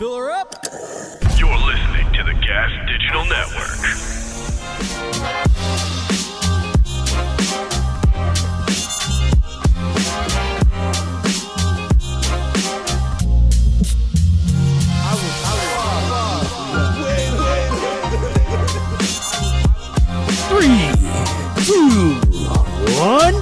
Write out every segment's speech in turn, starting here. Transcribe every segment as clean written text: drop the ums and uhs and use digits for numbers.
Fill her up. You're listening to the Gas Digital Network. Three, two, one.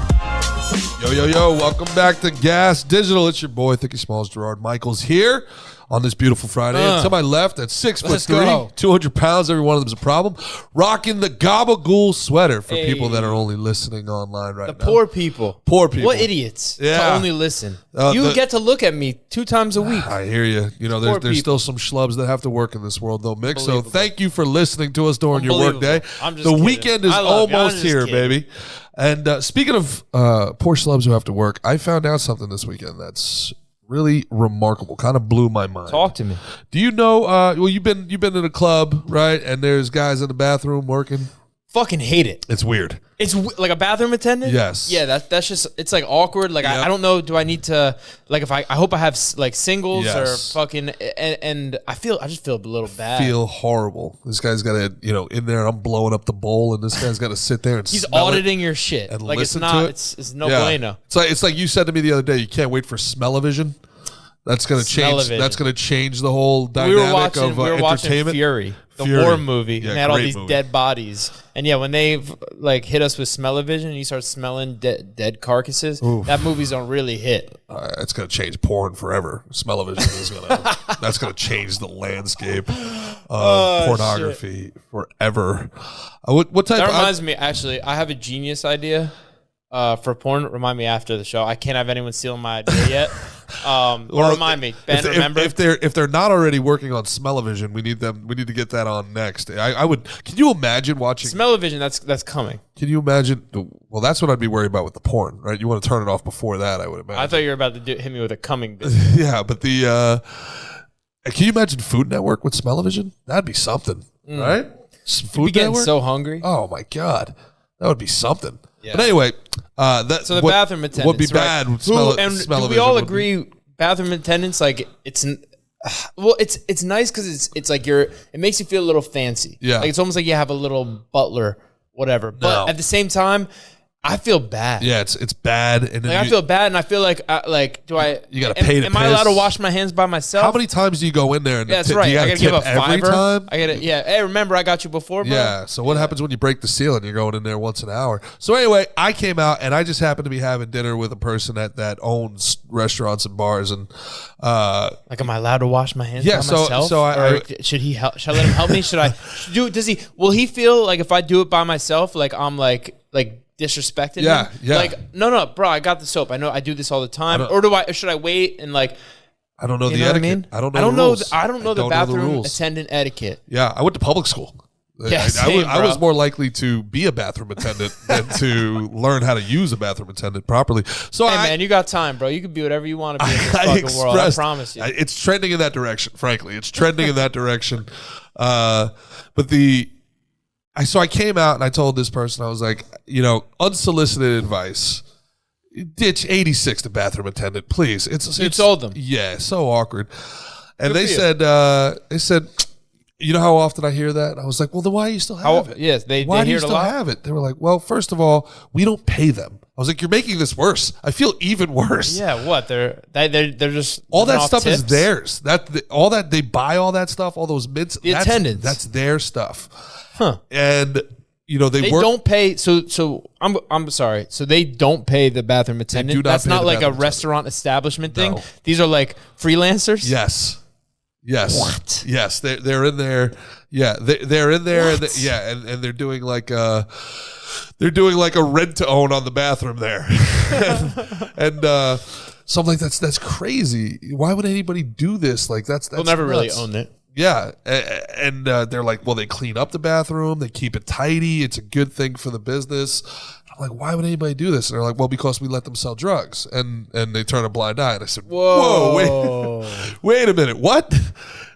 Yo, welcome back to Gas Digital. It's your boy, Thicky Smalls, Gerard Michaels here on this beautiful Friday. And to my left, at 6'3", 200 pounds, every one of them is a problem, rocking the Gabagool sweater for people that are only listening online right now. The poor people. Poor people. What idiots to only listen. You get to look at me 2 times a week. I hear you. You know, there's still some schlubs that have to work in this world, though, Micks. So thank you for listening to us during your work day. The weekend is almost here, baby. And speaking of poor schlubs who have to work, I found out something this weekend that's really remarkable. Kind of blew my mind. Talk to me. Do you know? Well, you've been in a club, right? And there's guys in the bathroom working. Fucking hate it. It's weird. It's like a bathroom attendant? Yes. Yeah, that's just, it's like awkward. Like, I don't know, do I need to, like, if I hope I have like singles or fucking, and I just feel a little bad. Feel horrible. This guy's got to, in there, I'm blowing up the bowl, and this guy's got to sit there and he's auditing your shit. And like, listen it's not, to it. It's no bueno. It's like you said to me the other day, you can't wait for smell-o-vision. That's gonna change. That's gonna change the whole dynamic of we were watching entertainment. Fury, the war movie, and they had all these movie. dead bodies. And yeah, when they like hit us with smell-o-vision, and you start smelling dead carcasses. Oof. That movie's don't really hit. It's gonna change porn forever. Smell-o-vision is gonna. That's gonna change the landscape of pornography forever. What type? That reminds me. Actually, I have a genius idea. For porn, remind me after the show. I can't have anyone stealing my idea yet. Or remind me, Ben. Remember, if they're not already working on smell-o-vision, we need to get that on next. I would. Can you imagine watching smell-o-vision? That's coming. Can you imagine? Well, that's what I'd be worried about with the porn, right? You want to turn it off before that, I would imagine. I thought you were about to hit me with a coming bit. Yeah, but the can you imagine Food Network with smell-o-vision? That'd be something, right? Food Network. Getting so hungry. Oh my god, that would be something. Yeah. But anyway, so the bathroom attendants would be bad. Right? Do we all agree? Bathroom attendants, like it's nice because it's like it makes you feel a little fancy. Yeah, like it's almost like you have a little butler, whatever. But at the same time, I feel bad. Yeah, it's bad, and then I feel bad, and I feel like do I? You got to pay to Am I allowed to wash my hands by myself? How many times do you go in there? And that's right. Do you I got to give a every $5. time? I got to. Yeah. Hey, remember I got you before, bro? Yeah. So what happens when you break the seal and you're going in there once an hour? So anyway, I came out and I just happened to be having dinner with a person that owns restaurants and bars, and like, am I allowed to wash my hands by myself? So should he help? Should I let him help me? Should I do? Will he feel like if I do it by myself, like I'm like disrespected him? Yeah. Like, no, bro, I got the soap. I know I do this all the time. Or should I wait and like? I don't know the etiquette. I mean? I don't know the bathroom attendant etiquette. Yeah, I went to public school. Yeah, I was more likely to be a bathroom attendant than to learn how to use a bathroom attendant properly. So man, you got time, bro. You can be whatever you want to be in this fucking world. I promise you. It's trending in that direction, frankly. It's trending in that direction. So I came out and I told this person, I was like, unsolicited advice. Ditch 86 the bathroom attendant, please. You told them. Yeah, so awkward. And they said, you know how often I hear that? I was like, well, then why do you still have it? Yes, why do hear you it still a lot. have it? They were like, well, first of all, we don't pay them. I was like, you're making this worse. I feel even worse. Yeah, what? They're just all that stuff tips? is theirs. They buy all that stuff, all those mints. Attendants. That's their stuff. Huh. And they don't pay. So I'm sorry. So they don't pay the bathroom attendant. That's not like a restaurant establishment thing. No. These are like freelancers. Yes. What? Yes. They're in there. Yeah. They're in there. And they're doing like a rent to own on the bathroom there. and so I'm like, that's crazy. Why would anybody do this? Like that's they'll never nuts. really own it. Yeah, and they're like, well, they clean up the bathroom, they keep it tidy, it's a good thing for the business. I'm like, why would anybody do this? And they're like, well, because we let them sell drugs, and they turn a blind eye. And I said, whoa, wait a minute, what?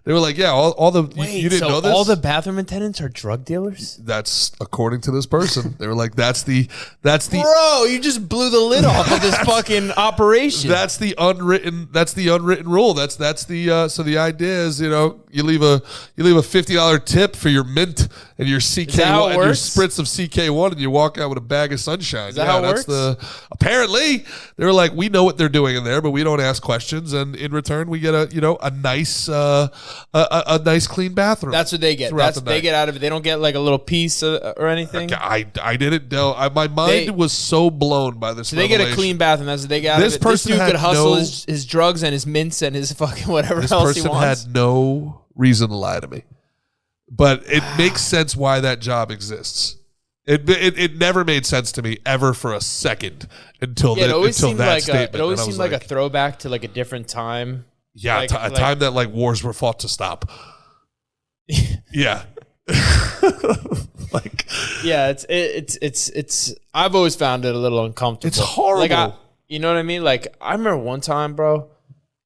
They were like, yeah, all the you didn't know this. All the bathroom attendants are drug dealers. That's according to this person. They were like, that's the bro. You just blew the lid off of this fucking operation. That's the unwritten rule. That's the so the idea is, you know, you leave a $50 tip for your mint and your CK1 and your spritz of CK1, and you walk out with a bag of sunshine. Is that how it works? Apparently they were like, we know what they're doing in there, but we don't ask questions, and in return we get a nice clean bathroom. That's what they get. That's what they get out of it. They don't get like a little piece or anything. I didn't know. My mind was so blown by this. So they get a clean bathroom. That's what they got. This dude could hustle his drugs and his mints and his fucking whatever else he wants. This person had no reason to lie to me, but it makes sense why that job exists. It never made sense to me ever for a second until that statement. It always seemed like a throwback to like a different time. Yeah, a time that like wars were fought to stop. Yeah. Like, yeah, it's I've always found it a little uncomfortable. It's horrible. Like you know what I mean? Like I remember one time, bro. You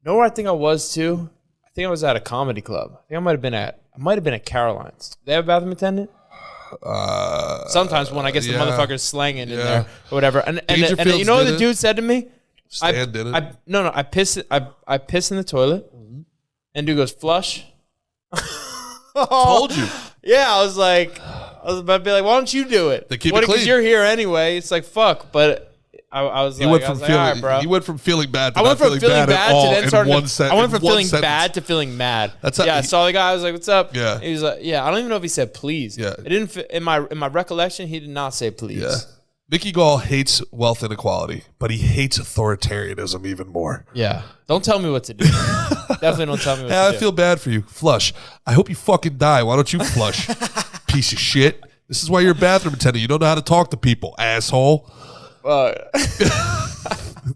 know where I think I was too? I think I was at a comedy club. I think I might have been at Caroline's. They have a bathroom attendant? Sometimes when I guess the motherfucker's slanging in there or whatever. And you know what the dude said to me? I piss in the toilet. Mm-hmm. And dude goes, flush. Told you. Yeah, I was about to be like, why don't you do it? They keep it clean. Because you're here anyway. It's like, fuck. But I was like, all right, bro. You went from feeling bad to not feeling bad at all in one sentence. I went from feeling bad to feeling mad. I saw the guy. I was like, what's up? Yeah. He was like, yeah. I don't even know if he said please. Yeah. It didn't fit in my recollection. He did not say please. Yeah. Mickey Gall hates wealth inequality, but he hates authoritarianism even more. Yeah. Don't tell me what to do. Definitely don't tell me what to do. I feel bad for you. Flush. I hope you fucking die. Why don't you flush? Piece of shit. This is why you're a bathroom attendant. You don't know how to talk to people, asshole.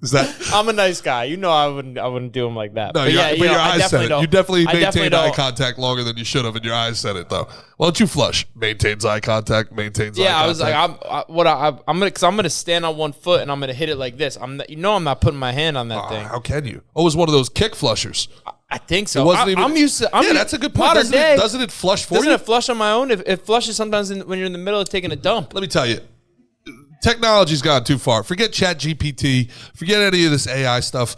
Is that? I'm a nice guy. You know I wouldn't do him like that. No, but your eyes said it. You definitely maintained eye contact longer than you should have, and your eyes said it though. Why don't you flush? Maintains eye contact. Maintains. Yeah, eye I was like, I'm gonna stand on one foot and I'm gonna hit it like this. I'm not putting my hand on that thing. How can you? Oh, it was one of those kick flushers. I think so. I'm used to. That's a good point. Doesn't it flush for you? Doesn't it flush on my own? It flushes sometimes when you're in the middle of taking a dump. Let me tell you. Technology's gone too far. Forget ChatGPT. Forget any of this AI stuff.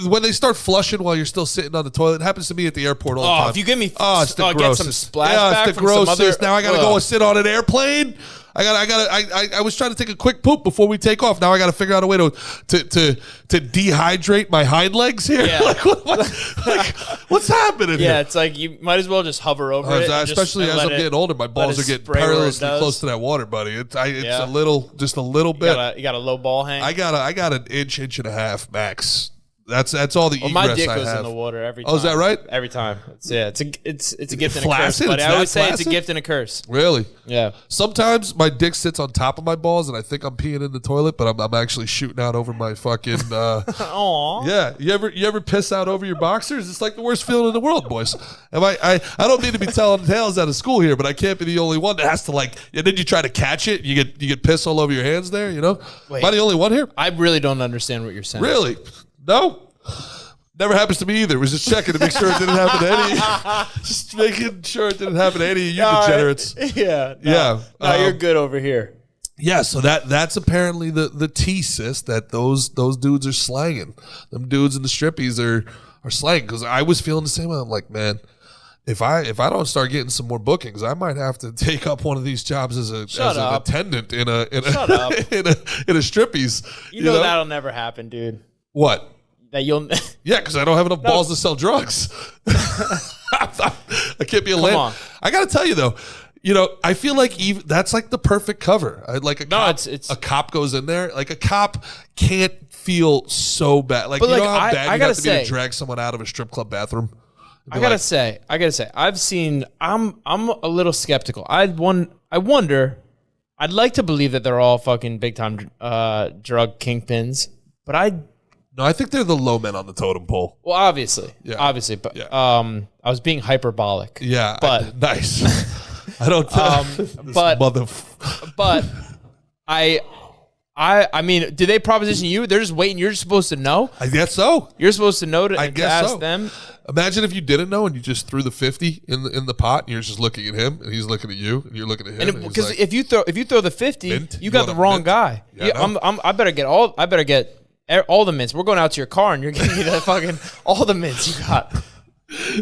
When they start flushing while you're still sitting on the toilet, it happens to me at the airport all the time. If you give me, it's the grossest. Get some splashback it's the grossest. Now I gotta go sit on an airplane. I was trying to take a quick poop before we take off. Now I got to figure out a way to dehydrate my hind legs here. Yeah. What's happening here? Yeah, it's like you might as well just hover over it. Especially as I'm getting older, my balls are getting perilously close to that water, buddy. It's a little bit. You got a low ball hang. I got an inch and a half max. That's all the egress my dick I goes have. in the water every time. Oh, is that right? Every time. It's a gift and a curse. But I always say it's a gift and a curse. Really? Yeah. Sometimes my dick sits on top of my balls, and I think I'm peeing in the toilet, but I'm actually shooting out over my fucking. Aww. Yeah. You ever piss out over your boxers? It's like the worst feeling in the world, boys. I don't mean to be telling tales out of school here, but I can't be the only one that has to and then you try to catch it. You get piss all over your hands there. You know. Wait, am I the only one here? I really don't understand what you're saying. Really? No. Never happens to me either. It was just checking to make sure it didn't happen to any. Just making sure it didn't happen to any of you degenerates. Yeah. No, you're good over here. Yeah, so that's apparently the thesis that those dudes are slanging. Them dudes in the strippies are slanging. Because I was feeling the same way. I'm like, man, if I don't start getting some more bookings, I might have to take up one of these jobs as an attendant in a strippies. You know that'll never happen, dude. What? That you'll Yeah, because I don't have enough balls to sell drugs. I can't be a Come on. I got to tell you though, I feel like that's like the perfect cover. A cop goes in there. Like a cop can't feel so bad. Like, how bad you have to be to drag someone out of a strip club bathroom. I gotta say, I'm a little skeptical. I wonder. I'd like to believe that they're all fucking big time drug kingpins, but No, I think they're the low men on the totem pole. Well, obviously, but I was being hyperbolic. Yeah, but nice. I don't. but I I mean, did they proposition you? They're just waiting. You're just supposed to know. I guess so. You're supposed to know to ask so. them. Imagine if you didn't know and you just threw the 50 in the pot and you're just looking at him and he's looking at you and you're looking at him. Because if you throw the 50, mint? you got the wrong guy. Yeah, I better get all the mints. We're going out to your car and you're giving me all the mints you got.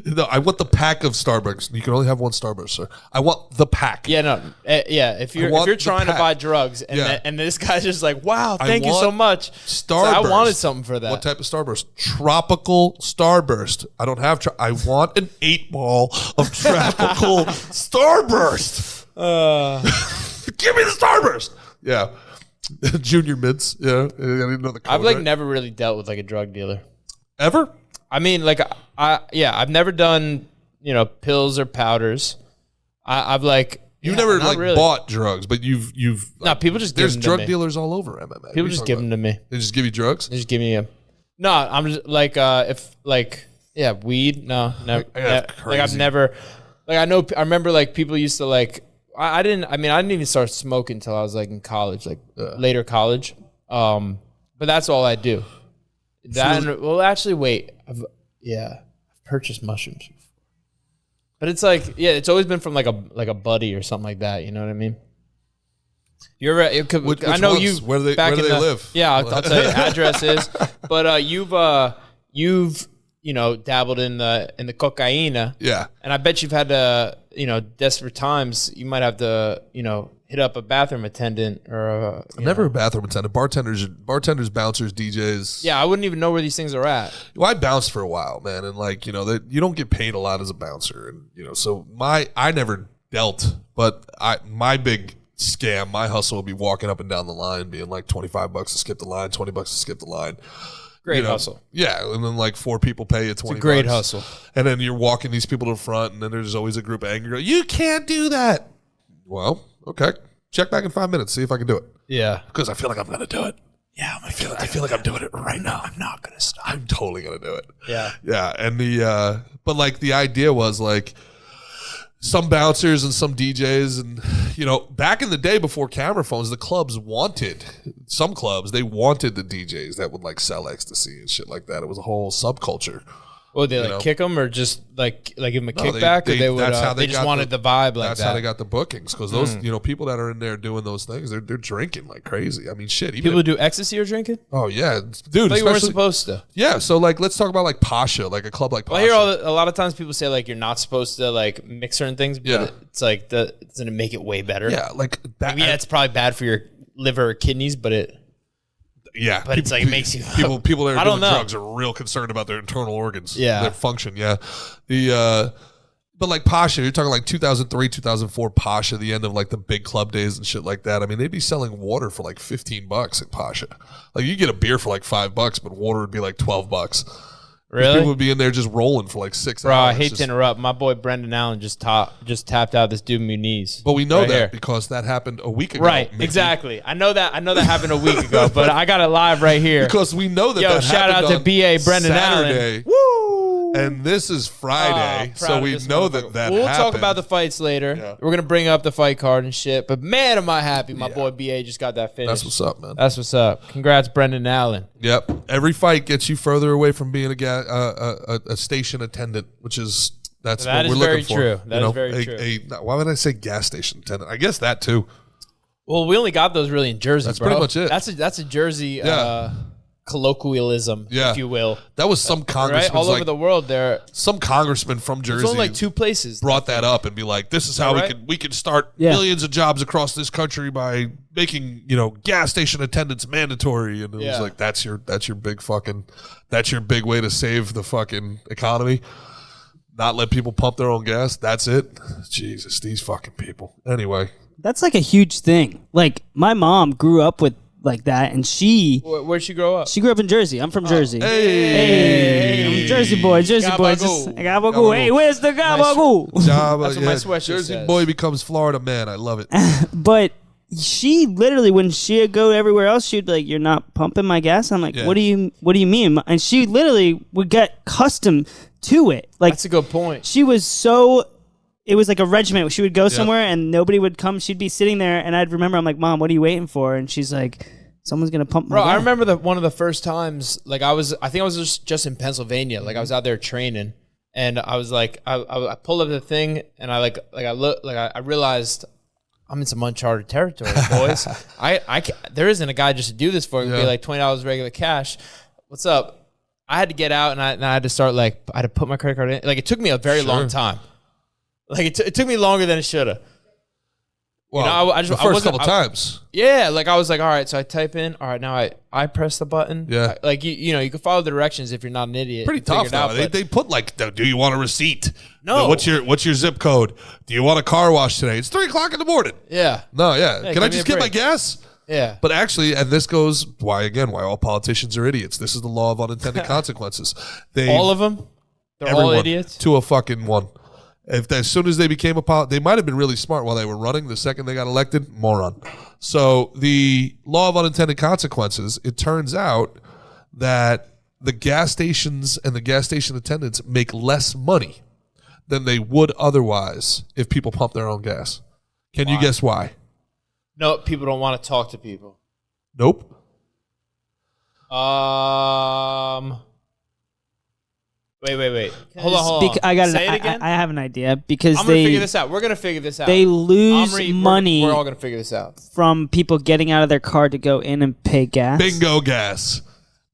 No, I want the pack of Starburst. You can only have one Starburst, sir. I want the pack. Yeah, no, yeah. If you're trying to buy drugs and this guy's just like, wow, thank you so much. Starburst. I wanted something for that. What type of Starburst? Tropical Starburst. I don't have. I want an 8-ball of tropical Starburst. Give me the Starburst. Yeah, Junior mints. Yeah, I didn't know the code. I've never really dealt with a drug dealer. Ever? I mean, I've never done, pills or powders. You've never really bought drugs, but you've no, people just give there's them drug to me. dealers all over MMA. People just give them to me. They just give you drugs? They just give me no, I'm just weed. No, never. I've never, I remember people used to I didn't even start smoking until I was in college, later college. But that's all I do. Actually, wait. I've purchased mushrooms before. But it's it's always been from a buddy or something like that. You know what I mean? You're right. I know ones? you. Where do they live? Yeah, I'll tell you. Address is. But you've dabbled in the cocaine. Yeah. And I bet you've had to desperate times. You might have to hit up a bathroom attendant or never a bathroom attendant. Bartenders, bouncers, DJs. Yeah, I wouldn't even know where these things are at. Well, I bounced for a while, man, and you don't get paid a lot as a bouncer, and so I never dealt, but my big scam, my hustle would be walking up and down the line, being $25 to skip the line, $20 to skip the line. Great hustle. Yeah, and then 4 people pay you $20. It's a great hustle. And then you're walking these people to the front, and then there's always a group of angry girls. You can't do that. Well, okay. Check back in 5 minutes. See if I can do it. Yeah. Because I feel like I'm going to do it. Yeah, I feel like I'm doing it right now. I'm not going to stop. I'm totally going to do it. Yeah. Yeah. And but the idea was some bouncers and some DJs and, back in the day before camera phones, the clubs wanted, some clubs, they wanted the DJs that would sell ecstasy and shit like that. It was a whole subculture. Well, they kick them or just give them a kickback, or they would. That's how they just wanted the vibe like that. That's how they got the bookings, because those people that are in there doing those things, they're drinking like crazy. I mean, shit. People who do ecstasy are drinking. Oh yeah, dude. But you weren't supposed to. Yeah, so let's talk about Pasha, a club like Pasha. Well, I hear a lot of times people say you're not supposed to mix certain things, but it's it's gonna make it way better. Yeah, that. Yeah, it's probably bad for your liver or kidneys, but it. Yeah, but it makes you people that are doing drugs are real concerned about their internal organs, their function. Yeah, but Pasha, you're talking 2003, 2004 Pasha, the end of the big club days and shit like that. I mean, they'd be selling water for $15 at Pasha. You get a beer for $5, but water would be $12. Really? People would be in there just rolling for 6 hours. Bro, I hate to interrupt. My boy Brendan Allen just tapped out this dude Muniz. But we know that because that happened a week ago. Right, Mickey. Exactly. I know that happened a week ago, but I got it live right here. Because we know that shout happened out to BA Brendan Saturday. Allen. Woo! And this is Friday, so we know that happened. We'll talk about the fights later. Yeah. We're going to bring up the fight card and shit. But man, am I happy my boy BA just got that finish. That's what's up, man. That's what's up. Congrats, Brendan Allen. Yep. Every fight gets you further away from being a station attendant, that's what we're looking for. True. That is very true. Why would I say gas station attendant? I guess that too. Well, we only got those really in Jersey, That's pretty much it. That's a Jersey colloquialism, if you will. That was some congressman all over the world. Some congressman from Jersey. There's only 2 places brought that up and be like, "This is how we can start millions of jobs across this country by making gas station attendants mandatory." And it was that's your big way to save the fucking economy. Not let people pump their own gas. That's it. Jesus, these fucking people. Anyway, that's a huge thing. My mom grew up with that, and where'd she grow up? She grew up in Jersey. I'm from Jersey. Hey, I'm a Jersey boy. Gabagoo. Hey, where's the gabagoo? That's what my sweatshirt Jersey says. boy becomes Florida man. I love it. But she literally, when she'd go everywhere else, she'd be like, "You're not pumping my gas." I'm like, "What do you mean?" And she literally would get accustomed to it. That's a good point. She was so. It was like a regiment. She would go somewhere and nobody would come. She'd be sitting there, and I'd remember, I'm like, "Mom, what are you waiting for?" And she's like, Someone's gonna pump my Bro, gas. I remember one of the first times, like I think I was just in Pennsylvania. Like I was out there training, and I was like, I pulled up the thing, and I realized I'm in some uncharted territory, boys. There isn't a guy just to do this for. It would be like $20 regular cash. What's up? I had to get out, and I had to start I had to put my credit card in. Like it took me a very long time. Like it took me longer than it should have. Well, the first couple times. Yeah, like I was like, all right, so I type in, all right, now I press the button. Yeah. Like you can follow the directions if you're not an idiot. Pretty tough though. They put do you want a receipt? No. What's your zip code? Do you want a car wash today? It's 3:00 in the morning. Yeah. No, yeah. Can I just get my gas? Yeah. But actually, and this goes why all politicians are idiots. This is the law of unintended consequences. All of them? They're all idiots? To a fucking one. As soon as they became they might have been really smart while they were running. The second they got elected, moron. So the law of unintended consequences, it turns out that the gas stations and the gas station attendants make less money than they would otherwise if people pump their own gas. Can you guess why? No, people don't want to talk to people. Nope. Wait. Hold on. Say it again? I have an idea because I'm going to figure this out. We're going to figure this out. They lose money. We're all going to figure this out. From people getting out of their car to go in and pay gas. Bingo gas.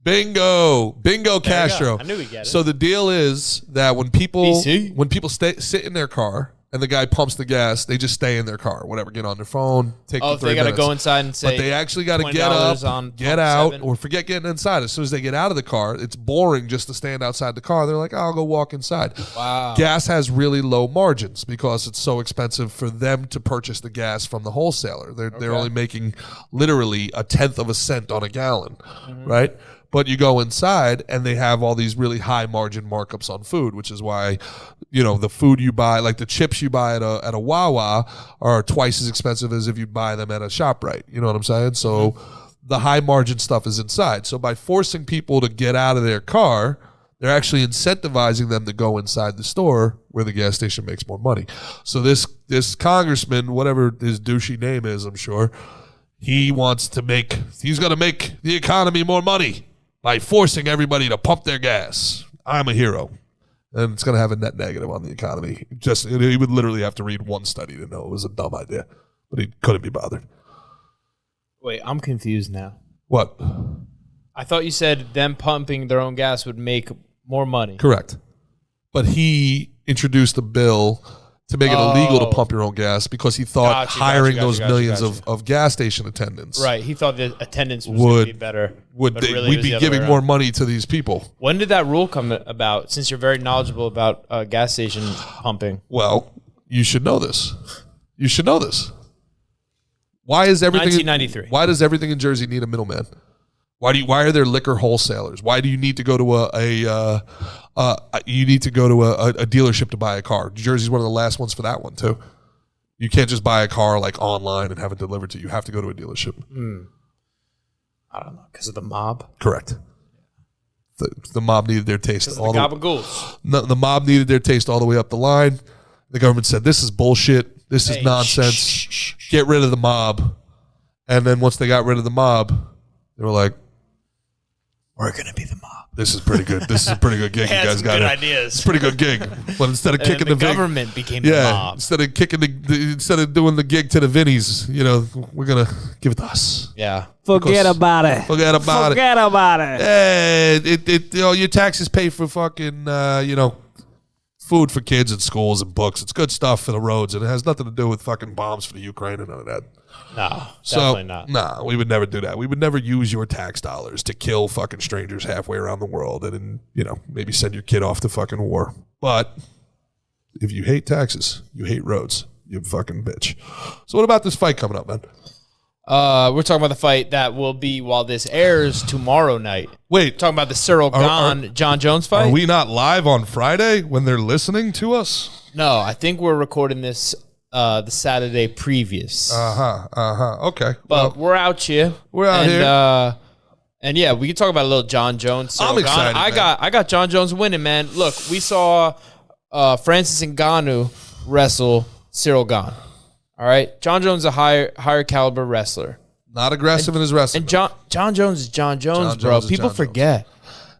Bingo Castro. I knew we'd get it. So the deal is that when people sit in their car and the guy pumps the gas, they just stay in their car, whatever, get on their phone, take the 3 minutes. They got to go inside and say, but they actually got to get up, get out, or forget getting inside. As soon as they get out of the car, it's boring just to stand outside the car. They're like, I'll go walk inside. Wow. Gas has really low margins because it's so expensive for them to purchase the gas from the wholesaler. They're only making literally 1/10 of a cent on a gallon, right? But you go inside and they have all these really high margin markups on food, which is why, the food you buy, like the chips you buy at a Wawa, are twice as expensive as if you buy them at a ShopRite. You know what I'm saying? So the high margin stuff is inside. So by forcing people to get out of their car, they're actually incentivizing them to go inside the store where the gas station makes more money. So this congressman, whatever his douchey name is, I'm sure, he's going to make the economy more money by forcing everybody to pump their gas. I'm a hero. And it's going to have a net negative on the economy. He would literally have to read one study to know it was a dumb idea. But he couldn't be bothered. Wait, I'm confused now. What? I thought you said them pumping their own gas would make more money. Correct. But he introduced a bill to make it illegal to pump your own gas because he thought hiring those millions of gas station attendants. Right. He thought the attendance was going to be better. We'd be giving more money to these people. When did that rule come about, since you're very knowledgeable about gas station pumping? Well, you should know this. Why is everything 1993. Why does everything in Jersey need a middleman? Why are there liquor wholesalers? Why do you need to go to a dealership to buy a car? Jersey's one of the last ones for that one too. You can't just buy a car like online and have it delivered to you. You have to go to a dealership. I don't know, because of the mob. Correct. The mob needed their taste. All the gabagools. The mob needed their taste all the way up the line. The government said, "This is bullshit. This is nonsense. Get rid of the mob." And then once they got rid of the mob, they were like, "We're gonna be the mob. This is pretty good. This is a pretty good gig. You guys got it. It's a pretty good gig." But instead of kicking the government became the mob. Instead of doing the gig to the Vinnies, we're gonna give it to us. Yeah. Forget about it. Yeah, your taxes pay for fucking food for kids in schools and books. It's good stuff for the roads, and it has nothing to do with fucking bombs for the Ukraine and none of that. No, definitely not. Nah, we would never do that. We would never use your tax dollars to kill fucking strangers halfway around the world and maybe send your kid off to fucking war. But if you hate taxes, you hate roads, you fucking bitch. So what about this fight coming up, man? We're talking about the fight that will be while this airs tomorrow night. Wait. We're talking about the Cyril Gahn John Jones fight? Are we not live on Friday when they're listening to us? No, I think we're recording this the Saturday previous. Okay. But we're out here. We're out here. And yeah, we can talk about a little John Jones. Cyril I'm excited, Gahn. I got John Jones winning, man. Look, we saw Francis Ngannou wrestle Cyril Gahn. All right, John Jones is a higher caliber wrestler. Not aggressive in his wrestling. And John Jones is John Jones, bro. People forget.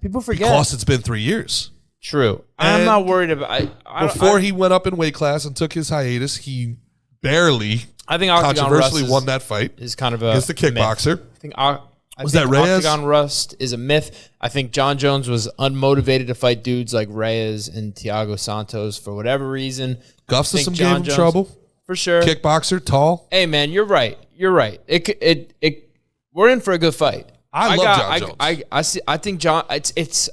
People forget. Because it's been 3 years. True. I'm not worried about before he went up in weight class and took his hiatus, he barely controversially won that fight. Is kind of against the kickboxer. I think Reyes? Octagon Rust is a myth. I think John Jones was unmotivated to fight dudes like Reyes and Thiago Santos for whatever reason. Gustafsson gave him trouble. For sure. Kickboxer, tall. Hey, man, you're right. You're right. We're in for a good fight. I love John Jones. I think John.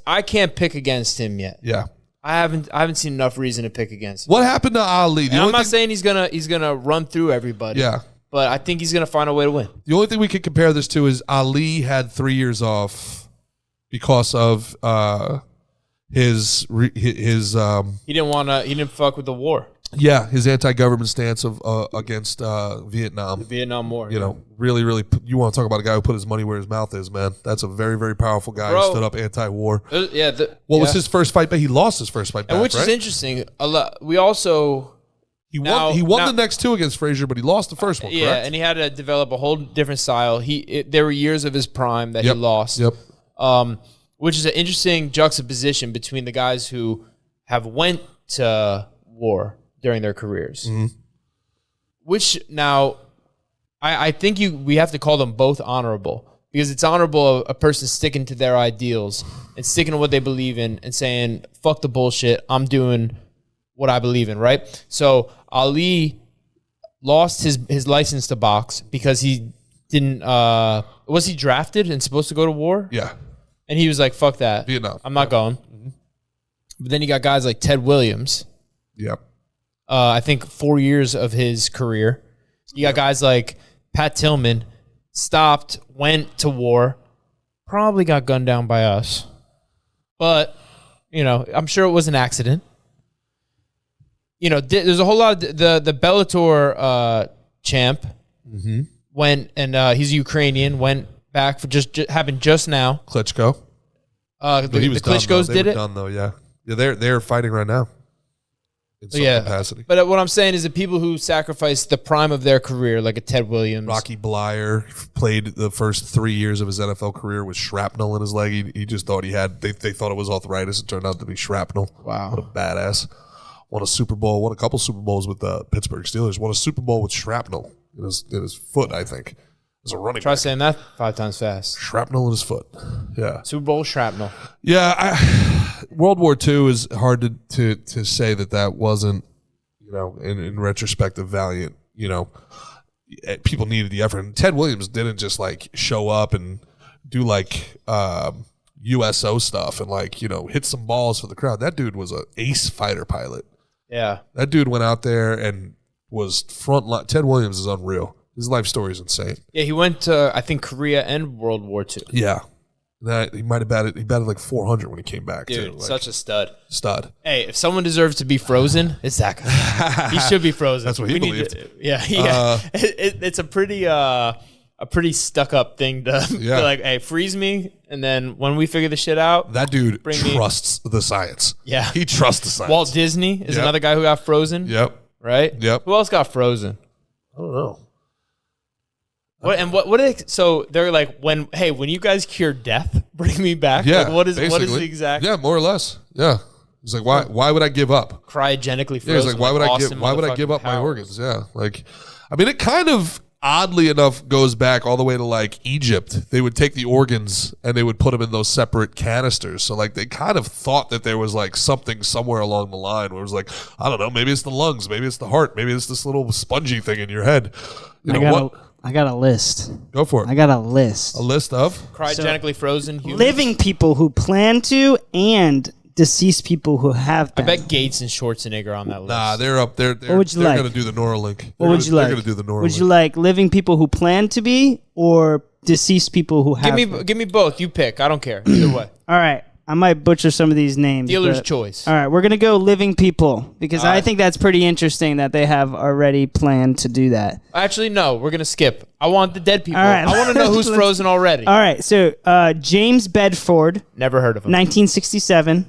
I can't pick against him yet. Yeah. I haven't seen enough reason to pick against him. What happened to Ali? I'm not saying he's gonna run through everybody. Yeah. But I think he's going to find a way to win. The only thing we can compare this to is Ali had 3 years off because of his he didn't fuck with the war. Yeah, his anti-government stance of against Vietnam. The Vietnam War. You know, really, you want to talk about a guy who put his money where his mouth is, man. That's a very, very powerful guy who stood up anti-war. What was his first fight back? He lost his first fight back, which is interesting. We also... He won the next two against Frazier, but he lost the first one, correct? Yeah, and he had to develop a whole different style. There were years of his prime that he lost. Yep. Which is an interesting juxtaposition between the guys who have went to war during their careers. Mm-hmm. Which now, I think we have to call them both honorable. Because it's honorable a person sticking to their ideals and sticking to what they believe in and saying, fuck the bullshit, I'm doing what I believe in, right? So Ali lost his license to box because he didn't was he drafted and supposed to go to war? Yeah. And he was like, fuck that. Vietnam. I'm not going. Mm-hmm. But then you got guys like Ted Williams. Yep. I think 4 years of his career. You got guys like Pat Tillman, stopped, went to war, probably got gunned down by us. But, I'm sure it was an accident. There's a whole lot of the Bellator champ went, and he's Ukrainian, went back for just happened just now. Klitschko. The Klitschko's did it. Done though, yeah. They're fighting right now. In some capacity. But what I'm saying is that people who sacrificed the prime of their career, like a Ted Williams, Rocky Blyer, played the first 3 years of his NFL career with shrapnel in his leg. He just thought he had. They thought it was arthritis. It turned out to be shrapnel. Wow, what a badass! Won a Super Bowl. Won a couple Super Bowls with the Pittsburgh Steelers. Won a Super Bowl with shrapnel in his foot, I think. As a running Try back. Saying that 5 times fast. Shrapnel in his foot. Yeah. Super Bowl shrapnel. Yeah. World War II is hard to say that wasn't, in retrospective, valiant. People needed the effort. And Ted Williams didn't just show up and do USO stuff and hit some balls for the crowd. That dude was an ace fighter pilot. Yeah. That dude went out there and was front line. Ted Williams is unreal. His life story is insane. Yeah, he went to, I think, Korea and World War II. Yeah. He might have batted. He batted like 400 when he came back. Dude, such a stud. Hey, if someone deserves to be frozen, it's that guy. He should be frozen. That's what he believed. It's a pretty stuck up thing to be like, hey, freeze me, and then when we figure the shit out, that dude trusts the science. Yeah, he trusts the science. Walt Disney is another guy who got frozen. Yep. Right. Yep. Who else got frozen? I don't know. So they're like, when you guys cure death, bring me back. Yeah, what is the exact? Yeah, more or less. Yeah, he's like, why would I give up? Cryogenically frozen. Yeah, he's like, why would I give up my organs? Yeah, it kind of oddly enough goes back all the way to Egypt. They would take the organs and they would put them in those separate canisters. So they kind of thought that there was something somewhere along the line where it was I don't know, maybe it's the lungs, maybe it's the heart, maybe it's this little spongy thing in your head. I got a list. Go for it. I got a list. A list of? Cryogenically frozen humans? Living people who plan to and deceased people who have been. I bet Gates and Schwarzenegger are on that list. Nah, they're up there. What would you like? They're going to do the Neuralink. What would you like? They're going to do the Neuralink. Would you like living people who plan to be or deceased people who have been? Give me both. You pick. I don't care. Either way. All right. I might butcher some of these names. Dealer's choice. All right, we're going to go living people because I think that's pretty interesting that they have already planned to do that. Actually, no, we're going to skip. I want the dead people. All right. I want to know who's frozen already. All right, so James Bedford. Never heard of him. 1967.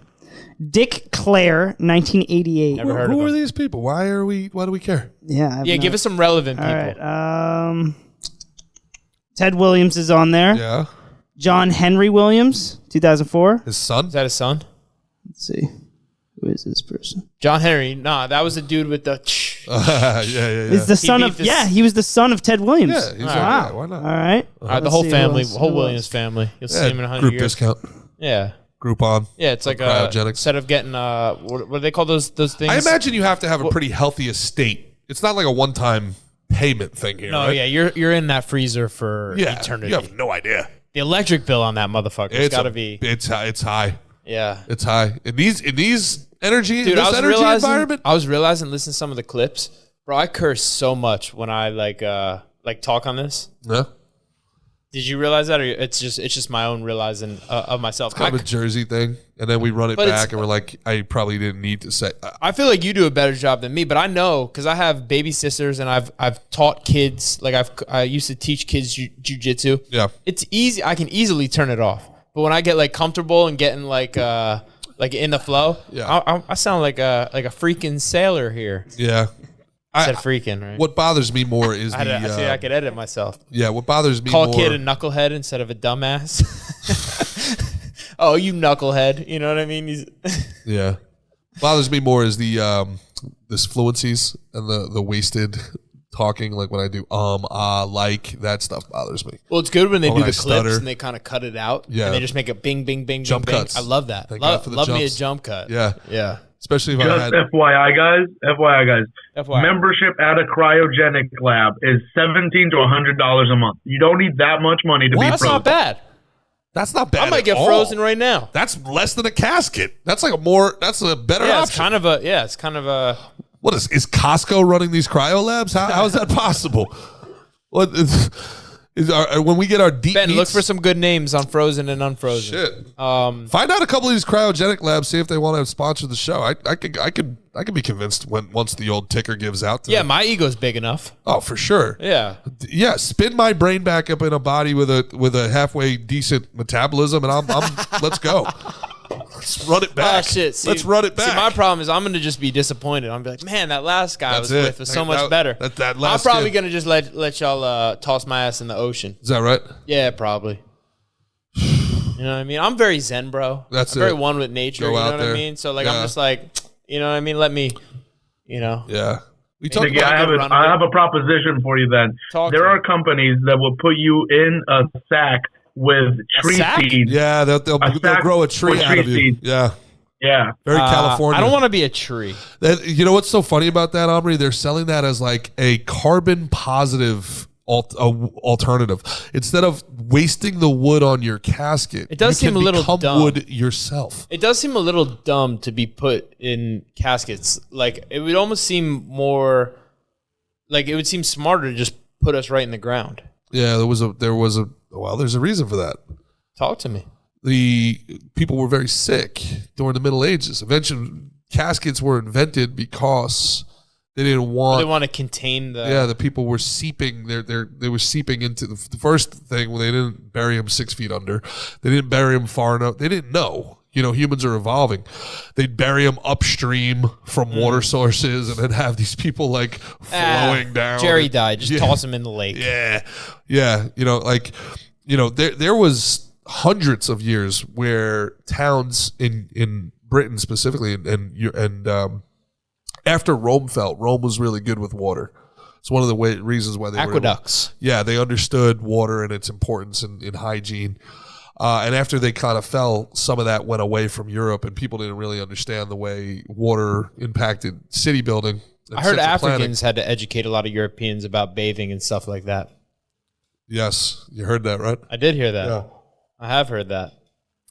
Dick Clare, 1988. Never heard of him. Who are these people? Why do we care? Yeah. Give us some relevant people. All right. Ted Williams is on there. Yeah. John Henry Williams, 2004. His son? Is that his son? Let's see. Who is this person? John Henry. Nah, that was the dude with the. Yeah. Is the son of? Yeah, he was the son of Ted Williams. Yeah, he's yeah, why not? All right. The whole family, whole Williams family. You'll see him in 100 group years. discount. Yeah. Groupon. Yeah, it's like cryogenics. Instead of getting what do they call those things? I imagine you have to have a pretty healthy estate. It's not like a one-time payment thing here. No, right? yeah, you're in that freezer for eternity. You have no idea. The electric bill on that motherfucker has got to be. It's high. Yeah, it's high. In these energy, dude, this energy environment. I was realizing, listening to some of the clips, bro. I curse so much when I like talk on this. Yeah. Did you realize that, or it's just my own realizing of myself? It's kind of a Jersey thing, and then we run it back, and we're like, I probably didn't need to say. I feel like you do a better job than me, but I know because I have baby sisters, and I've taught kids. Like I used to teach kids jujitsu. Yeah, it's easy. I can easily turn it off, but when I get like comfortable and getting like in the flow, yeah, I sound like a freaking sailor here. Yeah. I said freaking, right? What bothers me more is I could edit myself. Yeah, what bothers me Call more... a kid a knucklehead instead of a dumbass. Oh, you knucklehead. You know what I mean? Yeah. Bothers me more is this fluencies and the wasted talking, like when I do like, that stuff bothers me. Well, it's good when they do the clips stutter. and they kind of cut it out. Yeah. And they just make a bing, bing, bing, jump bing, cuts. bing. I love that. Love me a jump cut. Yeah. Yeah. Especially if just I had... FYI, guys. Membership at a cryogenic lab is $17 to $100 a month. You don't need that much money to be That's frozen. not bad. That's not bad. I might get frozen right now. That's less than a casket. That's like that's a better option. It's kind of a. What is Costco running these cryo labs? How is that possible? What when we get our deep Ben, meats, look for some good names on frozen and unfrozen. Shit. Find out a couple of these cryogenic labs. See if they want to sponsor the show. I could be convinced once the old ticker gives out. My ego's big enough. Oh, for sure. Yeah. Spin my brain back up in a body with a halfway decent metabolism, and I'm let's go. Let's run it back. Oh, shit. Let's run it back. See, my problem is I'm going to just be disappointed. I'm going to be like, man, that last guy was so much better. I'm probably going to just let y'all toss my ass in the ocean. Is that right? Yeah, probably. You know what I mean? I'm very zen, bro. I'm very one with nature. Go you know out what there. I mean? So, like, I'm just like, you know what I mean? Let me, you know. Yeah. I have a proposition for you then. There are companies that will put you in a sack with tree seeds. Yeah, they'll grow a tree out of you. Seeds. Yeah. Yeah. Very California. I don't want to be a tree. You know what's so funny about that, Omri? They're selling that as like a carbon positive alternative. Instead of wasting the wood on your casket, it does seem a little dumb. Wood yourself. It does seem a little dumb to be put in caskets. Like, it would almost seem more like it would seem smarter to just put us right in the ground. Yeah, there's a reason for that. Talk to me. The people were very sick during the Middle Ages. Eventually, caskets were invented because they didn't want. They want to contain the. Yeah, the people were seeping. They were seeping into the first thing when they didn't bury them 6 feet under. They didn't bury them far enough. They didn't know. You know, humans are evolving. They'd bury them upstream from water sources, and then have these people like flowing down. Jerry died. Just toss them in the lake. Yeah. There was hundreds of years where towns in Britain specifically, and after Rome fell, Rome was really good with water. It's one of the reasons why they aqueducts. They understood water and its importance in hygiene. And after they kind of fell, some of that went away from Europe, and people didn't really understand the way water impacted city building. I heard Africans had to educate a lot of Europeans about bathing and stuff like that. Yes, you heard that, right? I did hear that. Yeah. I have heard that.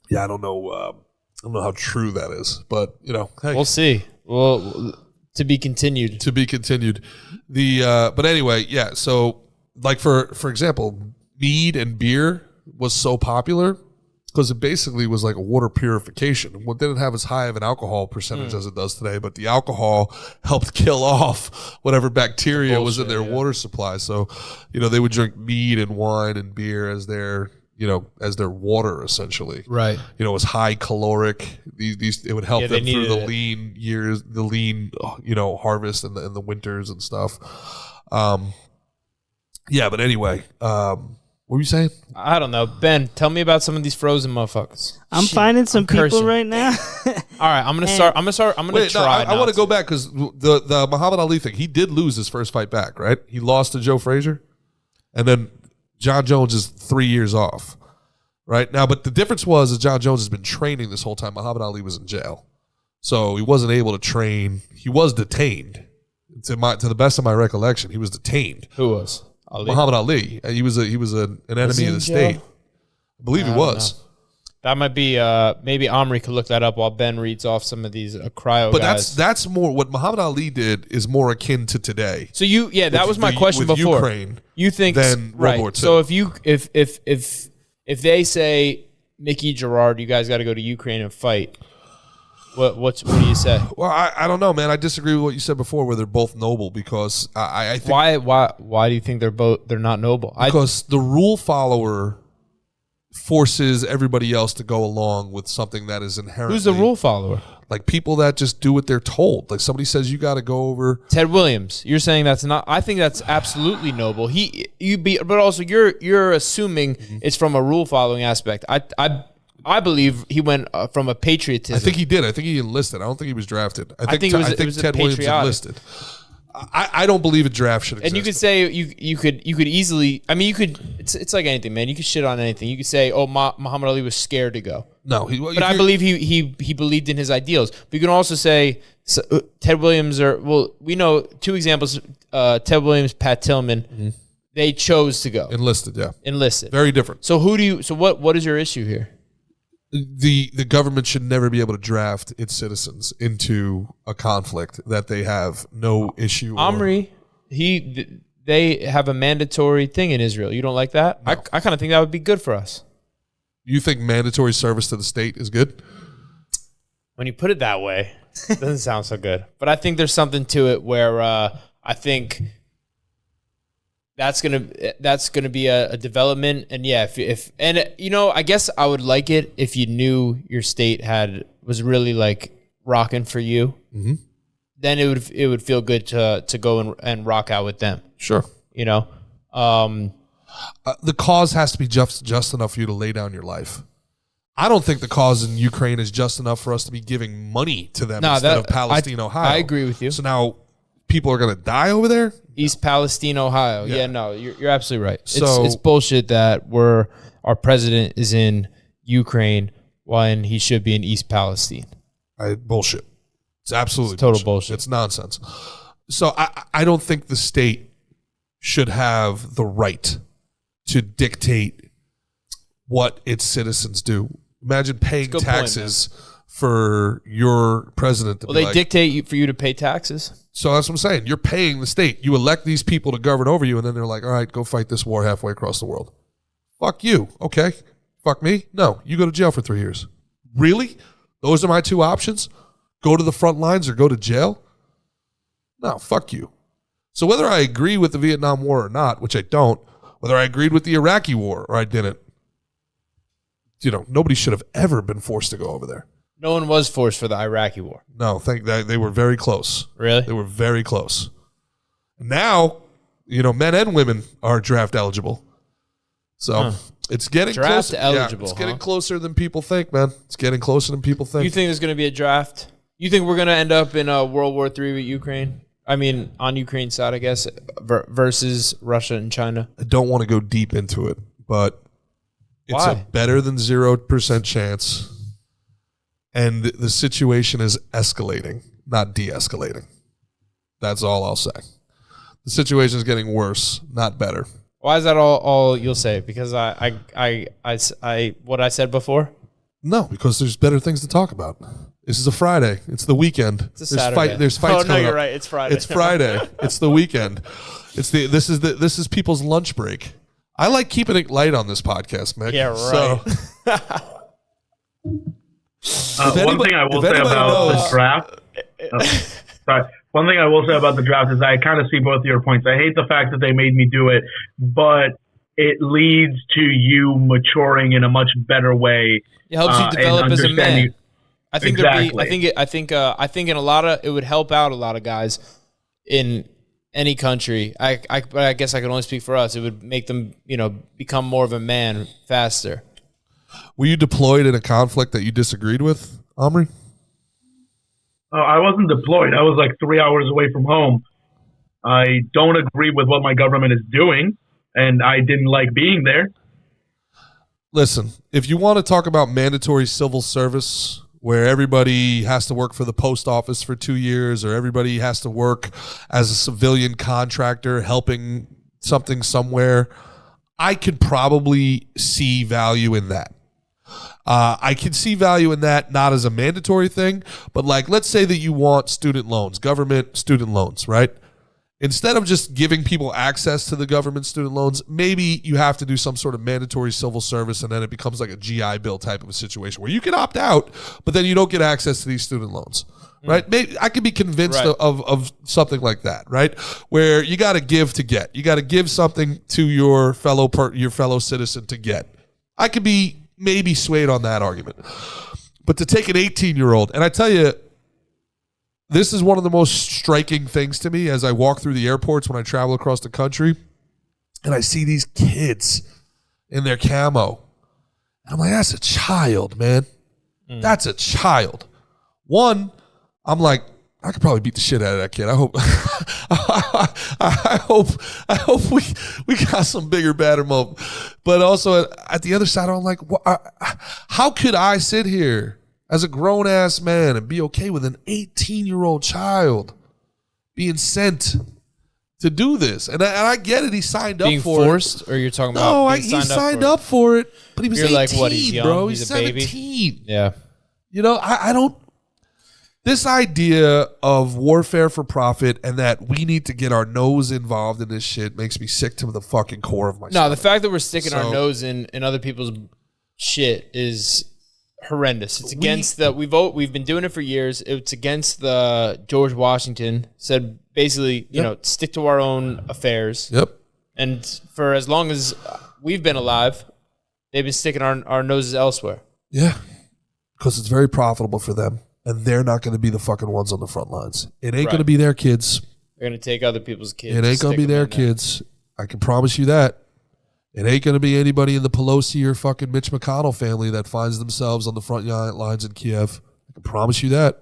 Yeah, I don't know how true that is, but hey. We'll see. Well, to be continued. To be continued. But anyway, yeah. So, like for example, mead and beer was so popular because it basically was like a water purification. It didn't have as high of an alcohol percentage as it does today, but the alcohol helped kill off whatever bacteria was in their water supply. So, they would drink mead and wine and beer as their water essentially. Right. It was high caloric. It would help them through the lean years, the lean, harvest and the winters and stuff. But anyway, What were you saying? I don't know. Ben, tell me about some of these frozen motherfuckers. I'm finding some people right now. All right, I'm gonna start. I'm gonna try. I want to go back because the Muhammad Ali thing. He did lose his first fight back, right? He lost to Joe Frazier, and then John Jones is 3 years off, right now. But the difference was that John Jones has been training this whole time. Muhammad Ali was in jail, so he wasn't able to train. He was detained. To the best of my recollection, he was detained. Who was? Ali. Muhammad Ali. He was an enemy of the state. I believe he was. Know. That might be maybe Omri could look that up while Ben reads off some of these cryo but guys. that's more what Muhammad Ali did is more akin to today. So that was my question with before. Ukraine you think than World War II. So if they say Mickey, Gerard, you guys got to go to Ukraine and fight. What do you say? Well, I don't know, man. I disagree with what you said before, where they're both noble because I think why do you think they're not noble? Because the rule follower forces everybody else to go along with something that is inherently. Who's the rule follower? Like people that just do what they're told. Like somebody says you got to go over. Ted Williams, you're saying that's not. I think that's absolutely noble. But also you're assuming it's from a rule following aspect. I believe he went from a patriotism. I think he did. I think he enlisted. I don't think he was drafted. I think it was Ted Williams enlisted. I don't believe a draft should exist. And you could say you could easily. I mean, you could. It's like anything, man. You could shit on anything. You could say, "Oh, Muhammad Ali was scared to go." No, but I believe he believed in his ideals. But you can also say Ted Williams we know two examples: Ted Williams, Pat Tillman. Mm-hmm. They chose to go. Enlisted, yeah. Enlisted. Very different. So what is your issue here? The government should never be able to draft its citizens into a conflict that they have no issue. Omri, they have a mandatory thing in Israel. You don't like that? No. I kind of think that would be good for us. You think mandatory service to the state is good? When you put it that way, it doesn't sound so good. But I think there's something to it where I think that's gonna be a development, and yeah, if I guess I would like it if you knew your state was really like rocking for you. Mm-hmm. Then it would feel good to go and rock out with them. Sure, the cause has to be just enough for you to lay down your life. I don't think the cause in Ukraine is just enough for us to be giving money to them instead of Palestine, Ohio. I agree with you. So now people are going to die over there? East Palestine, Ohio. Yeah, no, you're absolutely right. It's bullshit that our president is in Ukraine when he should be in East Palestine. Bullshit. It's absolutely total bullshit. It's nonsense. So I don't think the state should have the right to dictate what its citizens do. Imagine paying taxes for your president to they dictate for you to pay taxes. So that's what I'm saying. You're paying the state. You elect these people to govern over you, and then they're like, all right, go fight this war halfway across the world. Fuck you. Okay. Fuck me? No. You go to jail for 3 years. Really? Those are my two options? Go to the front lines or go to jail? No, fuck you. So whether I agree with the Vietnam War or not, which I don't, whether I agreed with the Iraqi War or I didn't, nobody should have ever been forced to go over there. No one was forced for the Iraqi war. No, they were very close. Really? They were very close. Now, men and women are draft eligible. So it's getting draft closer. eligible. It's getting closer than people think, man. It's getting closer than people think. You think there's going to be a draft? You think we're going to end up in World War III with Ukraine? I mean, on Ukraine's side, I guess, versus Russia and China? I don't want to go deep into it, but it's a better than 0% chance. And the situation is escalating, not de-escalating. That's all I'll say. The situation is getting worse, not better. Why is that all you'll say? Because I what I said before? No, because there's better things to talk about. This is a Friday. It's the weekend. It's a Saturday. There's fights coming up. You're right. It's Friday. It's Friday. It's the weekend. This is people's lunch break. I like keeping it light on this podcast, Mick. Yeah, right. One thing I will say about the draft. One thing I will say about the draft is I kind of see both of your points. I hate the fact that they made me do it, but it leads to you maturing in a much better way. It helps you develop as a man. I think exactly. I think in a lot of it would help out a lot of guys in any country, but I guess I could only speak for us. It would make them, become more of a man faster. Were you deployed in a conflict that you disagreed with, Omri? I wasn't deployed. I was like 3 hours away from home. I don't agree with what my government is doing, and I didn't like being there. Listen, if you want to talk about mandatory civil service where everybody has to work for the post office for 2 years or everybody has to work as a civilian contractor helping something somewhere, I could probably see value in that. I can see value in that, not as a mandatory thing, but like, let's say that you want student loans, government student loans, right? Instead of just giving people access to the government student loans, maybe you have to do some sort of mandatory civil service, and then it becomes like a GI Bill type of a situation where you can opt out, but then you don't get access to these student loans, right? Maybe I could be convinced of something like that, right? Where you got to give to get. You got to give something to your fellow citizen to get. I could be maybe swayed on that argument. But to take an 18-year-old, and I tell you, this is one of the most striking things to me as I walk through the airports when I travel across the country, and I see these kids in their camo. I'm like, that's a child, man. That's a child. One, I'm like, I could probably beat the shit out of that kid. I hope I hope we got some bigger, badder moment. But also at the other side, I'm like, how could I sit here as a grown-ass man and be okay with an 18-year-old child being sent to do this? And I get it. He signed up for it. Being forced? Or you're talking about he signed up for it, but he was 18, like, what, he's young? Bro. He's He's a baby? 17. Yeah. I don't... This idea of warfare for profit and that we need to get our nose involved in this shit makes me sick to the fucking core of my stomach. No, the fact that we're sticking our nose in other people's shit is horrendous. It's against we've been doing it for years. It's against the George Washington said basically, stick to our own affairs. Yep. And for as long as we've been alive, they've been sticking our noses elsewhere. Yeah. Because it's very profitable for them. And they're not going to be the fucking ones on the front lines. It ain't going to be their kids. They're going to take other people's kids. It ain't going to be their kids. I can promise you that. It ain't going to be anybody in the Pelosi or fucking Mitch McConnell family that finds themselves on the front lines in Kiev. I can promise you that.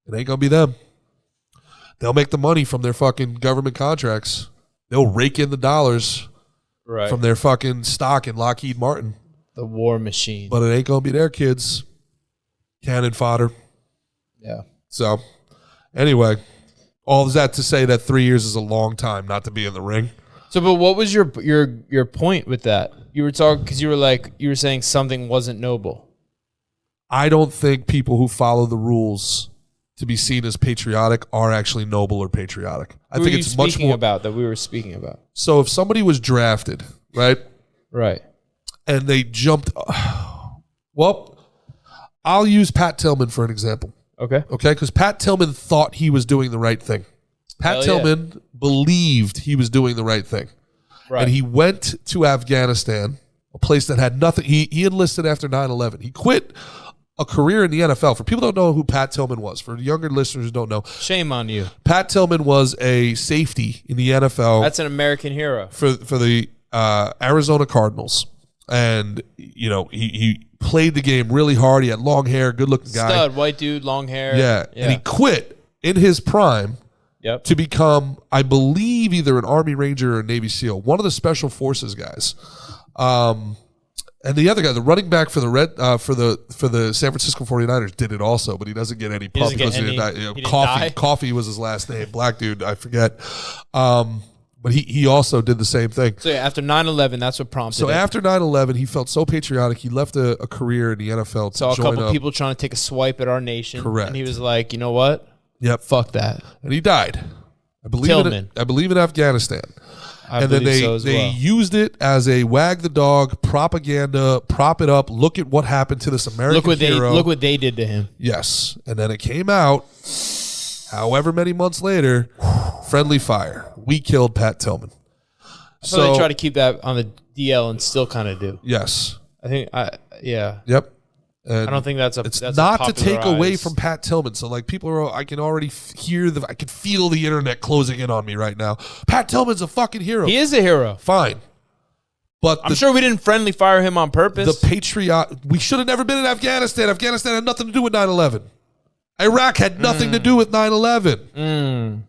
It ain't going to be them. They'll make the money from their fucking government contracts. They'll rake in the dollars from their fucking stock in Lockheed Martin. The war machine. But it ain't going to be their kids. Cannon fodder. Yeah. So, anyway, all of that to say that 3 years is a long time not to be in the ring. So, but what was your point with that? You were talking because you were saying something wasn't noble. I don't think people who follow the rules to be seen as patriotic are actually noble or patriotic. I think it's much more about that we were speaking about. So, if somebody was drafted, right, and they jumped, well. I'll use Pat Tillman for an example. Okay, because Pat Tillman thought he was doing the right thing. Pat Tillman believed he was doing the right thing. Right. And he went to Afghanistan, a place that had nothing. He enlisted after 9/11. He quit a career in the NFL. For people who don't know who Pat Tillman was, for younger listeners who don't know. Shame on you. Pat Tillman was a safety in the NFL. That's an American hero. For the Arizona Cardinals. And, he played the game really hard. He had long hair, good-looking guy. Stud, white dude, long hair. Yeah. And he quit in his prime to become, I believe, either an Army Ranger or a Navy SEAL, one of the Special Forces guys. And the other guy, the running back for the San Francisco 49ers, did it also, but he doesn't get any pub because he didn't die. Coffee was his last name. Black dude, I forget. But he also did the same thing. So after 9/11, that's what prompted it. So after 9/11, he felt so patriotic, he left a career in the NFL to Saw a couple up. People trying to take a swipe at our nation. Correct. And he was like, you know what? Yep. Fuck that. And he died. I believe in Afghanistan. And then they used it as a wag the dog propaganda, prop it up, look at what happened to this American hero. Look what they did to him. Yes. And then it came out, however many months later, friendly fire. We killed Pat Tillman. So they try to keep that on the DL and still kind of do. Yes. I think, yeah. Yep. I don't think that's not a to take away popularized- from Pat Tillman. So like people are, I can already I can feel the internet closing in on me right now. Pat Tillman's a fucking hero. He is a hero. Fine. But I'm sure we didn't friendly fire him on purpose. We should have never been in Afghanistan. Afghanistan had nothing to do with 9/11. Iraq had nothing to do with 9/11.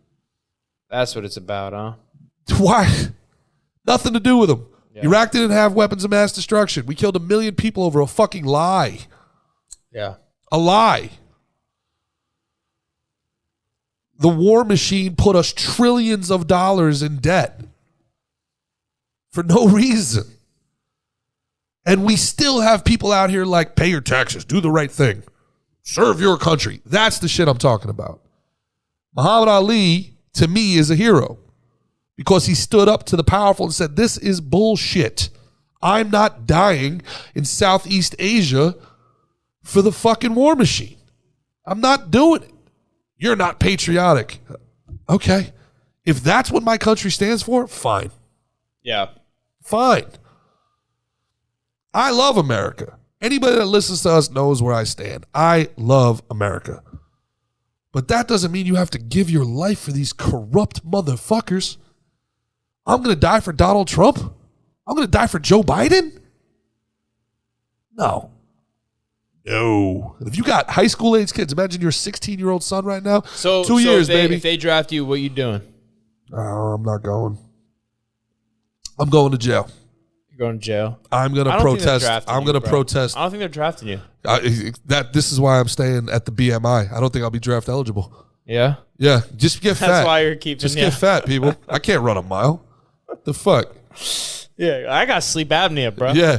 That's what it's about, huh? Why? Nothing to do with them. Yeah. Iraq didn't have weapons of mass destruction. We killed 1 million people over a fucking lie. Yeah. A lie. The war machine put us trillions of dollars in debt for no reason. And we still have people out here like, pay your taxes, do the right thing, serve your country. That's the shit I'm talking about. Muhammad Ali, to me, is a hero because he stood up to the powerful and said, this is bullshit. I'm not dying in Southeast Asia for the fucking war machine. I'm not doing it. You're not patriotic. Okay. If that's what my country stands for, fine. Yeah. Fine. I love America. Anybody that listens to us knows where I stand. I love America. But that doesn't mean you have to give your life for these corrupt motherfuckers. I'm going to die for Donald Trump? I'm going to die for Joe Biden? No. And if you got high school age kids, imagine your 16-year-old son right now. So 2 years, if baby. If they draft you, what you doing? Oh, I'm not going. I'm going to jail. You're going to jail. I'm going to protest. I'm going to protest. I don't think they're drafting you. This is why I'm staying at the BMI. I don't think I'll be draft eligible. Yeah? Yeah, just get fat. That's why you're keeping. Just get fat, people. I can't run a mile. The fuck? Yeah, I got sleep apnea, bro. Yeah.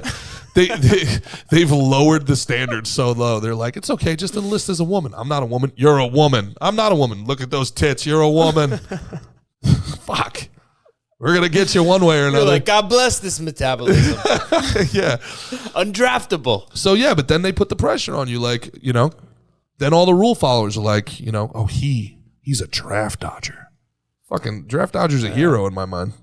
They've lowered the standards so low. They're like, it's okay, just enlist as a woman. I'm not a woman. You're a woman. I'm not a woman. Look at those tits. You're a woman. Fuck. We're going to get you one way or another. You're like, God bless this metabolism. Yeah. Undraftable. So, yeah, but then they put the pressure on you. Like, then all the rule followers are like, oh, he's a draft dodger. Fucking draft dodger's a hero in my mind.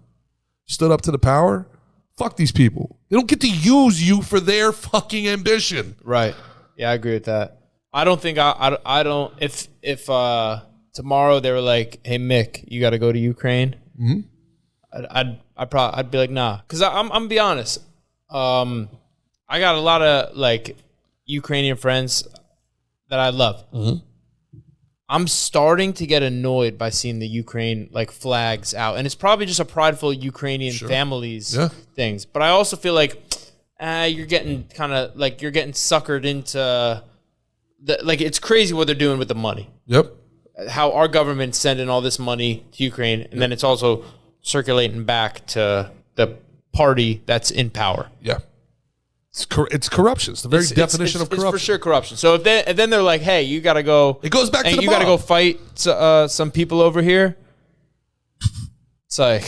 Stood up to the power. Fuck these people. They don't get to use you for their fucking ambition. Right. Yeah, I agree with that. I don't think I don't. If tomorrow they were like, hey, Mick, you got to go to Ukraine. Mm-hmm. I'd be like, nah, because I'm gonna be honest. I got a lot of like Ukrainian friends that I love. Mm-hmm. I'm starting to get annoyed by seeing the Ukraine like flags out, and it's probably just a prideful Ukrainian families things. But I also feel like you're getting you're getting suckered into it's crazy what they're doing with the money. Yep. How our government's sending all this money to Ukraine, and then it's also circulating back to the party that's in power. Yeah. It's corruption. It's the very definition of corruption. It's for sure corruption. So if then they're like, hey, you got to go. It goes back to the you got to go fight some people over here. It's like,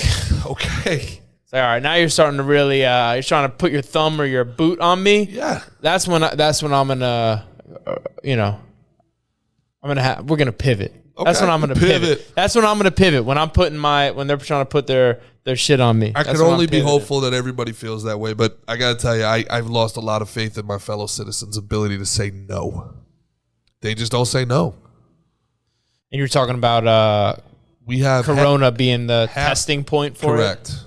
okay. It's like, all right, now you're starting to really you're trying to put your thumb or your boot on me. Yeah. That's when I'm gonna we're gonna pivot. Okay. That's when I'm gonna pivot. That's when I'm gonna pivot when they're trying to put their shit on me. I can only be hopeful that everybody feels that way, but I gotta tell you, I've lost a lot of faith in my fellow citizens' ability to say no. They just don't say no. And you're talking about we have Corona being the testing point for correct. it?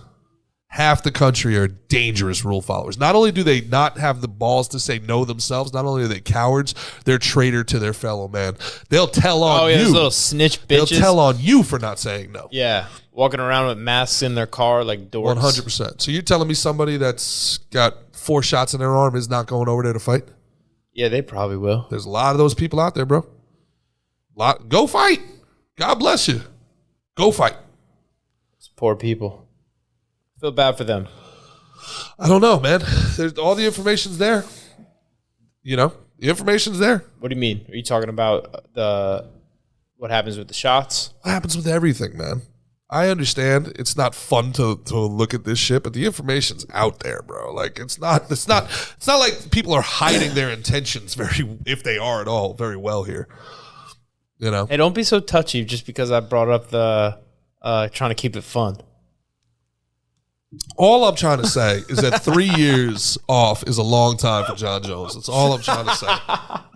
Half the country are dangerous rule followers. Not only do they not have the balls to say no themselves, not only are they cowards, they're traitor to their fellow man. They'll tell on you. Those little snitch bitches. They'll tell on you for not saying no. Yeah. Walking around with masks in their car like dorks. 100%. So you're telling me somebody that's got 4 shots in their arm is not going over there to fight? Yeah, they probably will. There's a lot of those people out there, bro. Go fight. God bless you. Go fight. It's poor people. Feel bad for them. I don't know, man. All the information's there. The information's there. What do you mean? Are you talking about what happens with the shots? What happens with everything, man? I understand it's not fun to look at this shit, but the information's out there, bro. Like it's not like people are hiding their intentions if they are at all, very well here. Hey, don't be so touchy just because I brought up the trying to keep it fun. All I'm trying to say is that 3 years off is a long time for John Jones. That's all I'm trying to say.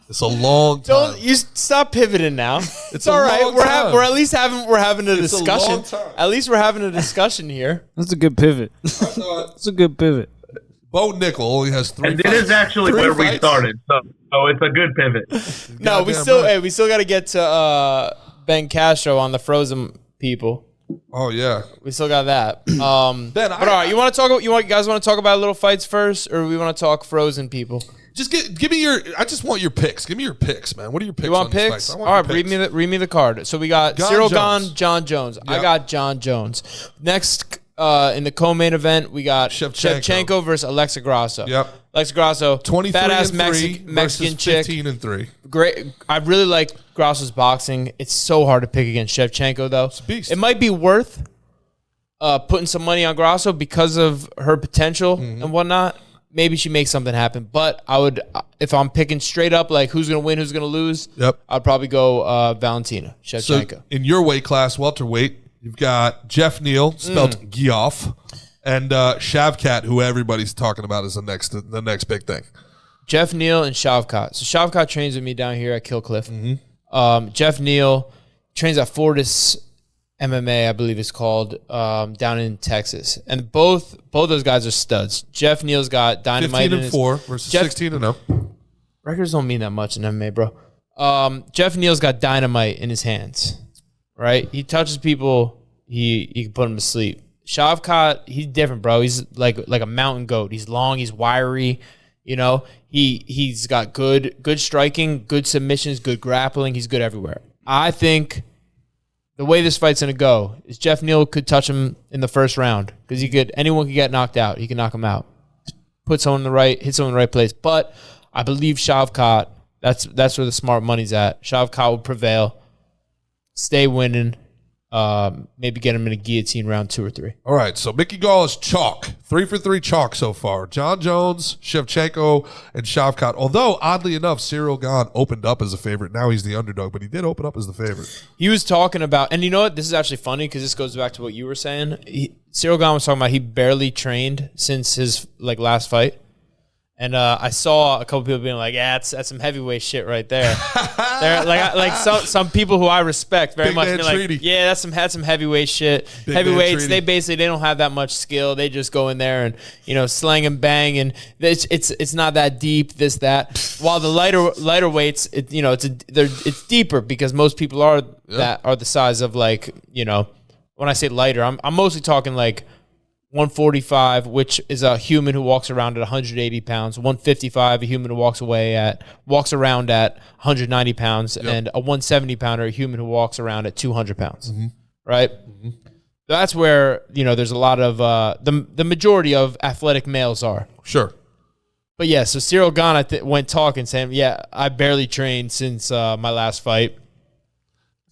It's a long time. Don't you stop pivoting now. It's all right. We're at least having a discussion. At least we're having a discussion here. That's a good pivot. That's a good pivot. Bo Nickel only has 3 And fights. it is actually where we started, so it's a good pivot. No, we still got to get to Ben Castro on the Frozen people. Oh yeah, we still got that. Ben, all right, you guys want to talk about little fights first, or we want to talk Frozen people? Just give me your. I just want your picks. Give me your picks, man. What are your picks? You want on picks? These fights? All right, read me the card. So we got Cyril Gane, John Jones. Yep. I got John Jones. Next, in the co-main event, we got Shevchenko versus Alexa Grasso. Yep. Alexa Grasso, 23 badass and Mexican chick. 15-3. Great. I really like Grasso's boxing. It's so hard to pick against Shevchenko, though. It's a beast. It might be worth putting some money on Grasso because of her potential and whatnot. Maybe she makes something happen. But I would, if I'm picking straight up, like who's going to win, who's going to lose, I'd probably go Valentina Shevchenko. So in your weight class, welterweight, you've got Jeff Neal, spelled Gioff, and Shavkat, who everybody's talking about as the next big thing. Jeff Neal and Shavkat. So Shavkat trains with me down here at Killcliff. Jeff Neal trains at Fortis MMA, I believe it's called, down in Texas. And both those guys are studs. Jeff Neal's got dynamite 15-4 versus 16-0. Records don't mean that much in MMA, bro. Jeff Neal's got dynamite in his hands, right? He touches people, he can put them to sleep. Shavkat, he's different, bro. He's like a mountain goat. He's long, he's wiry, you know. He's got good striking, good submissions, good grappling. He's good everywhere. I think the way this fight's gonna go is Jeff Neal could touch him in the first round because anyone could get knocked out. He can knock him out, hit someone in the right place. But I believe Shavkat. That's where the smart money's at. Shavkat will prevail, stay winning. Maybe get him in a guillotine round 2 or 3. All right, so Mickey Gall is chalk. 3 for 3 chalk so far. John Jones, Shevchenko, and Shavkat. Although, oddly enough, Cyril Gane opened up as a favorite. Now he's the underdog, but he did open up as the favorite. He was talking about, and you know what? This is actually funny because this goes back to what you were saying. Cyril Gane was talking about he barely trained since his last fight. And I saw a couple people being like, "Yeah, that's some heavyweight shit right there." They're some people who I respect very much. They're like, "Yeah, had some heavyweight shit." Heavyweights, they don't have that much skill. They just go in there and slang and bang, and it's not that deep. This that. While the lighter weights, it's deeper because most people are the size of when I say lighter, I'm mostly talking like 145, which is a human who walks around at 180 pounds. 155, a human who walks around at 190 pounds. Yep. And a 170 pounder, a human who walks around at 200 pounds. Right? That's where, there's a lot of, the majority of athletic males are. Sure. But yeah, so Cyril Gane went talking, saying, yeah, I barely trained since my last fight.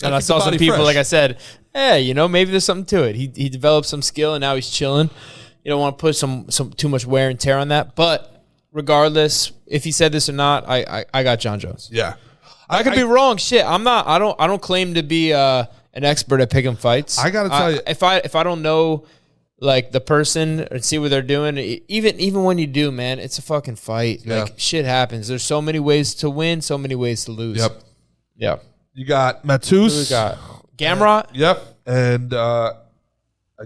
And I saw some people, fresh. Like I said, hey, maybe there's something to it. He developed some skill, and now he's chilling. You don't want to put some too much wear and tear on that. But regardless, if he said this or not, I got John Jones. Yeah, I could be wrong. Shit, I'm not. I don't claim to be an expert at picking fights. I gotta tell you, if I don't know the person and see what they're doing, even when you do, man, it's a fucking fight. Yeah. Shit happens. There's so many ways to win, so many ways to lose. Yep. You got Matus. Who we got? Gamrot. Yep. And I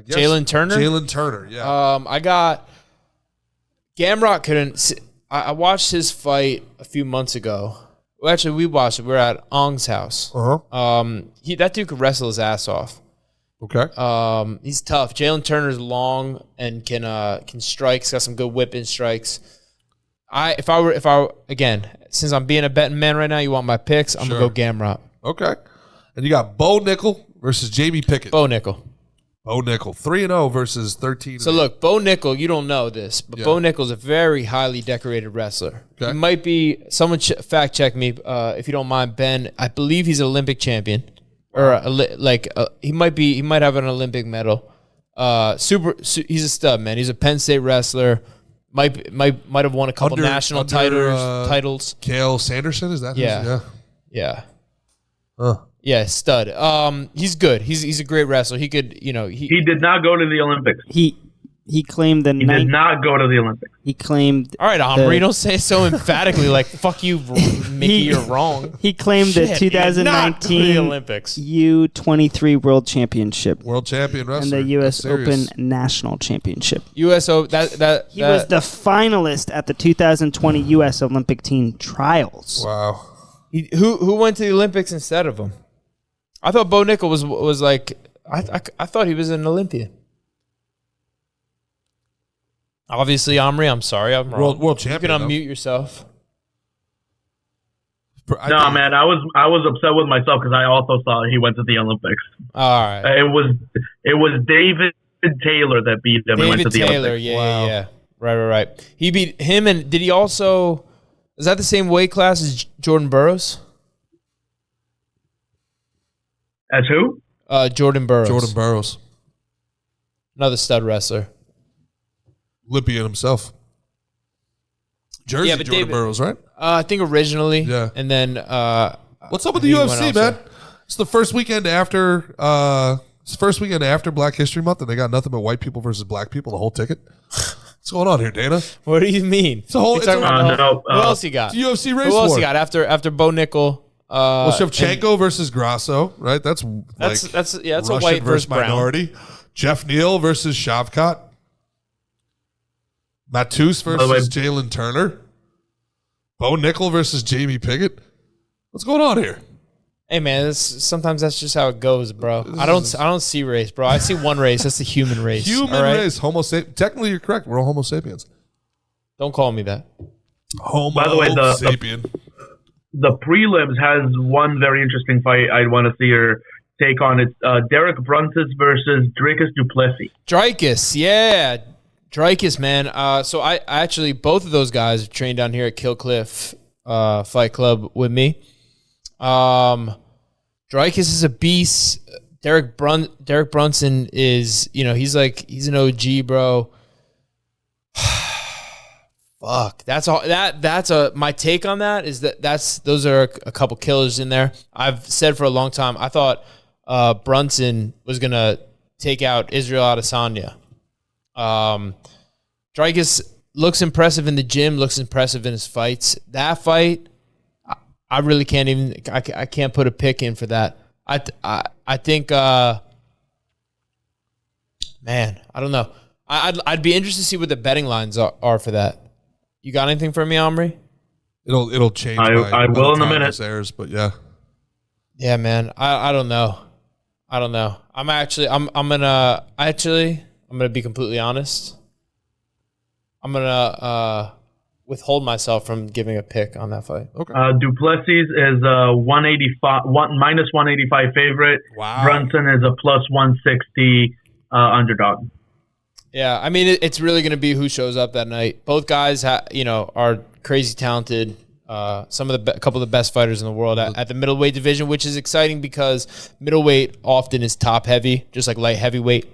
guess Jalen Turner. Jalen Turner. Yeah. I got Gamrot. I watched his fight a few months ago. Well, actually, we watched it. We were at Ong's house. That dude could wrestle his ass off. Okay. He's tough. Jalen Turner's long and can strike. He's got some good whipping strikes. If I were again, since I'm being a betting man right now, you want my picks? I'm gonna go Gamrot. Okay. And you got Bo Nickel versus Jamie Pickett. Bo Nickel. 3-0 versus 13. So look, Bo Nickel, you don't know this, but Bo Nickel's a very highly decorted wrestler. Okay. He might be, someone fact check me if you don't mind, Ben. I believe he's an Olympic champion. Or he might have an Olympic medal. He's a stud, man. He's a Penn State wrestler. Might have won a couple national titles. Gall Sanderson, is that? Yeah. Yeah, stud. He's good. He's a great wrestler. He could, he did not go to the Olympics. He claimed He did not go to the Olympics. He claimed. All right, Omri, don't say it so emphatically. Like fuck you, Mickey. You're wrong. He claimed the 2019 Olympics U23 World Championship, world champion wrestler, and the U.S. Open National Championship. USO. He was the finalist at the 2020 U.S. Olympic Team Trials. Wow. Who went to the Olympics instead of him? I thought Bo Nickel was like. I thought he was an Olympian. Obviously, Omri, I'm sorry, I'm wrong. World champion. You can unmute yourself. No, man, I was upset with myself because I also saw he went to the Olympics. All right. It was David Taylor that beat him and went to the Olympics. Yeah. Right. He beat him, and did he also? Is that the same weight class as Jordan Burroughs? As who? Jordan Burroughs. Jordan Burroughs. Another stud wrestler. Olympian himself. Jersey Jordan David, Burroughs, right? I think originally. Yeah. And then what's up with the UFC, man? It's the first weekend after Black History Month, and they got nothing but white people versus black people, the whole ticket. What's going on here, Dana? What do you mean? It's a whole. Who else you got? It's a UFC race. Who else war. you got after Bo Nickel? Shevchenko versus Grasso, right? That's a Russian white versus minority. Brown. Jeff Neal versus Shavkat. Matus versus Jalen Turner. Bo Nickel versus Jamie Pickett. What's going on here? Hey man, sometimes that's just how it goes, bro. I don't see race, bro. I see one race. That's the human race. Race. Homo sapiens. Technically, you're correct. We're all Homo sapiens. Don't call me that. Homo By the way, sapien. The prelims has one very interesting fight I'd want to see your take on. It's Derek Brunson versus Dricus du Plessis. Dricus, yeah. Dricus, man. So I actually, both of those guys trained down here at Kill Cliff Fight Club with me. Dricus is a beast. Derek Brunson is, he's an OG, bro. Fuck. That's all. That's my take on that is those are a couple killers in there. I've said for a long time I thought Brunson was gonna take out Israel Adesanya. Dricus looks impressive in the gym. Looks impressive in his fights. That fight, I really can't even. I can't put a pick in for that. I think. Man, I don't know. I'd be interested to see what the betting lines are for that. You got anything for me, Omri? It'll change. I will in a minute. Airs, but yeah. Yeah, man. I don't know. I'm gonna be completely honest. I'm gonna withhold myself from giving a pick on that fight. Okay. Du Plessis is a minus 185 favorite. Wow. Brunson is a plus 160 underdog. Yeah, I mean it's really going to be who shows up that night. Both guys, are crazy talented. Some of a couple of the best fighters in the world at the middleweight division, which is exciting because middleweight often is top heavy, just like light heavyweight.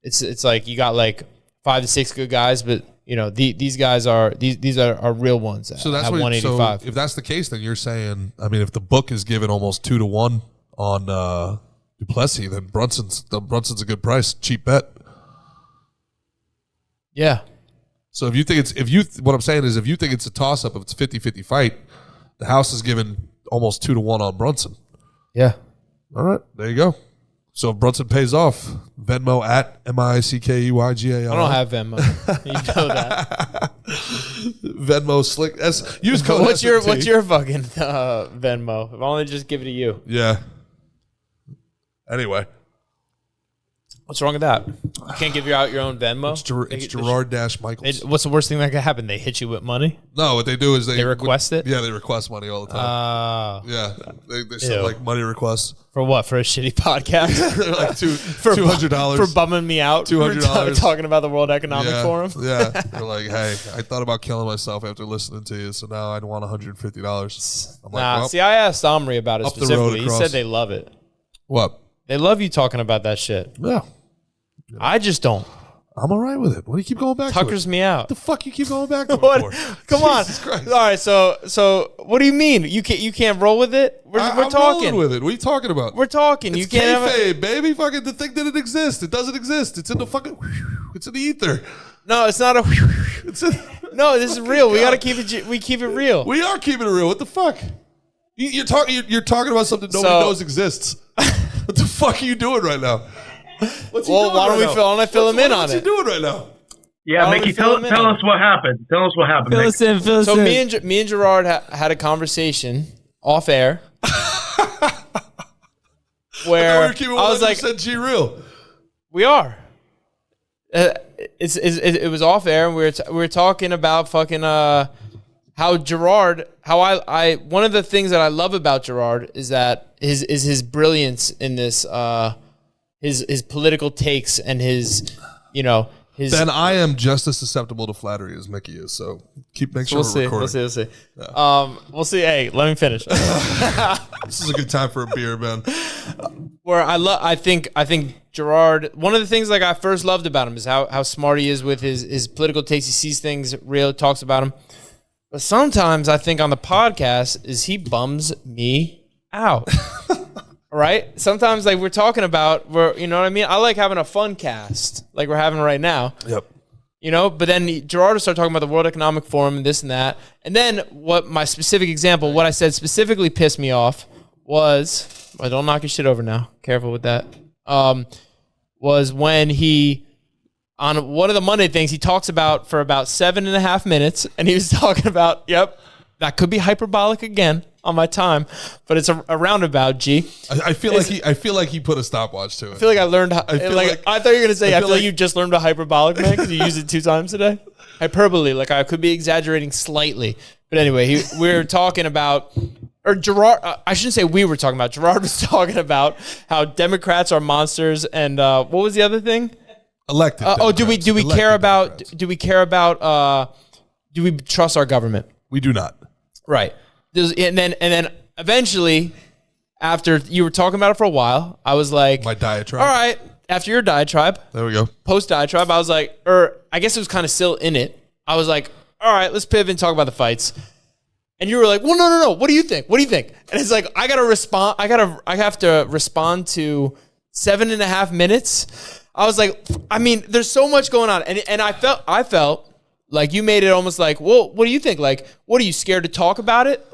It's like you got like 5 to 6 good guys, but these guys are these are real ones. So that's at 185. So if that's the case, then you're saying, I mean, if the book is given almost 2-1 on Du Plessis, then Brunson's a good price, cheap bet. Yeah. So what I'm saying is if you think it's a toss up, if it's a 50-50 fight, the house is given almost 2-1 on Brunson. Yeah. All right, there you go. So if Brunson pays off, Venmo at MICKEYGAL. I don't have Venmo. You know that. Venmo slick. Use code. What's your fucking Venmo? If only just give it to you. Yeah. Anyway. What's wrong with that? You can't give out your own Venmo? It's Gerard Michaels. What's the worst thing that could happen? They hit you with money? No, what they do is they request it? Yeah, they request money all the time. Yeah. They send like money requests. For what? For a shitty podcast? They're like $200. For bumming me out? $200. Talking about the World Economic Forum? Yeah. They're like, hey, I thought about killing myself after listening to you, so now I'd want $150. I'm like, see, I asked Omri about it specifically. He said they love it. What? They love you talking about that shit. Yeah. I just don't. I'm all right with it. What do you keep going back to? Tuckers me out. What the fuck you keep going back to it for? Come on. Christ. All right, so what do you mean? You can't roll with it? We're I'm talking with it. What are you talking about? We're talking. It's you can't kayfabe, baby. Fucking the thing didn't exist. It doesn't exist. It's in the fucking. It's an ether. No, it's not a. No, this is real. We gotta keep it. We keep it real. We are keeping it real. What the fuck? You're talking about something nobody knows exists. What the fuck are you doing right now? What's he doing why don't right we fill? Why don't I fill him in on it? What's he doing right now? Yeah, Mickey, tell us what happened. Tell us what happened. Fill us in. So me and Gerard had a conversation off air where I was like, G real. We are. It was off air, and we were talking about fucking how Gerard. How I one of the things that I love about Gerard is that his brilliance in this his political takes and his Ben, I am just as susceptible to flattery as Mickey is, so make sure we're recording. We'll see. Yeah. We'll see. Hey, let me finish. This is a good time for a beer, Ben. Where I think Gerard. One of the things like I first loved about him is how smart he is with his political takes. He sees things real, talks about them. But sometimes I think on the podcast is he bums me out. Right? Sometimes like we're talking about, you know what I mean? I like having a fun cast like we're having right now. Yep. But then Gerard will start talking about the World Economic Forum and this and that. And then what I said specifically pissed me off was, don't knock your shit over now. Careful with that. Was when on one of the Monday things, he talks about for about 7.5 minutes, and he was talking about, that could be hyperbolic again on my time, but it's a roundabout. G. I feel like he put a stopwatch to it. I feel like I learned. I thought you were gonna say. I feel like you just learned a hyperbolic, man, because you used it 2 times today. Hyperbole. Like I could be exaggerating slightly, but anyway, we were talking about, or Gerard. I shouldn't say we were talking about. Gerard was talking about how Democrats are monsters, and what was the other thing? Elected. Do we trust our government? We do not. Right. And then eventually, after you were talking about it for a while, I was like, my diatribe. All right. After your diatribe, there we go. Post diatribe, I was like, I guess it was kind of still in it. I was like, all right, let's pivot and talk about the fights. And you were like, well, no. What do you think? And it's like, I have to respond to 7.5 minutes. I was like, I mean, there's so much going on. And I felt like you made it almost like, well, what do you think? Like, what are you scared to talk about it?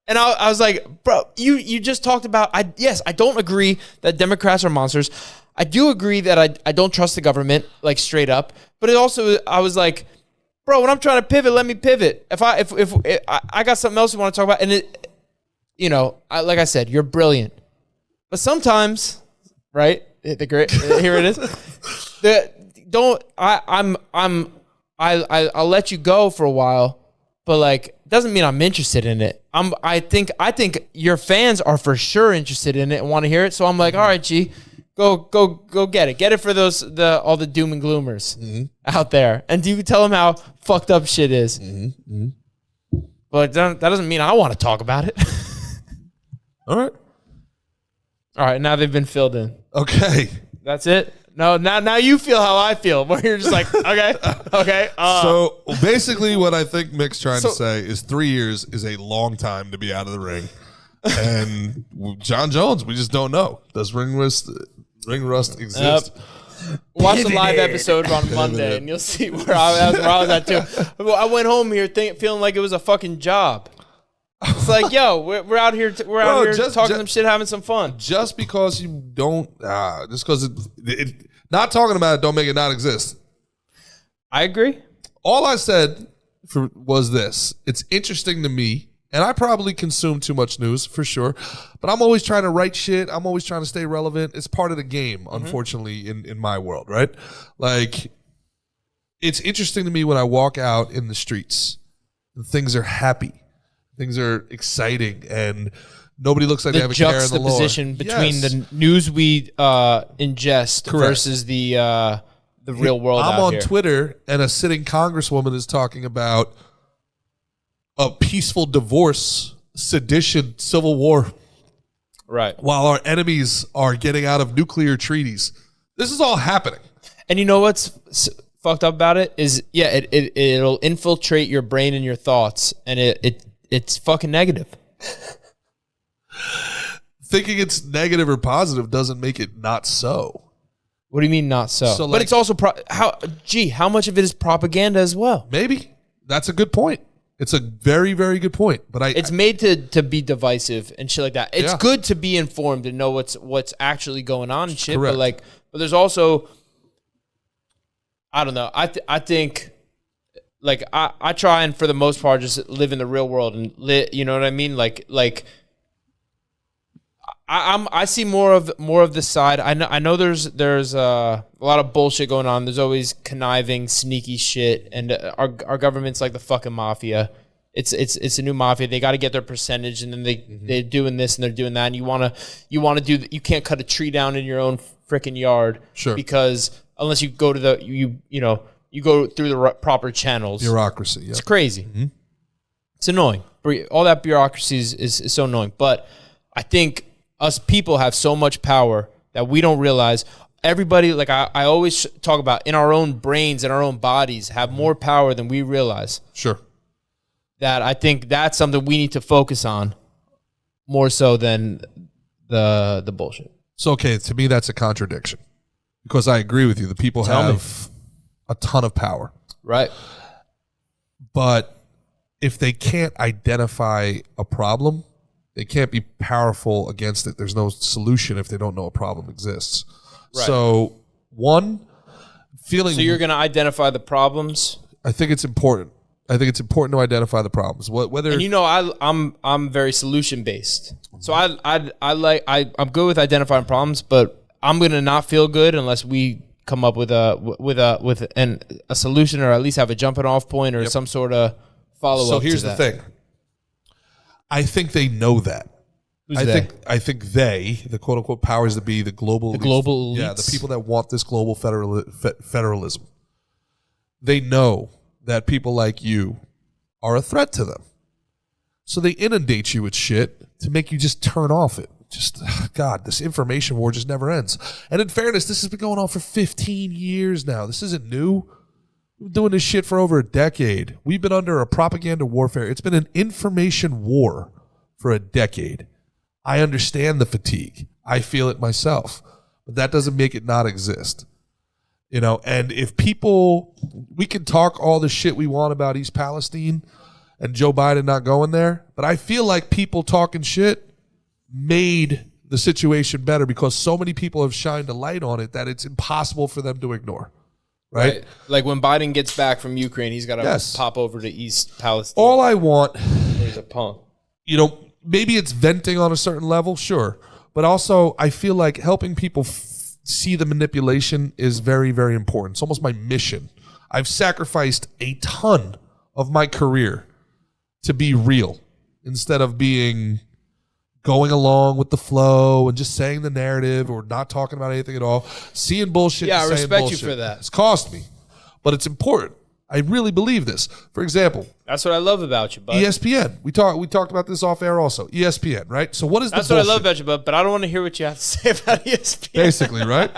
And I was like, bro, you just talked about, I don't agree that Democrats are monsters. I do agree that I don't trust the government, like straight up. But it also, I was like, bro, when I'm trying to pivot, let me pivot. If I got something else you want to talk about, and it, like I said, you're brilliant. But sometimes, right? Here it is. I'll let you go for a while, but like doesn't mean I'm interested in it. I think your fans are for sure interested in it and want to hear it. So I'm like, all right, G, go get it. Get it for all the doom and gloomers out there. And you can tell them how fucked up shit is. But that doesn't mean I want to talk about it. All right. Now they've been filled in. Okay. That's it. No, now you feel how I feel, where you're just like, okay. So basically what I think Mick's trying to say is 3 years is a long time to be out of the ring. And John Jones, we just don't know. Does ring rust exist? Watch the live episode on Monday, and you'll see where I was at too. I went home here feeling like it was a fucking job. It's like, yo, we're out here, talking some shit, having some fun. Just because you don't, just because not talking about it don't make it not exist. I agree. All I said was this: it's interesting to me, and I probably consume too much news for sure. But I'm always trying to write shit. I'm always trying to stay relevant. It's part of the game, unfortunately, in my world, right? Like, it's interesting to me when I walk out in the streets and things are happy. Things are exciting, and nobody looks like they have a care in the Lord. The juxtaposition between the news we ingest versus the real world. I'm on Twitter, and a sitting congresswoman is talking about a peaceful divorce, sedition, civil war. Right. While our enemies are getting out of nuclear treaties. This is all happening. And you know what's fucked up about it is, it'll infiltrate your brain and your thoughts, and it's fucking negative. Thinking it's negative or positive doesn't make it not so. What do you mean not so? So, but like- it's also how much of it is propaganda as well? Maybe. That's a good point. It's a very, very good point. But it's made to be divisive and shit like that. It's good to be informed and know what's actually going on and shit. Correct. But there's also, I don't know. I think, like, I try and for the most part just live in the real world and you know what I mean? Like I see more of this side. I know there's a lot of bullshit going on. There's always conniving, sneaky shit, and our government's like the fucking mafia. It's a new mafia. They got to get their percentage, and then they're doing this and they're doing that. And you wanna do you can't cut a tree down in your own freaking yard, sure, because unless you go to you go through the proper channels. Bureaucracy. Yeah. It's crazy. Mm-hmm. It's annoying. All that bureaucracy is so annoying. But I think us people have so much power that we don't realize. Everybody, like I always talk about, in our own brains and our own bodies, have more power than we realize. Sure. That I think that's something we need to focus on more so than the bullshit. So, okay, to me, that's a contradiction, because I agree with you. The people have a ton of power. Right. But if they can't identify a problem, they can't be powerful against it. There's no solution if they don't know a problem exists. Right. So, So you're going to identify the problems? I think it's important. I think it's important to identify the problems. Whether and I'm very solution based. So I'm good with identifying problems, but I'm going to not feel good unless we come up with a solution, or at least have a jumping off point, or some sort of follow up. So here's the thing. I think they know that. I think they, the quote unquote powers that be, the global elites. Yeah, the people that want this global federalism. They know that people like you are a threat to them. So they inundate you with shit to make you just turn off it. Just, God, this information war just never ends. And in fairness, this has been going on for 15 years now. This isn't new. We've been doing this shit for over a decade. We've been under a propaganda warfare. It's been an information war for a decade. I understand the fatigue. I feel it myself. But that doesn't make it not exist. You know, and if people, we can talk all the shit we want about East Palestine and Joe Biden not going there, but I feel like people talking shit made the situation better, because so many people have shined a light on it that it's impossible for them to ignore. Right? Like when Biden gets back from Ukraine, he's got to pop over to East Palestine. All I want, he's a punk. You know, maybe it's venting on a certain level, sure. But also, I feel like helping people see the manipulation is very, very important. It's almost my mission. I've sacrificed a ton of my career to be real instead of going along with the flow and just saying the narrative or not talking about anything at all. Seeing bullshit. Yeah, I saying respect bullshit. you for that. It's cost me, but it's important. I really believe this. For example, that's what I love about you, bud. ESPN. We talked about this off air also. ESPN, right? So what is that's the bullshit? What I love about you, bud, but I don't want to hear what you have to say about ESPN. Basically, right?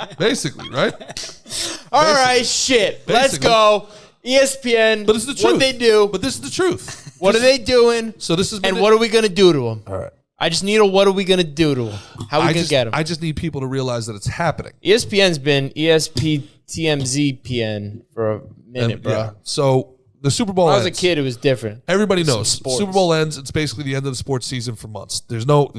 All right, shit. Let's go. ESPN. But it's the truth. What they do. But this is the truth. What are they doing? So this is. And what are we going to do to them? All right. I just need what are we going to do to them? How are we going to get them? I just need people to realize that it's happening. ESPN's been ESPTMZPN for a minute, bro. Yeah. So the Super Bowl When ends. I was a kid, it was different. Everybody knows. Super Bowl ends. It's basically the end of the sports season for months. There's no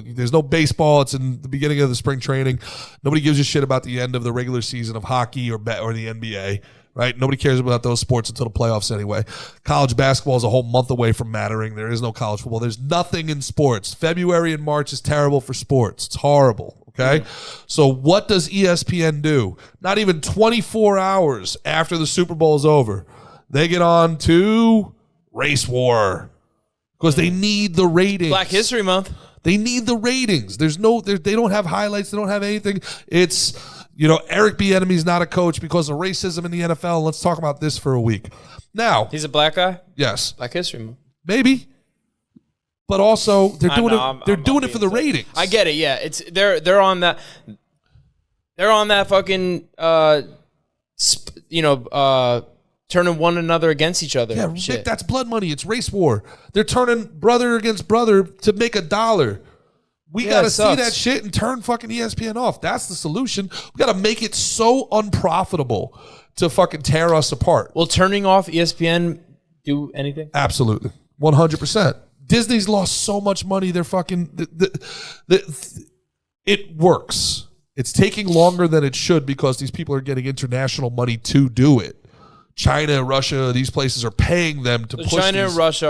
baseball. It's in the beginning of the spring training. Nobody gives a shit about the end of the regular season of hockey or the NBA. Right? Nobody cares about those sports until the playoffs anyway. College basketball is a whole month away from mattering. There is no college football. There's nothing in sports. February and March is terrible for sports. It's horrible. Okay? So what does ESPN do? Not even 24 hours after the Super Bowl is over, they get on to Race War because they need the ratings. Black History Month. They need the ratings. They don't have highlights. They don't have anything. It's... You know, Eric Bieniemy's not a coach because of racism in the NFL. Let's talk about this for a week. Now, he's a black guy? Yes. Black History Month. Maybe. But also they're doing it for the ratings. I get it. Yeah. It's they're on that fucking turning one another against each other. Yeah, Rick, that's blood money. It's race war. They're turning brother against brother to make $1. We got to see that shit and turn fucking ESPN off. That's the solution. We got to make it so unprofitable to fucking tear us apart. Will turning off ESPN do anything? Absolutely. 100%. Disney's lost so much money. They're fucking... it works. It's taking longer than it should because these people are getting international money to do it. China, Russia, these places are paying them to push China and Russia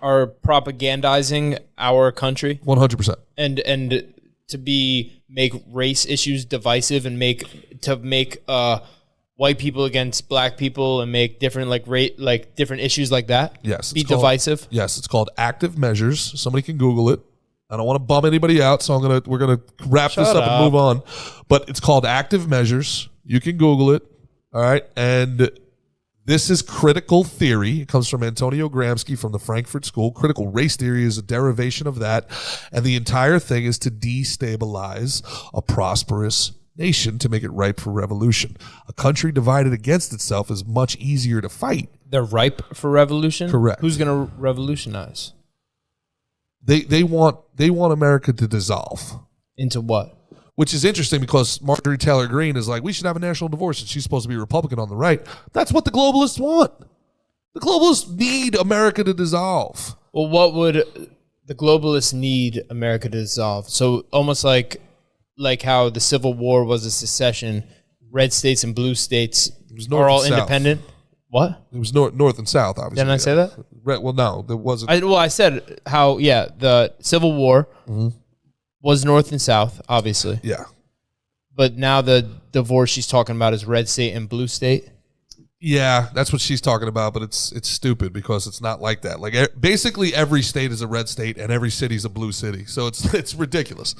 are propagandizing our country 100%, and to make race issues divisive and make white people against black people and make different different issues like that. Yes, be divisive. Yes, it's called active measures. Somebody can Google it. I don't want to bum anybody out, so we're gonna wrap this up and move on. But it's called active measures. You can Google it. All right, and this is critical theory. It comes from Antonio Gramsci from the Frankfurt School. Critical race theory is a derivation of that. And the entire thing is to destabilize a prosperous nation to make it ripe for revolution. A country divided against itself is much easier to fight. They're ripe for revolution? Correct. Who's going to revolutionize? They want America to dissolve. Into what? Which is interesting because Marjorie Taylor Greene is like, we should have a national divorce, and she's supposed to be a Republican on the right. That's what the globalists want. The globalists need America to dissolve. Well, what would the globalists need America to dissolve? So almost like how the Civil War was a secession, red states and blue states are all independent. What? It was north and south, obviously. Didn't I say that? Well, no, there wasn't. I said how, the Civil War was north and south, obviously. Yeah. But now the divorce she's talking about is red state and blue state. Yeah, that's what she's talking about, but it's stupid because it's not like that. Like basically every state is a red state and every city is a blue city. So it's ridiculous.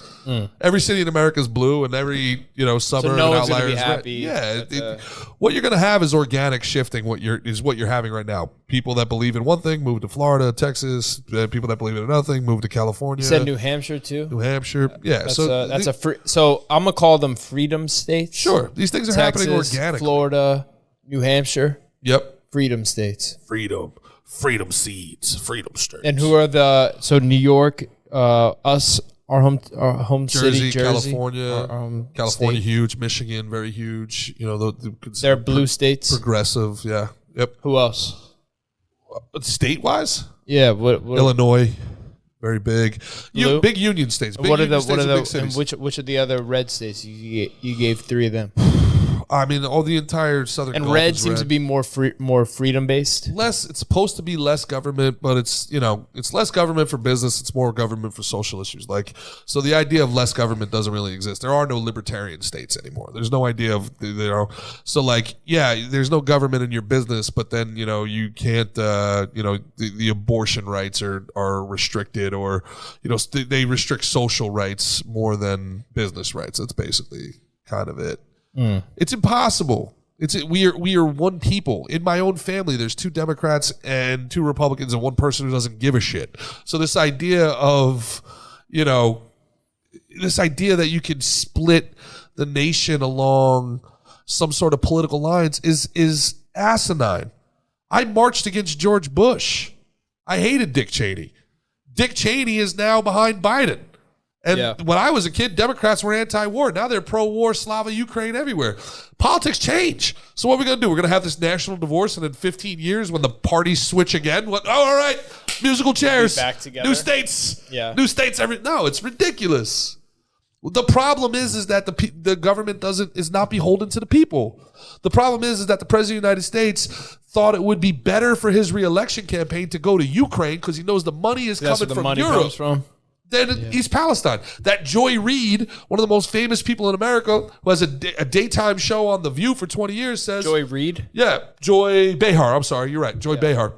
Every city in America is blue and every suburb and outlier is red. Yeah, what you're going to have is organic shifting. What you're having right now. People that believe in one thing move to Florida, Texas. People that believe in another thing move to California. You said New Hampshire too. New Hampshire, yeah. So I'm gonna call them freedom states. Sure, these things are happening organically. Florida. New Hampshire. Yep. Freedom states. Freedom seeds. Freedom states. And who are New York, us, our home Jersey, city, Jersey. California. California, huge. Michigan, very huge. They're blue states. Progressive, yeah. Yep. Who else? State-wise? Yeah. What Illinois, very big. Big union states. Big big cities. And which of the other red states? You gave three of them. I mean, the entire southern and Gulf red is seems to be more freedom based. It's supposed to be less government, but it's less government for business. It's more government for social issues. So the idea of less government doesn't really exist. There are no libertarian states anymore. There's no idea of So there's no government in your business, but then you can't. The abortion rights are restricted, or they restrict social rights more than business rights. That's basically kind of it. It's impossible. We are one people. In my own family, there's 2 Democrats and 2 Republicans and one person who doesn't give a shit. So this idea of, this idea that you can split the nation along some sort of political lines is asinine. I marched against George Bush. I hated Dick Cheney. Dick Cheney is now behind Biden. And when I was a kid, Democrats were anti-war. Now they're pro-war, Slava, Ukraine, everywhere. Politics change. So what are we going to do? We're going to have this national divorce, and in 15 years, when the parties switch again, all right, musical chairs, back together. New states, new states. No, it's ridiculous. The problem is that the government is not beholden to the people. The problem is that the president of the United States thought it would be better for his re-election campaign to go to Ukraine because he knows the money is coming from Europe. Comes from. Then East Palestine. That Joy Reid, one of the most famous people in America, who has a daytime show on The View for 20 years, says... Joy Reid? Yeah, Joy Behar. I'm sorry, you're right. Joy Behar.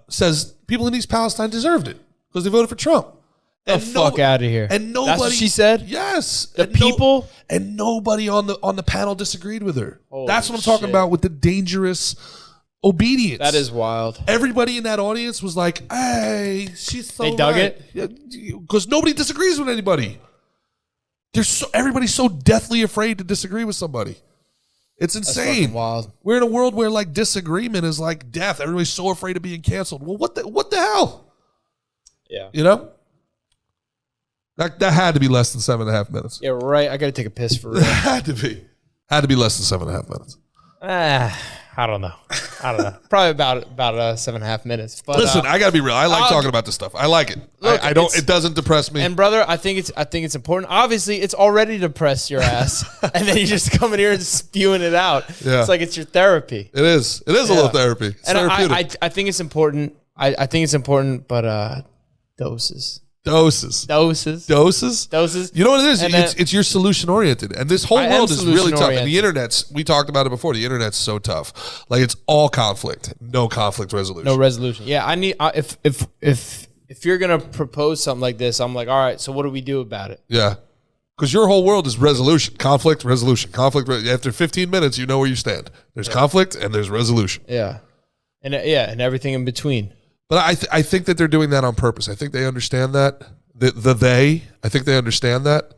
Says people in East Palestine deserved it because they voted for Trump. The fuck out of here. And nobody... That's what she said? Yes. The people? And nobody on the panel disagreed with her. That's what I'm talking about with the dangerous... obedience. That is wild. Everybody in that audience was like, hey, she's so They dug right. it? Because nobody disagrees with anybody. Everybody's so deathly afraid to disagree with somebody. It's insane. That's fucking wild. We're in a world where disagreement is like death. Everybody's so afraid of being canceled. Well, what the hell? Yeah. That had to be less than 7.5 minutes. Yeah, right. I got to take a piss for real. Had to be less than 7.5 minutes. I don't know. Probably about 7.5 minutes. But listen, I gotta be real. I like talking about this stuff. I like it. Look, I don't. It doesn't depress me. And brother, I think it's important. Obviously, it's already depressed your ass, and then you just come in here and spewing it out. Yeah. It's like it's your therapy. It is. It is a little therapy. It's and therapeutic. I think it's important. I think it's important, but doses. Doses. You know what it is? It's your solution oriented, and this whole world is really tough. And the internet's, we talked about it before. The internet's so tough. Like it's all conflict, no conflict resolution. No resolution. Yeah, I need if you're gonna propose something like this, I'm like, all right. So what do we do about it? Yeah, because your whole world is resolution, conflict, resolution, conflict. After 15 minutes, you know where you stand. There's conflict and there's resolution. Yeah, and everything in between. But I think that they're doing that on purpose. I think they understand that. I think they understand that.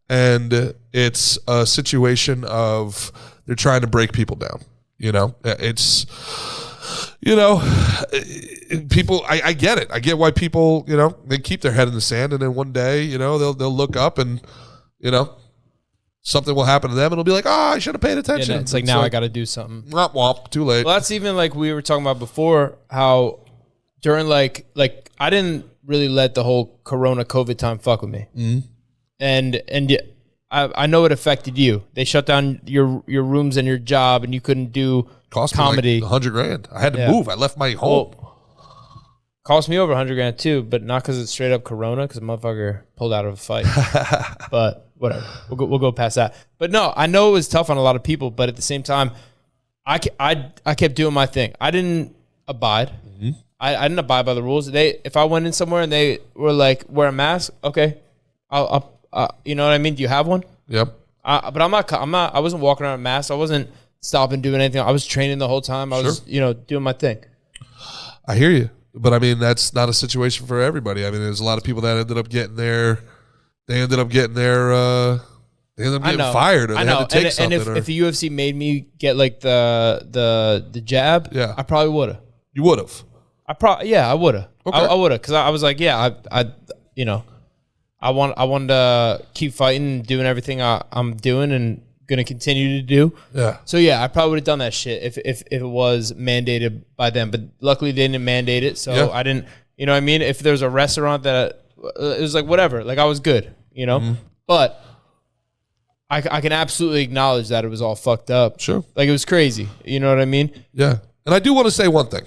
And it's a situation of they're trying to break people down. You know, it's, you know, people, I get it. I get why people, you know, they keep their head in the sand and then one day, you know, they'll look up and, you know, something will happen to them and it'll be like, oh, I should have paid attention. Yeah, it's like, now I got to do something. Womp womp, too late. Well, that's even like we were talking about before, how during like I didn't really let the whole Corona COVID time fuck with me. Mm-hmm. And I know it affected you. They shut down your rooms and your job and you couldn't do comedy. Me like $100,000. I had to move. I left my home. Cost me over $100,000 too, but not because it's straight up Corona, because a motherfucker pulled out of a fight. But whatever, we'll go past that. But no, I know it was tough on a lot of people, but at the same time, I kept doing my thing. I didn't abide. Mm-hmm. I didn't abide by the rules. If I went in somewhere and they were like, wear a mask, okay, I'll you know what I mean? Do you have one? Yep. But I wasn't walking around with a mask. I wasn't stopping doing anything. I was training the whole time. I was, doing my thing. I hear you. But I mean, that's not a situation for everybody. I mean, there's a lot of people that ended up getting fired, or they had to take something. And if the UFC made me get like the jab, yeah, I probably would have. You would have. I would have. Okay. I would have, because I was like, I wanted to keep fighting and doing everything I'm doing and gonna continue to do. Yeah. So yeah, I probably would have done that shit if it was mandated by them. But luckily they didn't mandate it, so I didn't. You know what I mean? If there was a restaurant that it was like whatever, like I was good, you know. Mm-hmm. But I can absolutely acknowledge that it was all fucked up. Sure. Like it was crazy. You know what I mean? Yeah. And I do want to say one thing.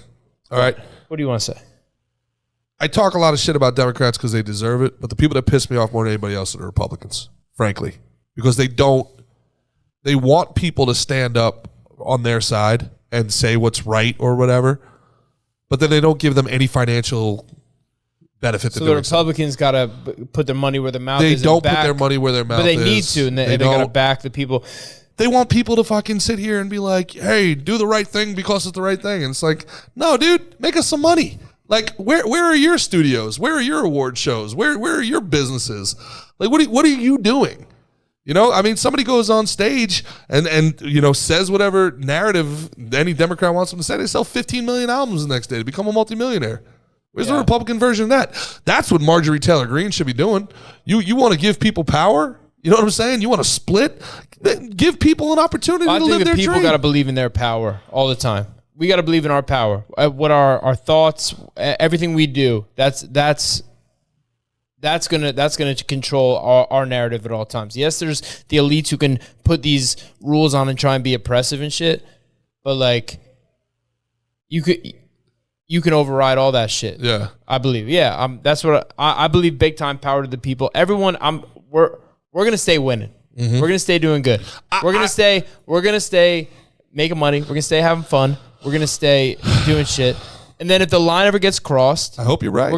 All right. What do you want to say? I talk a lot of shit about Democrats because they deserve it, but the people that piss me off more than anybody else are the Republicans, frankly, because they want people to stand up on their side and say what's right or whatever, but then they don't give them any financial benefit to doing so. The Republicans got to put their money where their mouth is. They don't put their money where their mouth is. But they need to, and they got to back the people. They want people to fucking sit here and be like, hey, do the right thing because it's the right thing. And it's like, no, dude, make us some money. Like, where are your studios? Where are your award shows? Where are your businesses? Like, what are you doing? You know, I mean, somebody goes on stage and says whatever narrative any Democrat wants them to say. They sell 15 million albums the next day to become a multimillionaire. Where's the Republican version of that? That's what Marjorie Taylor Greene should be doing. You want to give people power? You know what I'm saying? You want to split? Give people an opportunity to live their dream. I think people got to believe in their power all the time. We got to believe in our power. What our thoughts, everything we do, that's gonna control our narrative at all times. Yes, there's the elites who can put these rules on and try and be oppressive and shit, but like you can override all that shit. Yeah, I believe. Yeah, that's what I believe. Big time power to the people. Everyone. We're gonna stay winning. Mm-hmm. We're gonna stay doing good. We're gonna stay making money. We're gonna stay having fun. We're gonna stay doing shit. And then if the line ever gets crossed, I hope you're right.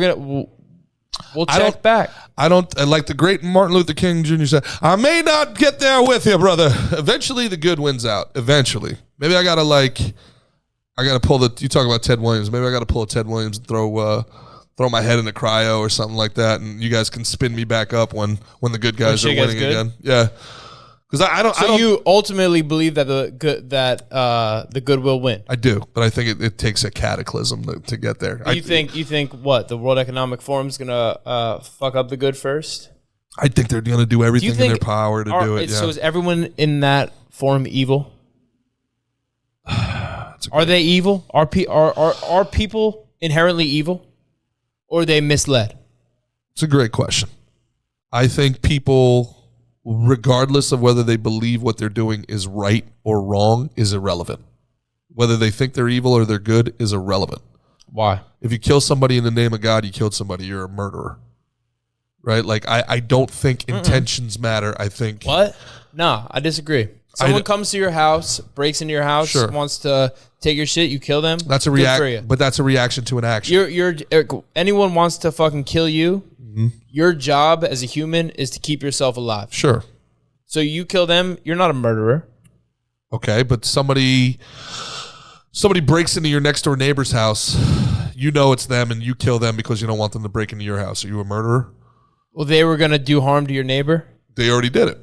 We'll check back. I don't like the great Martin Luther King Jr. said, I may not get there with you, brother. Eventually the good wins out. Eventually. Maybe I gotta pull you talk about Ted Williams. Maybe I gotta pull a Ted Williams and throw my head in a cryo or something like that, and you guys can spin me back up when the good guys are winning again. Yeah. Because I don't. You ultimately believe that the good will win. I do, but I think it takes a cataclysm to get there. You think what, the World Economic Forum is gonna fuck up the good first? I think they're going to do everything in their power to do it. Yeah. So is everyone in that form evil? Are they evil? Are people inherently evil? Or are they misled? It's a great question. I think people, regardless of whether they believe what they're doing is right or wrong, is irrelevant. Whether they think they're evil or they're good is irrelevant. Why? If you kill somebody in the name of God, you killed somebody, you're a murderer. Right? Like, I don't think intentions matter. I think... What? No, I disagree. Someone comes to your house, breaks into your house, wants to take your shit, you kill them. That's a reaction. But that's a reaction to an action. Anyone wants to fucking kill you, your job as a human is to keep yourself alive. Sure. So you kill them, you're not a murderer. Okay, but somebody breaks into your next door neighbor's house, you know it's them, and you kill them because you don't want them to break into your house. Are you a murderer? Well, they were going to do harm to your neighbor? They already did it.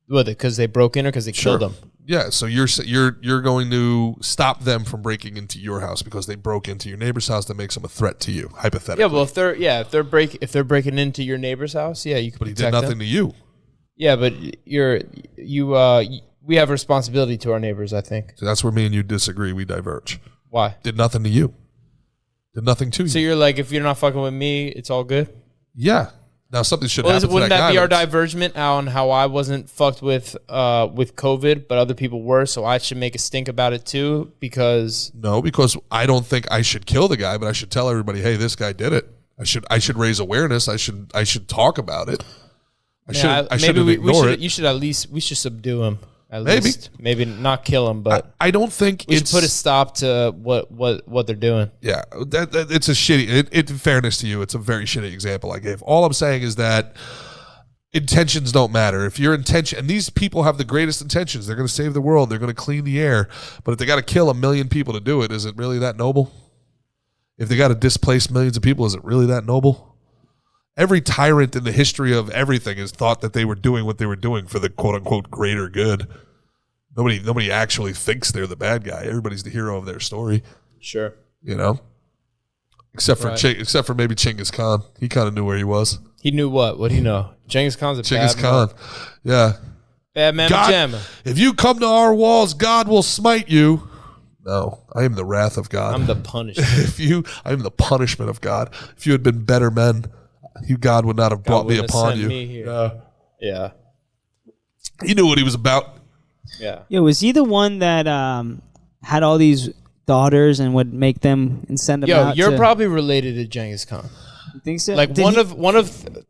What, because they broke in or because they killed them? Yeah, so you're going to stop them from breaking into your house because they broke into your neighbor's house. That makes them a threat to you, hypothetically. Yeah, well, if they're breaking into your neighbor's house, yeah, you can. But he did nothing to you. Yeah, but we have responsibility to our neighbors, I think. So that's where me and you disagree. We diverge. Why? Did nothing to you. Did nothing to you. So you're like, if you're not fucking with me, it's all good? Yeah. Now something should happen to that guy. Wouldn't that be our divergement on how I wasn't fucked with COVID, but other people were, so I should make a stink about it too? Because I don't think I should kill the guy, but I should tell everybody, hey, this guy did it. I should raise awareness. I should talk about it. I shouldn't ignore it. We should subdue him. At least. Maybe not kill him, but I don't think we should put a stop to what they're doing. Yeah, it's a shitty. In fairness to you, it's a very shitty example I gave. All I'm saying is that intentions don't matter. If your intention, and these people have the greatest intentions, they're going to save the world, they're going to clean the air, but if they got to kill 1 million people to do it, is it really that noble? If they got to displace millions of people, is it really that noble? Every tyrant in the history of everything has thought that they were doing what they were doing for the quote-unquote greater good. Nobody actually thinks they're the bad guy. Everybody's the hero of their story. Sure. You know? Except for maybe Genghis Khan. He kind of knew where he was. He knew what? What do you know? Genghis Khan's a Genghis bad Khan. man. Yeah. Bad man pajama. If you come to our walls, God will smite you. No, I am the wrath of God. I'm the punishment. I am the punishment of God. If you had been better men, God would not have brought me upon you. Me here. Yeah. He knew what he was about. Yeah. Yeah, was he the one that had all these daughters and would make them and send them out? You're probably related to Genghis Khan. You think so? Like one of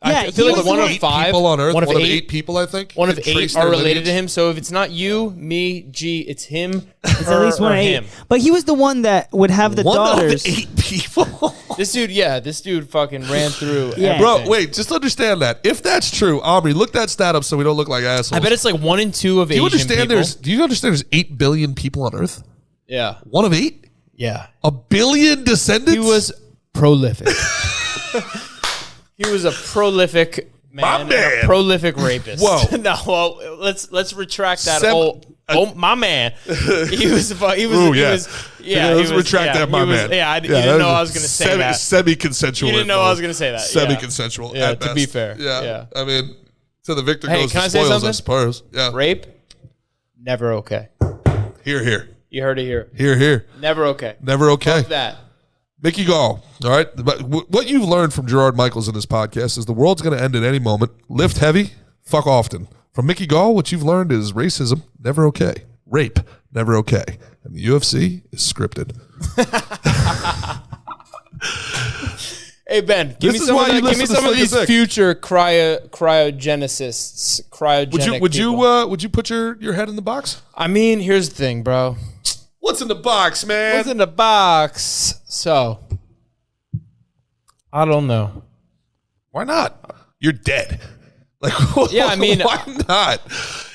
I feel like one of 5 people on Earth. One of 8 people, I think. One of 8 are related to him. So if it's not you, me, G, it's him. It's at least one of 8. But he was the one that would have the daughters. One of 8 people. This dude fucking ran through. Yeah. Bro, wait, just understand that. If that's true, Omri, look that stat up so we don't look like assholes. I bet it's like 1 in 2 of Asian people. Do you understand there's 8 billion people on Earth? Yeah. 1 of 8? Yeah. 1 billion descendants? He was prolific. He was a prolific man. A prolific rapist. Whoa. No, well, let's retract that my man. He was. Yeah. Let's retract that, my man. Yeah, you didn't know I was going to say that. Semi-consensual. You didn't know I was going to say that. Semi-consensual. Yeah, at to best. be fair. Yeah. I mean, so the victor Hey, goes can to I say spoils, something? I suppose. Yeah. Rape, never okay. Here. You heard it here. Here. Never okay. Never okay. Fuck that. Mickey Gall, all right? But what you've learned from Gerard Michaels in this podcast is the world's going to end at any moment. Lift heavy, fuck often. From Mickey Gall, what you've learned is racism, never okay. Rape, never okay. And the UFC is scripted. Hey, Ben, give me some of these future cryogenicists. Would you put your head in the box? I mean, here's the thing, bro. What's in the box, man? What's in the box? So, I don't know. Why not? You're dead. Like, yeah, I mean, why not?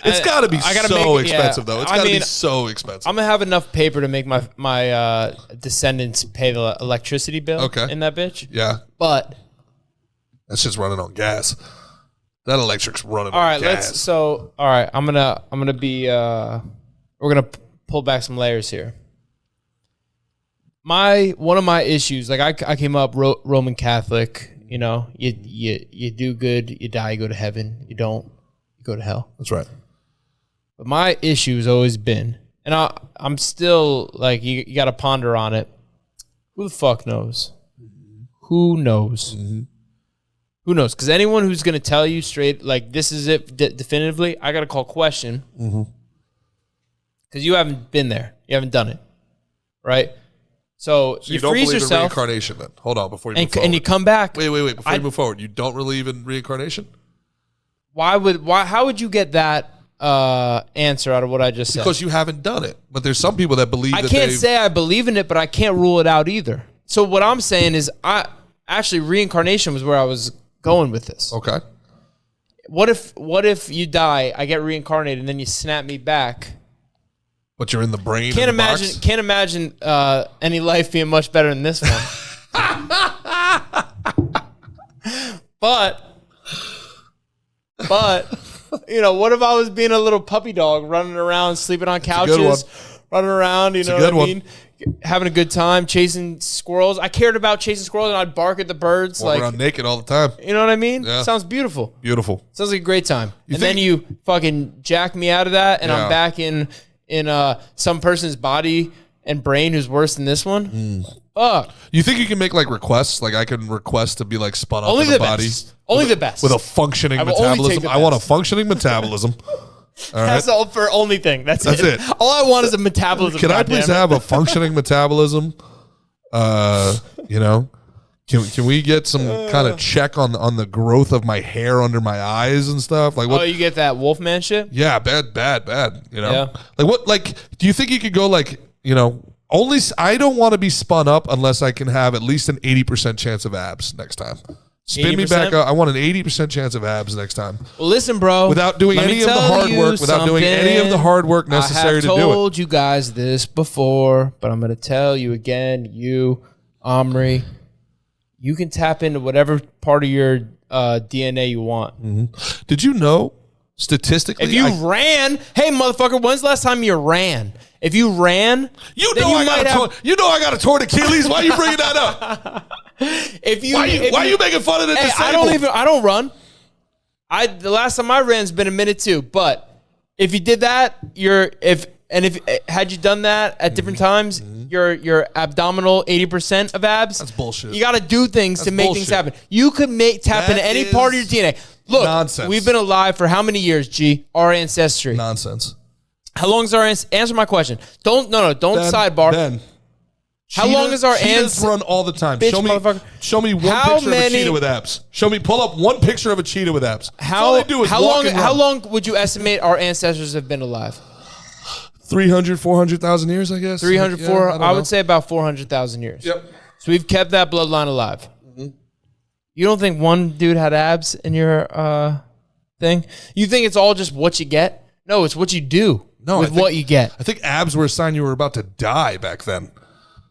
It's got to be so expensive, though. It's got to be so expensive. I'm gonna have enough paper to make my descendants pay the electricity bill. In that bitch. Yeah, but that's just running on gas. That electric's running. All on right, gas. all right. I'm gonna be. We're gonna pull back some layers here. One of my issues, like I came up Roman Catholic, You know, you do good, you die, you go to heaven. You don't, you go to hell. That's right. But my issue has always been, and I'm still like, you got to ponder on it. Who the fuck knows? Who knows? Mm-hmm. Who knows? Because anyone who's going to tell you straight, like, this is it definitively, I got to call question. Because you haven't been there. You haven't done it. Right? So you don't freeze believe yourself. in reincarnation then? Hold on, before you move forward. And you come back. Wait. Before you move forward, you don't believe in reincarnation? How would you get that answer out of what I just said? Because you haven't done it. But there's some people that believe I can't say I believe in it, but I can't rule it out either. So what I'm saying is, actually reincarnation was where I was going with this. Okay. What if you die, I get reincarnated, and then you snap me back? But you're in the brain. Can't imagine any life being much better than this one. But you know, what if I was being a little puppy dog, running around, sleeping on couches, running around, you know what I mean? Having a good time, chasing squirrels. I cared about chasing squirrels, and I'd bark at the birds. Walk around naked all the time. You know what I mean? Yeah. Sounds beautiful. Beautiful. Sounds like a great time. Then you fucking jack me out of that, and I'm back in some person's body and brain who's worse than this one. Fuck. You think you can make like requests? Like I can request to be like spun up Only in the the body? best. Only the best. With a functioning I will only metabolism. take the I want a best. functioning metabolism. All right. That's the only thing. That's it. All I want is a metabolism. Can I please have a functioning metabolism? You know, can we get some kind of check on the growth of my hair under my eyes and stuff? Like what? Oh, you get that Wolfman shit? Yeah, bad. You know, Yeah. like what? Like, do you think you could go like, you know? I don't want to be spun up unless I can have at least an 80% chance of abs next time. Spin 80%? Me back up. I want an 80% chance of abs next time. Well, listen, bro. Without doing any of the hard work, necessary to do it. I have told you guys this before, but I'm going to tell you again. You, Omri, you can tap into whatever part of your DNA you want. Mm-hmm. Did you know, statistically, if you ran, hey, motherfucker, when's the last time you ran? If you ran, I got a torn Achilles. Why are you bringing that up? Why are you making fun of the disabled? I don't run. The last time I ran's been a minute too. But if you did that, had you done that at different times, your abdominal 80% of abs. That's bullshit. You got to do things to make things happen. You could tap into any part of your DNA. Look, nonsense. We've been alive for how many years? G, our ancestry. Nonsense. How long is our answer my question? Don't sidebar. Ben. How long is our cheetahs run all the time? Bitch, Show me one picture of a cheetah with abs. Pull up one picture of a cheetah with abs. How long would you estimate our ancestors have been alive? 300, 400,000 years, I guess. 300, 400. I would say about 400,000 years. Yep. So we've kept that bloodline alive. Mm-hmm. You don't think one dude had abs in your thing? You think it's all just what you get? No, it's what you do what you get. I think abs were a sign you were about to die back then.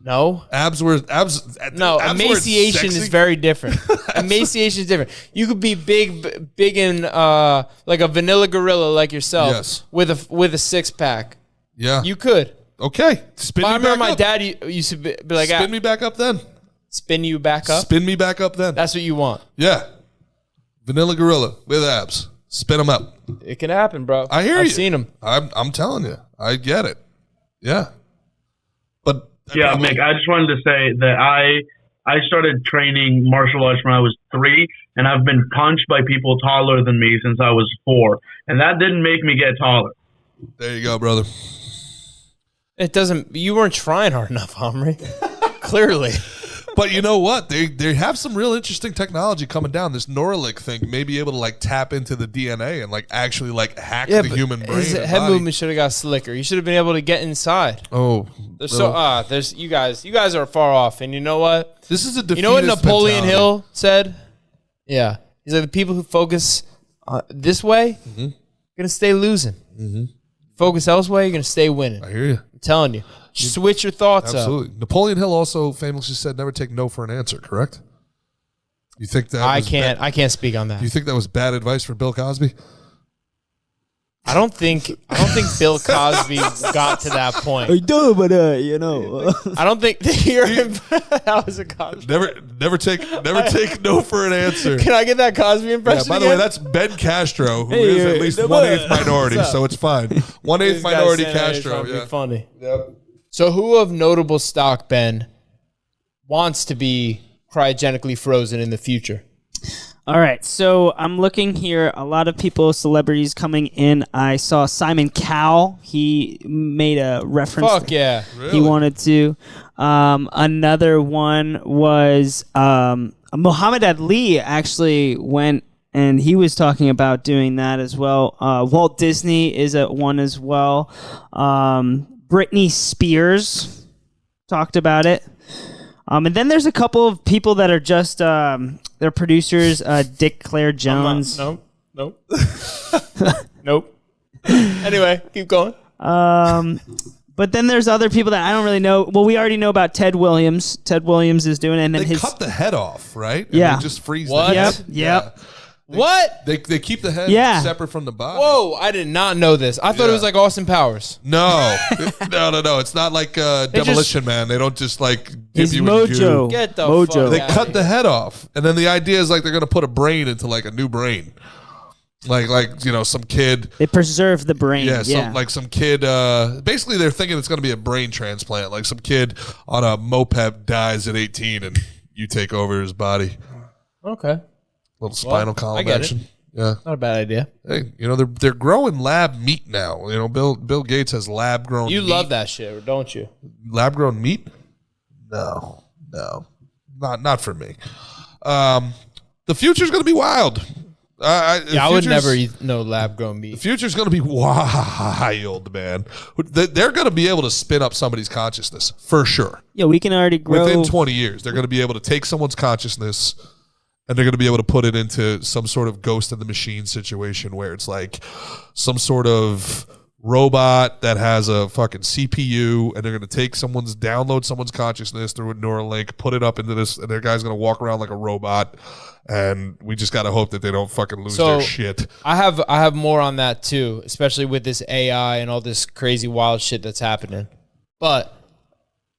No. No, emaciation is very different. Emaciation is different. You could be big in like a vanilla gorilla like yourself. Yes. With a six pack. Yeah. You could. Okay. I remember my dad used to be like, spin me back up then. Spin you back up? Spin me back up then. That's what you want. Yeah. Vanilla gorilla with abs. Spin them up. It can happen, bro. I hear you. I've seen them. I'm telling you. I get it. Yeah. But yeah, Mick, I just wanted to say that I started training martial arts when I was 3, and I've been punched by people taller than me since I was 4, and that didn't make me get taller. There you go, brother. It doesn't. You weren't trying hard enough, Omri. Clearly. But you know what? They have some real interesting technology coming down. This Neuralink thing may be able to like tap into the DNA and like actually like hack the human brain. His head movement should have got slicker. You should have been able to get inside. Oh, there's you guys are far off. And you know what? This is a defeatist You know what Napoleon mentality. Hill said? Yeah, he's like, the people who focus this way, gonna stay losing. Mm-hmm. Focus elsewhere, you're gonna stay winning. I hear you. I'm telling you. Switch your thoughts Absolutely. Napoleon Hill also famously said, "Never take no for an answer." Correct? You think that? I can't speak on that. Do you think that was bad advice for Bill Cosby? I don't think Bill Cosby got to that point. I do, but you know. I don't think that was a Cosby. Never take no for an answer. Can I get that Cosby impression? Yeah, by the way, that's Ben Castro, who is at least 1/8 minority, so it's fine. 1/8 minority Castro. Yeah, funny. Yep. So, who of notable stock, Ben, wants to be cryogenically frozen in the future? All right, so I'm looking here. A lot of people, celebrities coming in. I saw Simon Cowell. He made a reference. Fuck yeah. Really? He wanted to. Another one was Muhammad Ali actually went, and he was talking about doing that as well. Walt Disney is at one as well. Britney Spears talked about it. And then there's a couple of people that are just they're producers. Dick Claire Jones. Nope. Nope. Anyway, keep going. But then there's other people that I don't really know. Well, we already know about Ted Williams. Ted Williams is doing it. And then They cut the head off, right? And Yeah. they just freeze What? the Yep. head. Yep. What? They keep the head Yeah. separate from the body. Whoa, I did not know this. I thought it was like Austin Powers. No. No. It's not like Demolition Man. They don't just like give It's you Mojo. Get the Mojo. fuck They out cut of the here. head off, and then the idea is like they're gonna put a brain into like a new brain, like some kid. They preserve the brain. Yeah, some kid. Basically, they're thinking it's gonna be a brain transplant. Like some kid on a moped dies at 18, and you take over his body. Okay. Little spinal column I get it. action. Yeah. Not a bad idea. Hey, they're growing lab meat now. Bill Gates has lab grown. You meat. love that shit, don't you? Lab grown meat? No, not for me. The future's gonna be wild. I would never eat no lab grown meat. The future's gonna be wild, man. They're gonna be able to spin up somebody's consciousness for sure. Yeah, we can already grow. Within 20 years, they're gonna be able to take someone's consciousness. And they're going to be able to put it into some sort of ghost in the machine situation where it's like some sort of robot that has a fucking CPU, and they're going to download someone's consciousness through a Neuralink, put it up into this, and their guy's going to walk around like a robot. And we just got to hope that they don't fucking lose their shit. I have more on that too, especially with this AI and all this crazy wild shit that's happening. But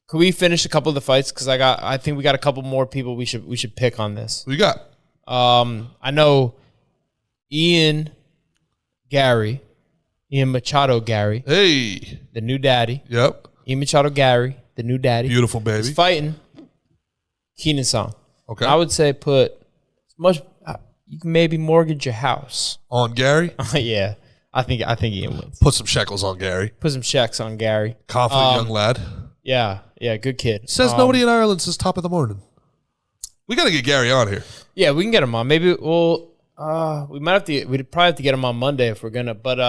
could we finish a couple of the fights? Because I think we got a couple more people we should pick on this. What you got? I know Ian Machado Gary, Hey. the new daddy. Yep. Ian Machado Gary, the new daddy. Beautiful baby. He's fighting Keenan Song. Okay. I would say put as much. You can maybe mortgage your house. On Gary? Yeah, I think Ian wins. Put some shekels on Gary. Put some checks on Gary. Confident young lad. Yeah, good kid. Says nobody in Ireland since top of the morning. We got to get Gary on here. Yeah, we can get him on. Maybe we'd probably have to get him on Monday if we're gonna. But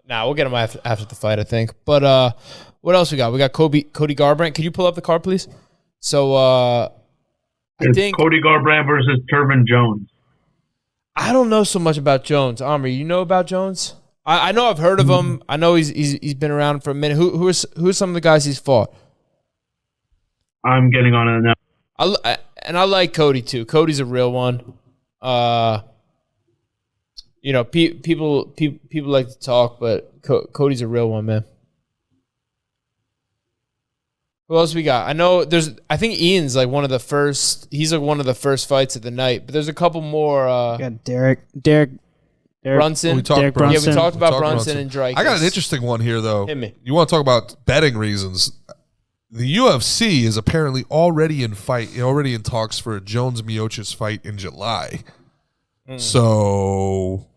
we'll get him after the fight, I think. But what else we got? We got Cody Garbrandt. Could you pull up the card, please? So I think Cody Garbrandt versus Turvin Jones. I don't know so much about Jones. Omri, you know about Jones? I know I've heard of him. I know he's been around for a minute. Who are some of the guys he's fought? I'm getting on it now. I like Cody too. Cody's a real one. People like to talk, but Cody's a real one, man. Who else we got? I know I think Ian's like one of the first. He's like one of the first fights of the night. But there's a couple more. got Derek Brunson. We talked Derek Brunson. Brunson. Yeah, we talked about Brunson and Drake. I got an interesting one here, though. Hit me. You want to talk about betting reasons? The UFC is apparently already in talks for a Jones Miocic fight in July. So,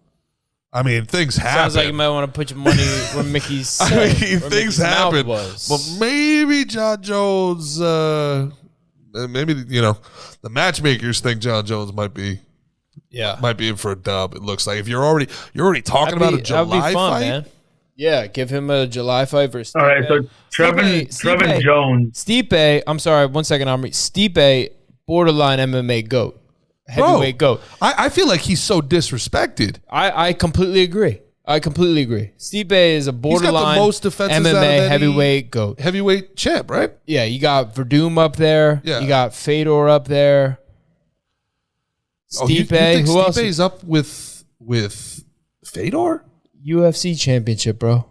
I mean, things happen. Sounds like you might want to put your money where Mickey's. Things happen. But maybe John Jones. Maybe the matchmakers think John Jones might be in for a dub. It looks like if you're already talking about a July fight. Man. Yeah, give him a July fight versus Stipe. All right, so Trevin Jones. Stipe, I'm sorry, 1 second, Omri. Stipe, borderline MMA GOAT. Heavyweight GOAT. I feel like he's so disrespected. I completely agree. Stipe is a borderline he's got the most defenses out of MMA any heavyweight GOAT. Heavyweight champ, right? Yeah, you got Verdum up there. Yeah. You got Fedor up there. Stipe, you think who else? Stipe's up with Fedor? UFC championship, bro.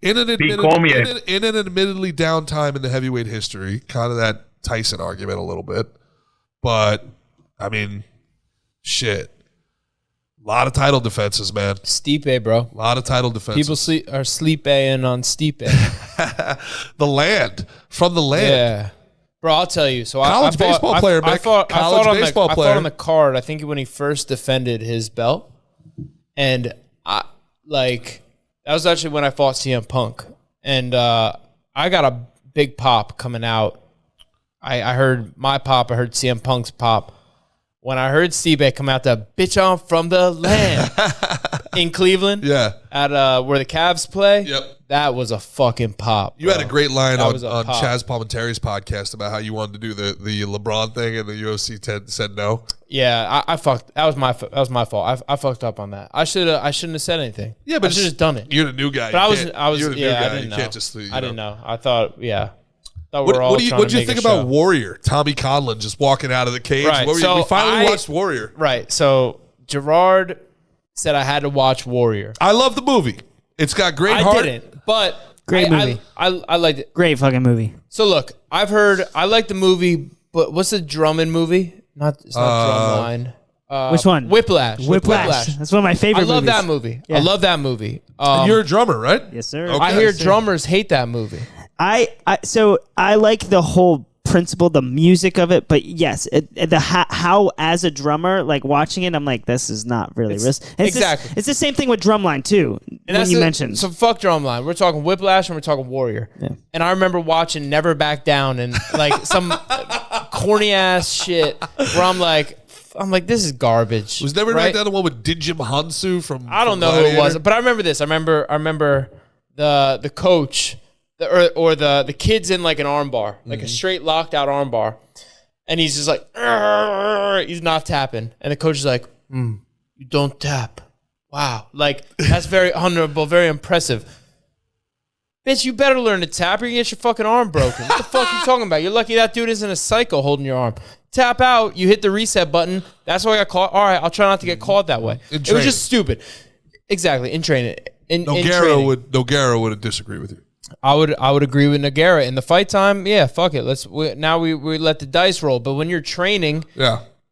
In an admittedly down time in the heavyweight history, kind of that Tyson argument a little bit. But, I mean, shit. A lot of title defenses, man. Stipe, bro. A lot of title defenses. People are sleep-a-ing on Stipe. The land. From the land. Yeah. Bro, I'll tell you. So college baseball player, Mick. I fought on the card, I think when he first defended his belt. And, that was actually when I fought CM Punk. And I got a big pop coming out. I heard my pop. I heard CM Punk's pop. When I heard Stipe come out to bitch on from the land in Cleveland, at where the Cavs play, that was a fucking pop. You had a great line on Chaz Palminteri's podcast about how you wanted to do the LeBron thing, and the UFC said no. Yeah, I fucked. That was my fault. I fucked up on that. I shouldn't have said anything. Yeah, but I should have done it. You're the new guy. But I was. You're the new guy. You can't just. I didn't know. I thought. Yeah. What do you think about Warrior? Tommy Conlon just walking out of the cage. Right. We finally watched Warrior. Right. So Gerard said I had to watch Warrior. I love the movie. It's got great heart. I didn't, but great movie. I liked it. Great fucking movie. So look, I've heard I like the movie, but what's the Drummond movie? It's not Drumline. Which one? Whiplash. That's one of my favorite movies. I love that movie. Yeah. I love that movie. And you're a drummer, right? Yes, sir. Okay. I hear drummers hate that movie. So I like the whole principle, the music of it, but yes, how as a drummer, like watching it, I'm like, this is not really risk. Exactly. It's the same thing with Drumline too. And when you mentioned, so fuck Drumline. We're talking Whiplash and we're talking Warrior. Yeah. And I remember watching Never Back Down and like some corny ass shit where I'm like, this is garbage. Was Never Back Down the one with Dinjim Hansu from? I don't know who it was, but I remember this. I remember the coach. Or the kid's in like an armbar, like a straight locked out armbar, and he's just like, he's not tapping, and the coach is like, you don't tap. Wow, like that's very honorable, very impressive. Bitch, you better learn to tap or you get your fucking arm broken. What the fuck are you talking about? You're lucky that dude isn't a psycho holding your arm. Tap out, you hit the reset button. That's why I got caught. All right, I'll try not to get caught that way. It was just stupid. Exactly, in training. Nogueira would disagree with you. I would agree with Nogueira. In the fight time, yeah, fuck it. We let the dice roll. But when you're training,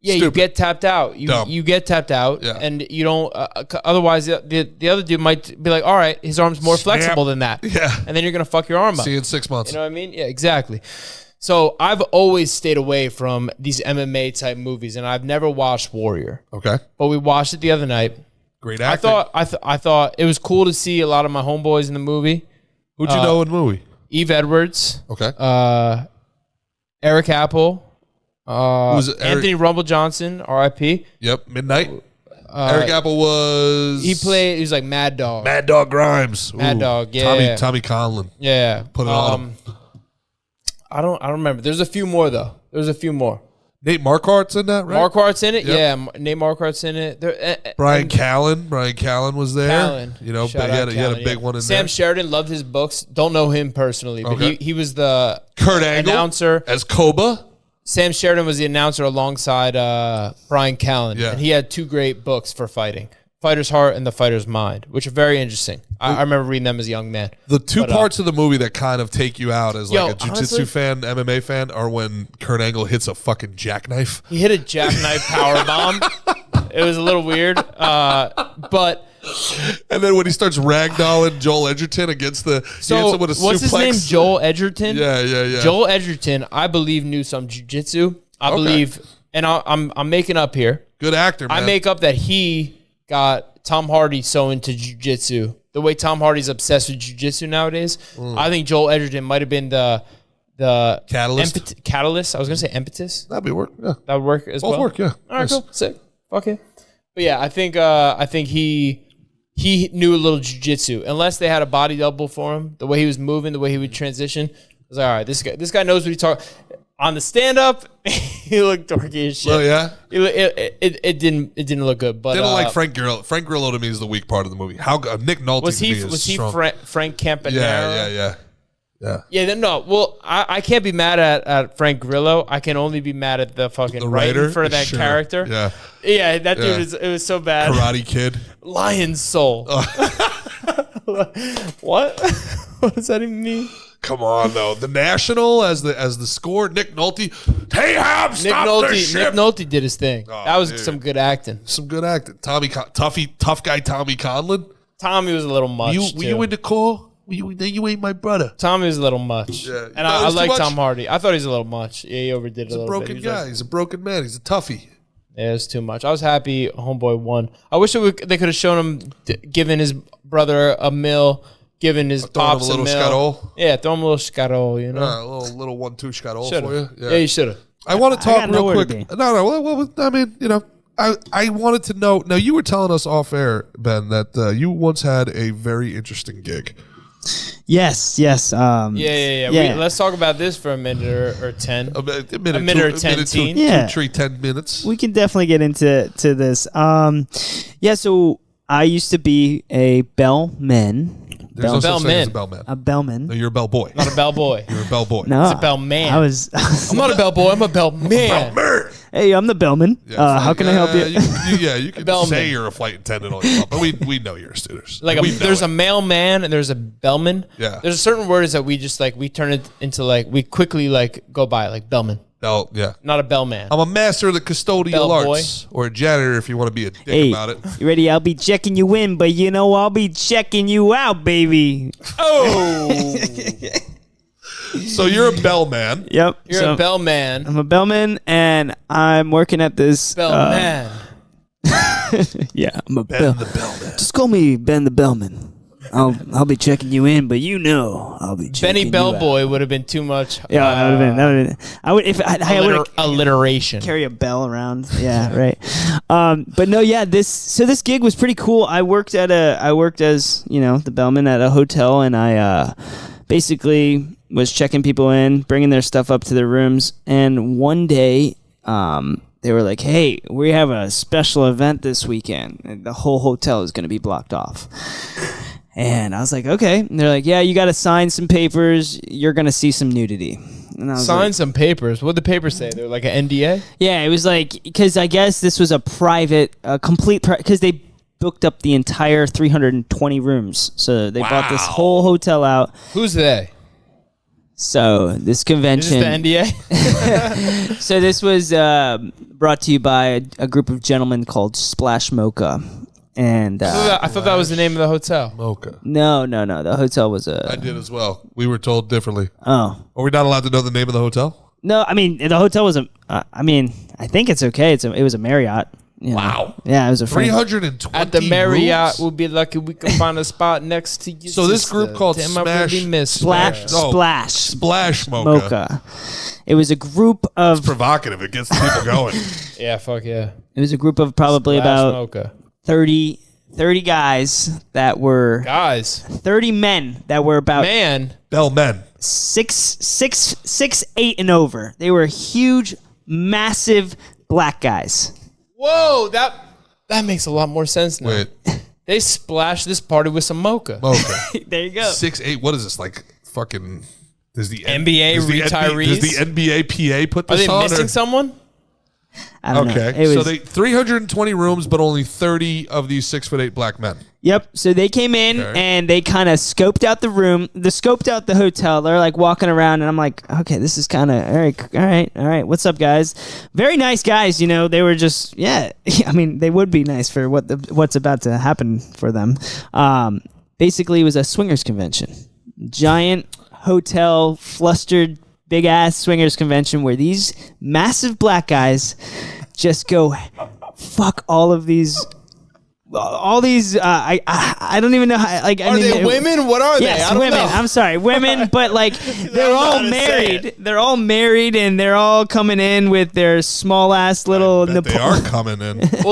you get tapped out. You get tapped out, and you don't. Otherwise, the other dude might be like, all right, his arm's more flexible than that. Yeah, and then you're gonna fuck your arm up. See you in 6 months. You know what I mean? Yeah, exactly. So I've always stayed away from these MMA type movies, and I've never watched Warrior. Okay, but we watched it the other night. Great acting. I thought it was cool to see a lot of my homeboys in the movie. Who'd you know in the movie? Eve Edwards. Okay. Eric Apple. Anthony Rumble Johnson, R.I.P. Yep. Midnight. Eric Apple was... He was like Mad Dog. Mad Dog Grimes. Mad Dog, yeah. Tommy Conlon. Yeah. Put it on him. I don't remember. There's a few more, though. Nate Marquardt's in that, right? Marquardt's in it? Yep. Yeah, Nate Marquardt's in it. Brian Callen was there. Callen. You know, he had a big one in there. Sam Sheridan loved his books. Don't know him personally, but he was the Kurt Angle announcer. As Koba. Sam Sheridan was the announcer alongside Brian Callen. Yeah. And he had two great books for fighting. Fighter's Heart and The Fighter's Mind, which are very interesting. I remember reading them as a young man. The two parts of the movie that kind of take you out as like a jiu-jitsu fan, MMA fan, are when Kurt Angle hits a fucking jackknife. He hit a jackknife power bomb. It was a little weird, but... And then when he starts ragdolling Joel Edgerton against the... So, what's suplex. His name? Joel Edgerton? Yeah. Joel Edgerton, I believe, knew some jiu-jitsu. I believe... And I'm making up here. Good actor, man. I make up that he... got Tom Hardy so into jiu-jitsu. The way Tom Hardy's obsessed with jiu-jitsu nowadays, I think Joel Edgerton might have been the catalyst. Catalyst. I was gonna say impetus. That'd be work. Yeah, that would work as both well. Work. Yeah. All right, cool. Sick. Fuck it. But yeah, I think he knew a little jiu-jitsu. Unless they had a body double for him, the way he was moving, the way he would transition. I was like, all right, this guy knows what he's talking. On the stand-up, he looked dorky as shit. Oh yeah, it didn't look good. But didn't like Frank Grillo. Frank Grillo to me is the weak part of the movie. How Nick Nolte was he? To me was he strong. Frank Campanella? Yeah. Yeah, no. Well, I can't be mad at Frank Grillo. I can only be mad at the fucking writer for that character. Yeah. Yeah, that dude, it was so bad. Karate Kid. Lion Soul. What? What does that even mean? Come on, though. The National as the score. Nick Nolte. Hey, Hab, stop the ship. Nick Nolte did his thing. That was some good acting. Some good acting. Tough guy Tommy Conlon. Tommy was a little much. Were you in the call? You ain't my brother. Tommy was a little much. Yeah. And I like Tom Hardy. I thought he was a little much. Yeah, he overdid it a little bit. He's a broken guy. He's a broken man. He's a toughie. Yeah, it was too much. I was happy Homeboy won. I wish they could have shown him giving his brother a mill, giving his pops a little scuttle. Yeah, throw him a little scuttle, you know. A little 1-2 scuttle for you. Yeah, you should have. I want to talk real quick. No. Well, I mean, you know, I wanted to know. Now, you were telling us off air, Ben, that you once had a very interesting gig. Yes. Yeah. Let's talk about this for a minute or 10. A minute or 10. 10 minutes. We can definitely get into this. So I used to be a bellman. There's no such thing as a bellman. No, you're a bellboy. Not a bellboy. You're a bellboy. No, it's a bellman. I'm not a bellboy. I'm a bellman. Hey, I'm the bellman. How can I help you? You can say you're a flight attendant all you want, but we know you're a student. Like there's a mailman and there's a bellman. Yeah. There's certain words that we just we turn it into we quickly go by like bellman. Oh, yeah. Not a bellman. I'm a master of the custodial arts. Or a janitor if you want to be a dick about it. You ready? I'll be checking you in, but I'll be checking you out, baby. Oh. So you're a bellman. Yep. You're a bellman. I'm a bellman, and I'm working at this... Bellman. Yeah, I'm a Ben the Bellman. Just call me Ben the Bellman. I'll be checking you in, but I'll be checking Benny you Bellboy out. would have been too much. Yeah, that would have been. I would alliteration. Carry a bell around. Yeah, right. But no, yeah. This gig was pretty cool. I worked as the bellman at a hotel, and I basically was checking people in, bringing their stuff up to their rooms. And one day, they were like, "Hey, we have a special event this weekend, and the whole hotel is going to be blocked off." And I was like, okay. And they're like, yeah, you got to sign some papers. You're going to see some nudity. And I was sign some papers? What'd the papers say? They're like an NDA? Yeah, it was like, because I guess this was a complete, because they booked up the entire 320 rooms. So they bought this whole hotel out. Who's they? So this convention. Is this the NDA? So this was brought to you by a group of gentlemen called Splash Mocha. And I thought that was the name of the hotel. Mocha. No. The hotel was I did as well. We were told differently. Oh. Are we not allowed to know the name of the hotel? No, I mean, the hotel was I think it's okay. It was a Marriott. Wow. Yeah, it was a 320 at the Marriott. rooms? We'll be lucky we can find a spot next to you. So this group called Splash Mocha. It was a group of... It's provocative. It gets the people going. Yeah, fuck yeah. It was a group of probably about 30 guys that were... Guys. 30 men that were about... Bell men. 6'8" and over. They were huge, massive black guys. Whoa, that makes a lot more sense now. Wait. They splashed this party with some mocha. There you go. 6'8". What is this, like fucking... Does the NBA retirees? Does the NBA PA put this on? Are they missing someone? I don't know. So they 320 rooms, but only 30 of these 6'8" black men. Yep. So they came in and they kind of scoped out the room. They scoped out the hotel. They're like walking around, and I'm like, okay, this is kind of all right. What's up, guys? Very nice guys. They were just I mean, they would be nice for what's about to happen for them. Basically, it was a swingers convention, giant hotel, flustered, big ass swingers convention where these massive black guys just go fuck all these. I don't even know how. Like, are they women? What are they? Yes, I don't women. know. I'm sorry, women. But like, they're all married. They're all married, and they're all coming in with their small ass little. They are coming in. There's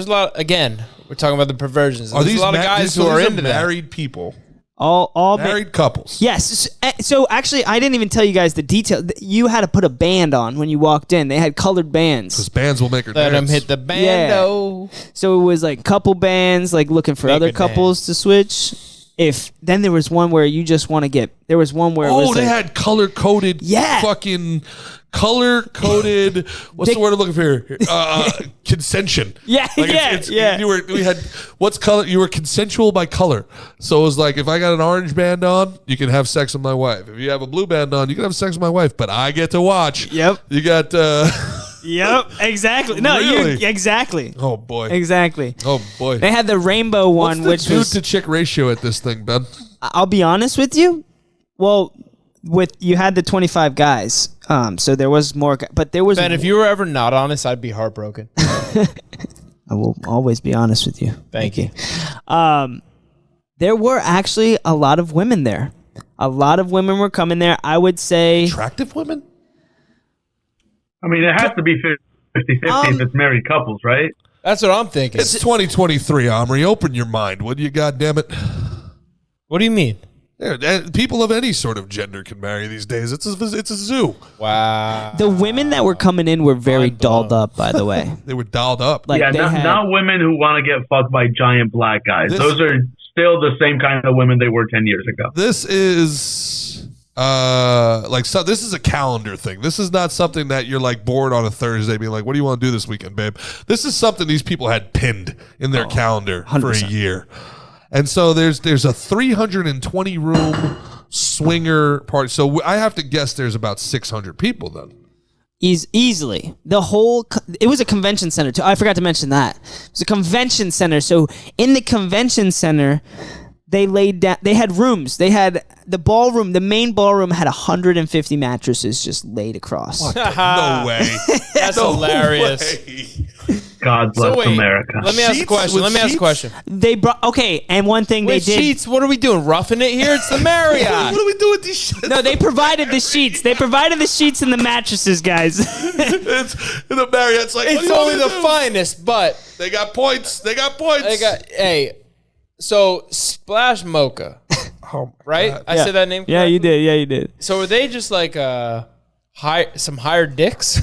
a lot. Again, we're talking about the perversions. There's a lot of guys who are into married people. All married couples. Yes. So actually, I didn't even tell you guys the detail. You had to put a band on when you walked in. They had colored bands. Because bands will make her Let dance. them hit the bando. Yeah. So it was like couple bands, like looking for other couples to switch. then there was one where you just want to get. There was one where they had color coded. Yeah. Fucking color coded. What's the word I'm looking for here? Consension. Yeah, yeah. We had what's color? You were consensual by color. So it was like, if I got an orange band on, you can have sex with my wife. If you have a blue band on, you can have sex with my wife. But I get to watch. Yep. You got. Yep. Exactly. No. Really? Exactly. Oh boy. Exactly. Oh boy. They had the rainbow one, What's the which was dude to chick ratio at this thing, Ben? I'll be honest with you. Well, you had the 25 guys, so there was more. But there was. Ben, if you were ever not honest, I'd be heartbroken. I will always be honest with you. Thank you. There were actually a lot of women there. A lot of women were coming there. I would say Attractive women. I mean, it has to be 50-50 if it's married couples, right? That's what I'm thinking. It's 2023, Omri. Open your mind, would you? God damn it. What do you mean? Yeah, people of any sort of gender can marry these days. It's a zoo. Wow. the women that were coming in were very dolled up. By the way, They were dialed up. like Yeah, they had, not women who want to get fucked by giant black guys. Those are still the same kind of women they were 10 years ago. This is this is a calendar thing. This is not something that you're like bored on a Thursday being like, what do you want to do this weekend, babe? This is something these people had pinned in their calendar 100%. For a year. And so there's a 320 room swinger party. So I have to guess there's about 600 people then. Easily. It was a convention center too. I forgot to mention that. It was a convention center. So in the convention center, they laid down. They had rooms. They had the ballroom. The main ballroom had 150 mattresses just laid across. No way. That's hilarious. Way. God bless America. Let me ask a question. They brought and one thing they did. Sheets? What are we doing? Roughing it here? It's the Marriott. What do we do with these shit? No, they provided the sheets. They provided the sheets and the mattresses, guys. It's the Marriott's like, It's only the finest, but they got points. So Splash Mocha, right? God. I said that name correctly? Yeah, you did. Yeah, you did. So are they just like some hired dicks?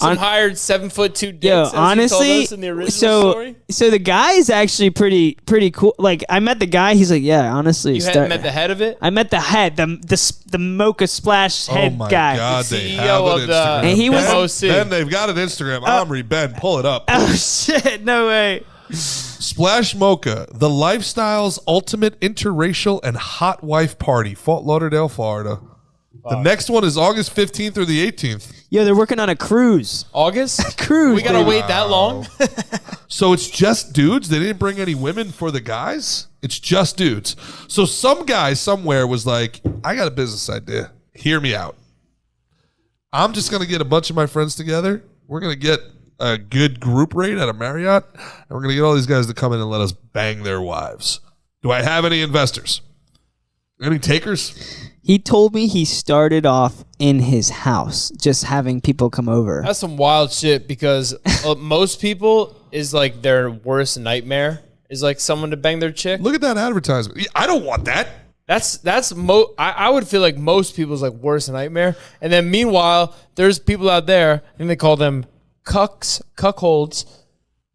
Hired 7'2" dicks. Yo, as honestly, you told us in the original story? So the guy is actually pretty cool. Like I met the guy. He's like, yeah, honestly. You hadn't met the head of it? I met the head, the Mocha Splash head guy. Oh my God, The they CEO have of an the- Instagram. And he was- MOC. Ben, they've got an Instagram. Omri, Ben, pull it up. Oh shit! No way. Splash Mocha, the lifestyle's ultimate interracial and hot wife party, Fort Lauderdale, Florida. The next one is August 15th through the 18th. Yo, they're working on a cruise. August? Cruise. We gotta wait that long? So it's just dudes? They didn't bring any women for the guys? It's just dudes. So some guy somewhere was like, I got a business idea. Hear me out. I'm just going to get a bunch of my friends together. We're going to get a good group rate at a Marriott, and we're going to get all these guys to come in and let us bang their wives. Do I have any investors? Any takers? He told me he started off in his house, just having people come over. That's some wild shit because most people is like their worst nightmare is like someone to bang their chick. Look at that advertisement. I don't want that. I would feel like most people's like worst nightmare. And then meanwhile, there's people out there, and they call them cuckolds.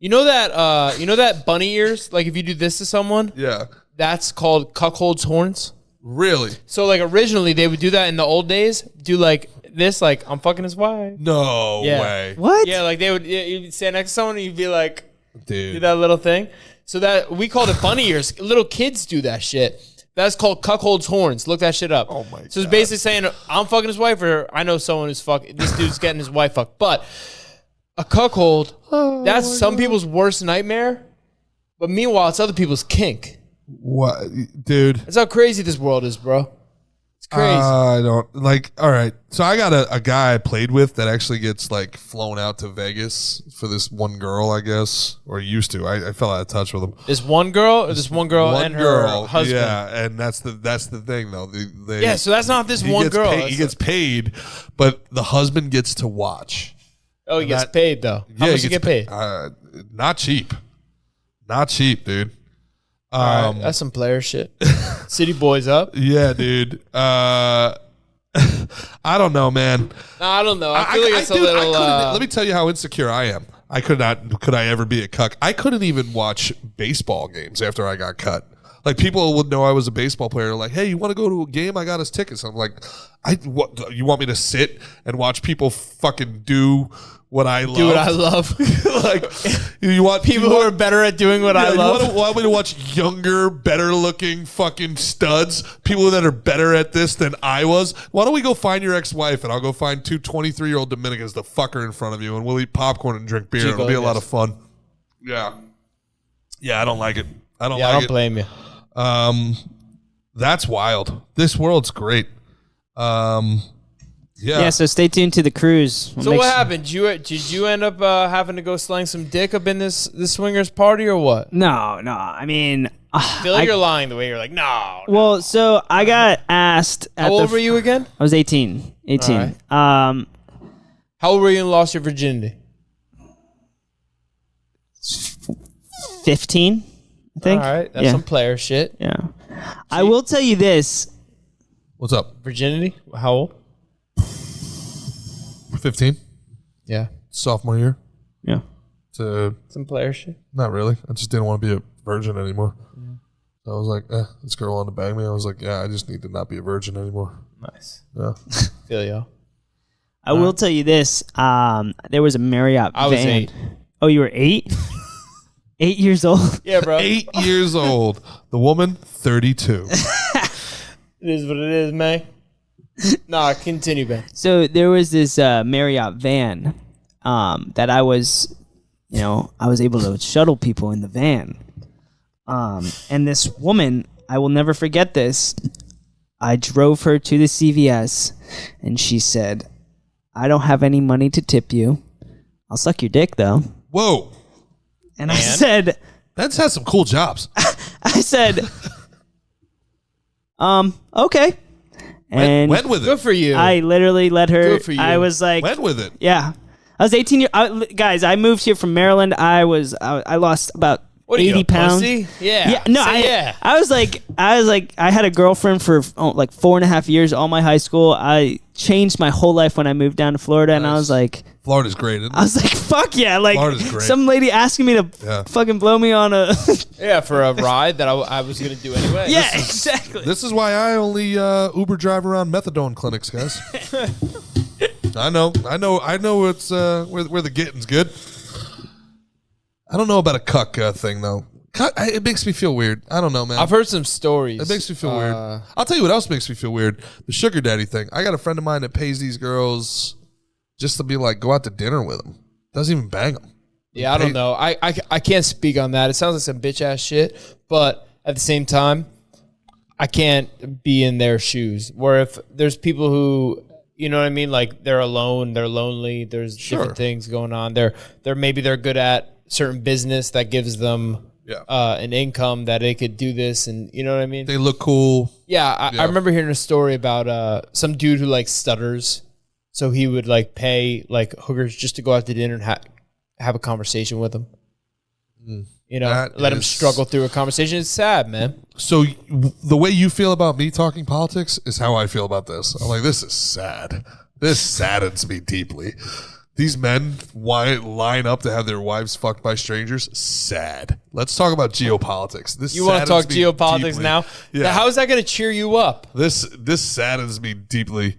You know that bunny ears? Like if you do this to someone, Yeah. that's called cuckold's horns. Really? So like originally they would do that in the old days, do like this, like I'm fucking his wife. No Yeah. way. What? Yeah, like you'd stand next to someone and you'd be like, do Dude. that little thing. So that we called it bunny ears. Little kids do that shit. That's called cuckold's horns. Look that shit up. Oh my So it's God. basically saying I'm fucking his wife, or I know someone who's fucking this dude's getting his wife fucked. But a cuckold, that's some people's worst nightmare. But meanwhile, it's other people's kink. What? Dude. That's how crazy this world is, bro. It's crazy. I don't like. All right, so I got a guy I played with that actually gets like flown out to Vegas for this one girl, I guess, or used to. I fell out of touch with him. This one girl, or this one girl and her husband. Yeah, and that's the thing though. Yeah, so that's not this one girl. He gets paid, but the husband gets to watch. Oh, he gets paid though. How much he get paid? Not cheap. Not cheap, dude. All right, that's some player shit. City boys up. Yeah, dude. I don't know, man. No, I don't know. I feel like it's a little. Let me tell you how insecure I am. Could I ever be a cuck? I couldn't even watch baseball games after I got cut. Like people would know I was a baseball player. Like, hey, you want to go to a game? I got us tickets. I'm like, what? You want me to sit and watch people fucking do what I love? Do what I love. Like, you want people who are better at doing what I love? You want me to watch younger, better looking fucking studs? People that are better at this than I was? Why don't we go find your ex-wife and I'll go find two 23-year-old Dominicans to fuck her in front of you and we'll eat popcorn and drink beer. It'll be a lot of fun. Yeah. Yeah, I don't like it. I don't blame you. That's wild. This world's great. Yeah. So stay tuned to the cruise. So what happened? Did you end up having to go slang some dick up in this swingers party or what? No. I mean, I feel like you're lying the way you're like, no. Well, so I got asked. How old were you again? I was 18. 18. Right. How old were you and lost your virginity? 15, I think. All right, that's some player shit. Yeah. I will tell you this. What's up? Virginity? How old? 15. Yeah. Sophomore year. Yeah. Some player shit. Not really. I just didn't want to be a virgin anymore. So I was like, this girl wanted to bang me. I was like, yeah, I just need to not be a virgin anymore. Nice. Yeah. Feel y'all. I will tell you this. There was a Marriott van. I was 8. Oh, you were 8? 8 years old? Yeah, bro. 8 years old. The woman, 32. It is what it is, man. Nah, continue, Ben. So there was this Marriott van that I was able to shuttle people in the van. And this woman, I will never forget this. I drove her to the CVS and she said, I don't have any money to tip you. I'll suck your dick though. Whoa. And I said, Ben's has some cool jobs. I said, okay. And went with it. Good for you. I literally let her. Good for you. I was like, Went with it. yeah. I was 18 years. Guys, I moved here from Maryland. I lost about What are 80 you, pounds. Pussy? Yeah. Yeah, no, I was like, I had a girlfriend for like 4.5 years, all my high school. I changed my whole life when I moved down to Florida, and I was like, Florida's great, isn't it? I was like, fuck yeah, like Florida's great. some lady asking me to fucking blow me on a Yeah, for a ride that I was gonna do anyway. yeah, exactly. This is why I only Uber drive around methadone clinics, guys. I know. It's where the getting's good. I don't know about a cuck thing though. It makes me feel weird. I don't know, man. I've heard some stories. It makes me feel weird. I'll tell you what else makes me feel weird. The sugar daddy thing. I got a friend of mine that pays these girls just to be like, go out to dinner with them. Doesn't even bang them. Yeah, I don't know. I can't speak on that. It sounds like some bitch ass shit, but at the same time, I can't be in their shoes. Where if there's people who, you know what I mean, like they're alone, they're lonely, there's different things going on. Maybe they're good at certain business that gives them an income that they could do this, and you know what I mean? They look cool. Yeah, I remember hearing a story about some dude who like stutters, so he would like pay like hookers just to go out to dinner and have a conversation with them. You know, let him struggle through a conversation. It's sad, man. So the way you feel about me talking politics is how I feel about this. I'm like, this is sad. This saddens me deeply. These men line up to have their wives fucked by strangers. Sad. Let's talk about geopolitics. You want to talk geopolitics now? Yeah. Now, how is that going to cheer you up? This saddens me deeply.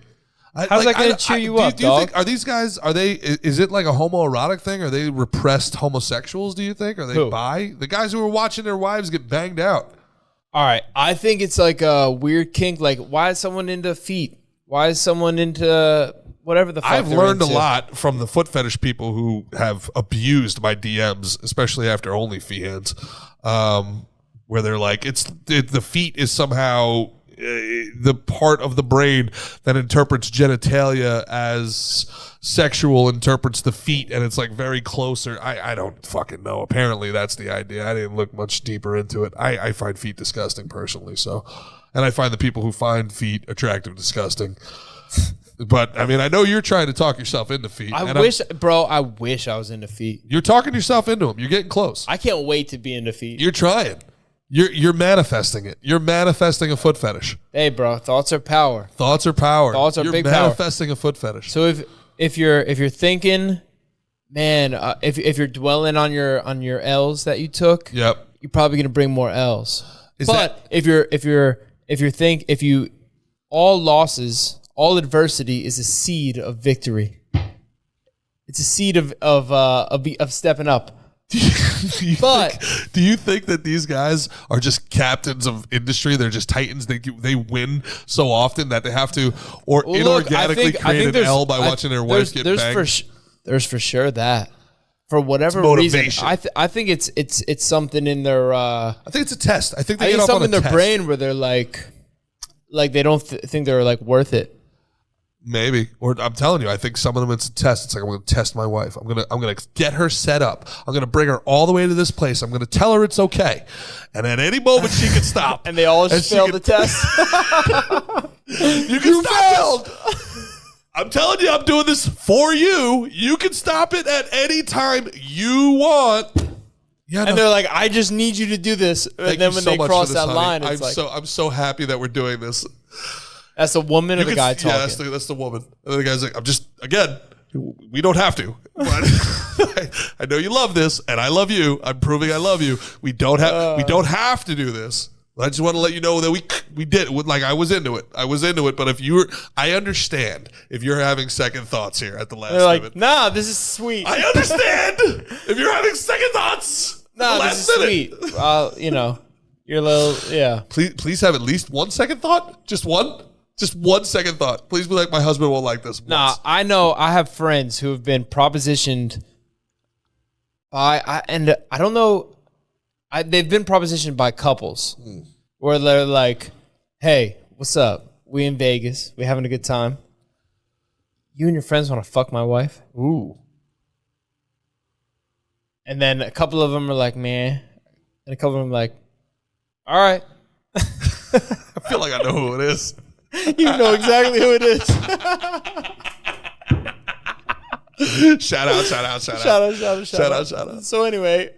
How's that going to cheer you up, do you think, are these guys, is it like a homoerotic thing? Are they repressed homosexuals, do you think? Are they bi? The guys who are watching their wives get banged out. All right. I think it's like a weird kink. Like, why is someone into feet? Why is someone into whatever the fuck I've learned a lot from the foot fetish people who have abused my DMs, especially after OnlyFans, where they're like, the feet is somehow the part of the brain that interprets genitalia as sexual, interprets the feet, and it's like very closer. I don't fucking know. Apparently that's the idea. I didn't look much deeper into it. I find feet disgusting personally, and I find the people who find feet attractive disgusting. But I mean, I know you're trying to talk yourself into feet. I wish I was into feet. You're talking yourself into them. You're getting close. I can't wait to be into feet. You're trying. You're manifesting it. You're manifesting a foot fetish. Hey, bro, thoughts are power. Thoughts are power. Thoughts are big power. You're manifesting a foot fetish. So if you're thinking, man, if you're dwelling on your L's that you took, yep, you're probably gonna bring more L's. all losses, all adversity is a seed of victory. It's a seed of stepping up. Do you think that these guys are just captains of industry? They're just titans. They win so often that they have to inorganically create an L by watching their wife get banged. There's for sure that. For whatever reason, I think it's something in their. I think it's a test. I think they get off on a something in their brain where they're like they don't think they're like worth it. Maybe, or I'm telling you, I think some of them it's a test. It's like I'm going to test my wife. I'm gonna get her set up. I'm gonna bring her all the way to this place. I'm gonna tell her it's okay, and at any moment she can stop. And they all just fail the test. You can stop this. I'm telling you, I'm doing this for you. You can stop it at any time you want. Yeah, and they're like, I just need you to do this. And then when they cross that line, it's I'm so happy that we're doing this. That's the woman or the guy talking? Yeah, that's the woman. And the guy's like, we don't have to. But I know you love this, and I love you. I'm proving I love you. We don't have to do this. But I just want to let you know that we did. Like, I was into it. But I understand if you're having second thoughts here at the last minute. Nah, this is sweet. I understand if you're having second thoughts. Nah, this is sweet. You're a little, yeah. Please have at least 1 second thought. Just one. Just 1 second thought. Please be like, my husband won't like this. Nah, I know. I have friends who have been propositioned by, and I don't know. They've been propositioned by couples where they're like, hey, what's up? We in Vegas. We having a good time. You and your friends want to fuck my wife? Ooh. And then a couple of them are like, man. And a couple of them are like, all right. I feel like I know who it is. You know exactly who it is. Shout out. So anyway,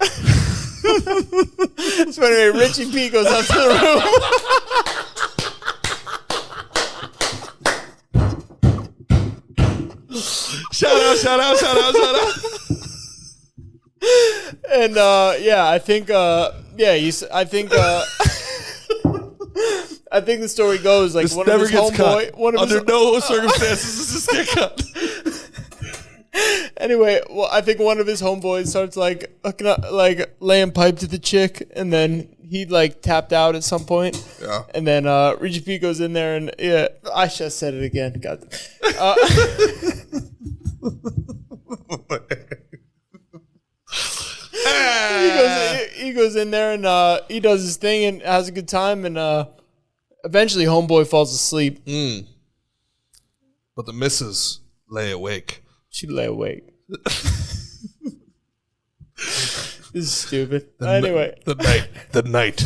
Richie P goes up to the room. Shout out. And I think the story goes like this one of his homeboy. Under no circumstances does this get cut. Anyway, well, I think one of his homeboys starts like hooking up, like laying pipe to the chick, and then he like tapped out at some point. Yeah. And then Richie P goes in there, and I just said it again. God. He goes in there and he does his thing and has a good time, and eventually homeboy falls asleep. But the missus lay awake. She lay awake. This is stupid. Anyway. The night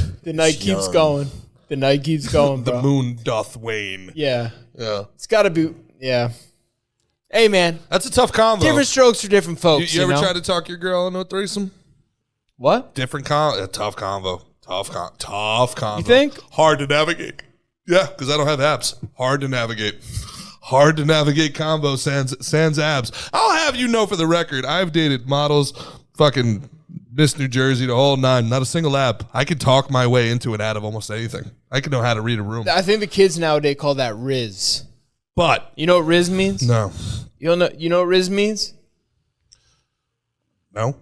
keeps going. The night keeps going, bro. The moon doth wane. Yeah. Yeah. It's got to be, yeah. Hey, man. That's a tough combo. Different strokes for different folks. You ever try to talk your girl into a threesome? What? Different combo. Tough combo. Tough combo. You think? Hard to navigate. Yeah, because I don't have abs. Hard to navigate. Hard to navigate combo sans abs. I'll have you know for the record, I've dated models, fucking Miss New Jersey, the whole nine, not a single ab. I could talk my way into an ad of almost anything. I could know how to read a room. I think the kids nowadays call that Riz. But you know what Riz means? No. You don't know? You know what Riz means? No.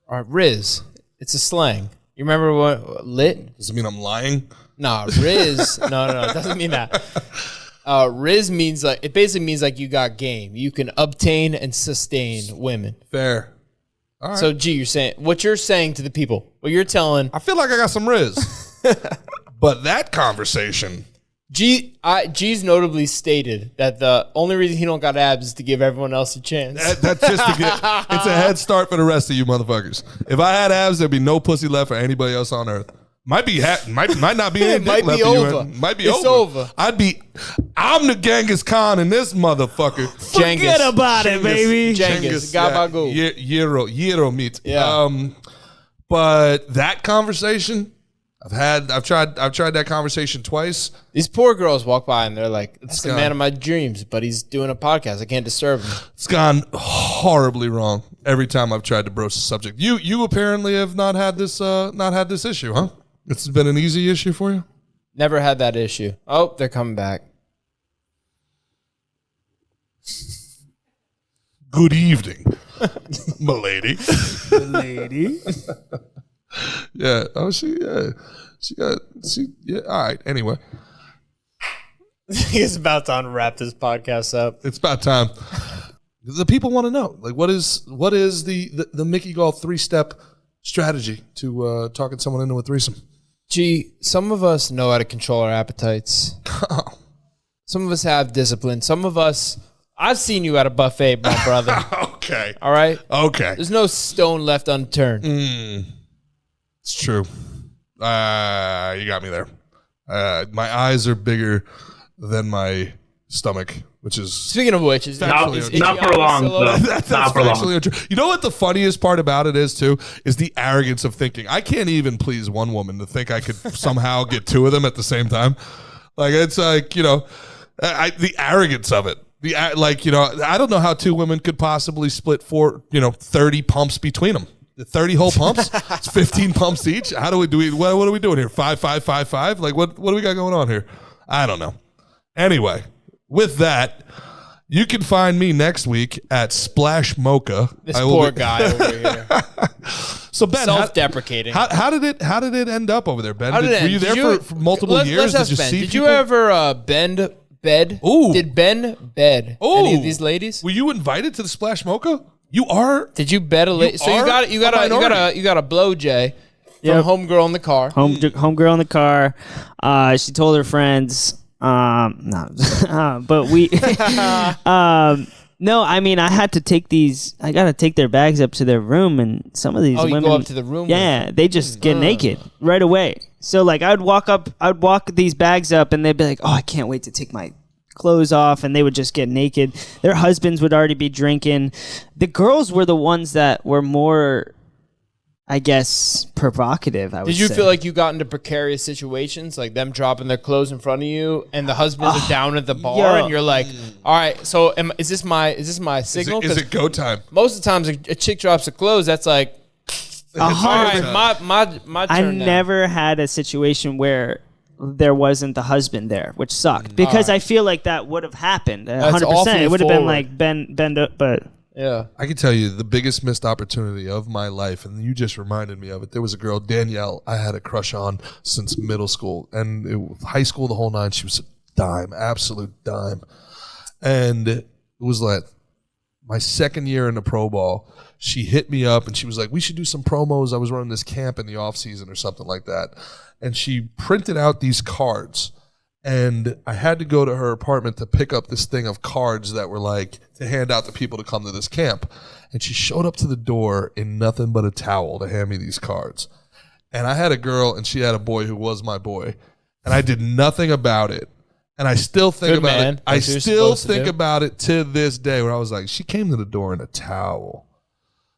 All right, Riz. It's a slang. You remember what lit? Does it mean I'm lying? No, Riz. no, it doesn't mean that. Riz means like, it basically means like you got game. You can obtain and sustain women. Fair. All right. So, G, what you're saying to the people, what you're telling. I feel like I got some Riz. But that conversation. G's notably stated that the only reason he don't got abs is to give everyone else a chance. That's just to get, it's a head start for the rest of you motherfuckers. If I had abs, there'd be no pussy left for anybody else on earth. Might not be any dick left for you. Might be over. I'm the Genghis Khan in this motherfucker. Forget about it, baby. Genghis. Gabagool. Yero meat. Yeah. But that conversation, I've tried that conversation twice. These poor girls walk by and they're like, "It's the man of my dreams, but he's doing a podcast. I can't disturb him." It's gone horribly wrong every time I've tried to broach the subject. You apparently have not had this issue, huh? It's been an easy issue for you? Never had that issue. Oh, they're coming back. Good evening, milady. Lady. Yeah. Oh, she got. All right. Anyway, He's about to unwrap this podcast up. it's about time. The people want to know, like, what is the Mickey Gall 3-step strategy to talking someone into a threesome? Gee, some of us know how to control our appetites. Some of us have discipline. Some of us, I've seen you at a buffet, my brother. Okay. All right? Okay. There's no stone left unturned. It's true. You got me there. My eyes are bigger than my stomach, which is Speaking of which, is Not for long, though. that's Not for long. factually untrue. You know what the funniest part about it is too? Is the arrogance of thinking I can't even please one woman to think I could somehow get two of them at the same time. Like, it's like, the arrogance of it. I don't know how two women could possibly split 30 pumps between them. 30 whole pumps? It's 15 pumps each. How do we what are we doing here? 5, 5, 5, 5? Like, what do we got going on here? I don't know. Anyway, with that, you can find me next week at Splash Mocha. This poor guy over here. So Ben, Self-deprecating. how did it end up over there, Ben? How did it Were end? you Did there for multiple years? Let's Did you ask Ben. see Did people? you ever bend bed? Ooh. Did Ben bed any of these ladies? Were you invited to the Splash Mocha? You are. Did you bed a lady? So you got a blow Jay from homegirl in the car. Homegirl in the car. She told her friends. No, but we. No, I mean, I had to take these. I got to take their bags up to their room, and some of these Oh, women. you go up to the room? Yeah, they just get naked right away. So like, I'd walk these bags up, and they'd be like, "Oh, I can't wait to take my clothes off," and they would just get naked. Their husbands would already be drinking. The girls were the ones that were more, I guess, provocative. I would Did you say. feel like you got into precarious situations, like them dropping their clothes in front of you, and the husbands are down at the bar, yo. and you're like, "All right, so is this my signal?" Is it go time? Most of the times, a chick drops her clothes. That's like, all right, my I turn now. never had a situation where there wasn't the husband there, which sucked because I feel like that would have happened 100%. awfully It would have been forward. like bend up, but Yeah. I can tell you the biggest missed opportunity of my life, and you just reminded me of it. There was a girl, Danielle, I had a crush on since middle school, and high school, the whole nine. She was a dime, absolute dime. And it was like my second year in the pro ball. She hit me up, and she was like, we should do some promos. I was running this camp in the off season or something like that. And she printed out these cards. And I had to go to her apartment to pick up this thing of cards that were like to hand out to people to come to this camp. And she showed up to the door in nothing but a towel to hand me these cards. And I had a girl and she had a boy who was my boy. And I did nothing about it. And I still think Good about man. it. I That's what you're still supposed to think do. about it to this day where I was like, she came to the door in a towel.